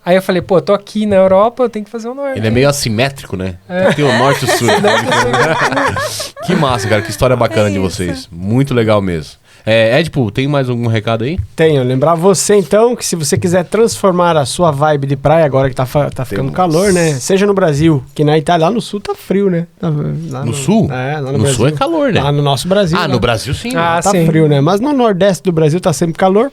aí eu falei, tô aqui na Europa, eu tenho que fazer o Norte. Ele é meio assimétrico, né? Tem o Norte e o Sul. Que massa, cara, que história bacana de vocês. Muito legal mesmo. Edipo, tem mais algum recado aí? Tenho. Lembrar você, então, que se você quiser transformar a sua vibe de praia, agora que tá ficando calor, né? Seja no Brasil, que na Itália, lá no sul tá frio, né? Lá no sul? Lá no Brasil. Brasil. Sul é calor, né? Lá no nosso Brasil. No Brasil sim. Tá sim. frio, né? Mas no nordeste do Brasil tá sempre calor.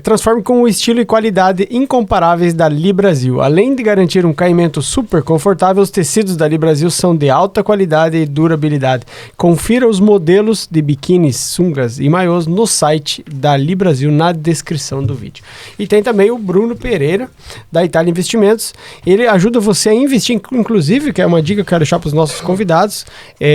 Transforme com o estilo e qualidade incomparáveis da Li Brasil. Além de garantir um caimento super confortável, os tecidos da Li Brasil são de alta qualidade e durabilidade. Confira os modelos de biquínis, sungas e maiôs no site da Li Brasil, na descrição do vídeo. E tem também o Bruno Pereira, da Itália Investimentos. Ele ajuda você a investir, inclusive, que é uma dica que eu quero deixar para os nossos convidados.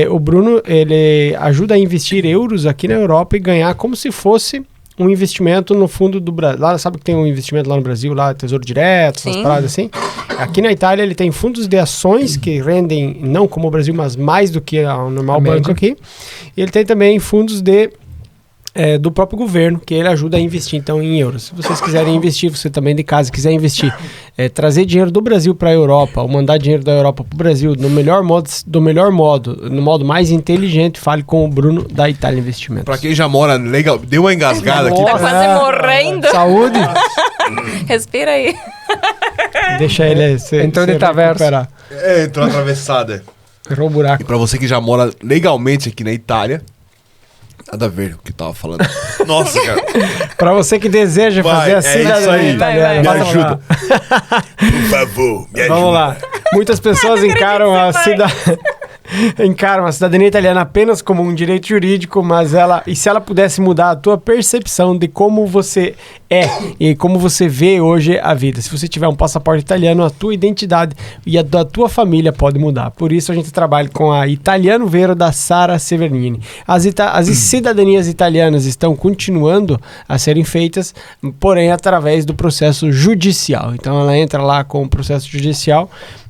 O Bruno, ele ajuda a investir euros aqui na Europa e ganhar como se fosse um investimento no fundo do Brasil. Lá, sabe que tem um investimento lá no Brasil, lá Tesouro Direto, essas paradas assim? Aqui na Itália ele tem fundos de ações que rendem, não como o Brasil, mas mais do que o normal banco aqui. E ele tem também fundos do próprio governo, que ele ajuda a investir então em euros. Se vocês quiserem investir, você também de casa quiser investir, trazer dinheiro do Brasil para a Europa, ou mandar dinheiro da Europa para o Brasil no melhor modo, no modo mais inteligente, fale com o Bruno da Itália Investimentos. Para quem já mora legal, deu uma engasgada aqui. Tá quase morrendo. Saúde. Respira aí. Deixa ele entrou de traverso. Entrou atravessada. Errou o buraco. E para você que já mora legalmente aqui na Itália, nada a ver o que eu tava falando. Nossa, cara. Pra você que deseja fazer a cidadania italiana, me ajuda. Por favor, me ajuda. Vamos lá. Muitas pessoas encaram a cidadania italiana apenas como um direito jurídico, mas se ela pudesse mudar a tua percepção de como você é e como você vê hoje a vida. Se você tiver um passaporte italiano, a tua identidade e a da tua família pode mudar. Por isso a gente trabalha com a Italiano Vero da Sara Severnini. As cidadanias italianas estão continuando a serem feitas, porém através do processo judicial. Então ela entra lá com o processo judicial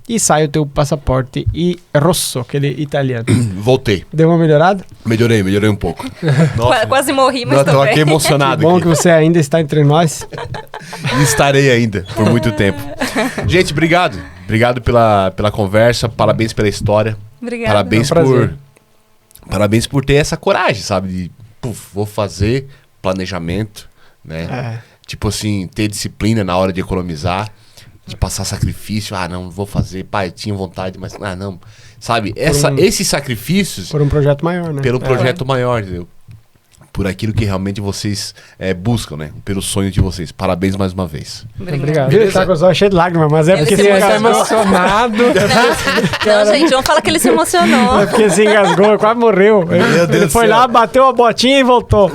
e sai o teu passaporte rosso, aquele italiano. Voltei. Deu uma melhorada? Melhorei um pouco. Nossa, quase morri, mas tô aqui emocionado. Bom que você ainda está entre nós. E estarei ainda por muito tempo. Gente, obrigado. Obrigado pela conversa. Parabéns pela história. Obrigada. Parabéns por ter essa coragem, sabe? De, vou fazer planejamento, né? Tipo assim, ter disciplina na hora de economizar. De passar sacrifício, não vou fazer, pai, tinha vontade, mas não, sabe, esses sacrifícios... Por um projeto maior, né? Pelo projeto maior, entendeu? Por aquilo que realmente vocês buscam, né? Pelo sonho de vocês. Parabéns mais uma vez. Obrigado. Ele tá com os olhos cheios de lágrimas, mas é porque ele tá emocionado. Não, gente, vamos falar que ele se emocionou. É porque se engasgou, quase morreu. Ele foi lá, bateu a botinha e voltou.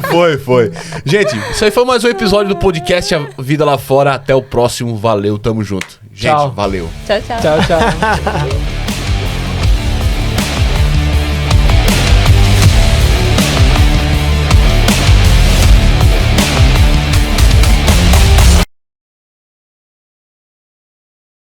Foi. Gente, isso aí foi mais um episódio do podcast A Vida Lá Fora. Até o próximo. Valeu, tamo junto. Gente, tchau. Valeu. Tchau. Tchau.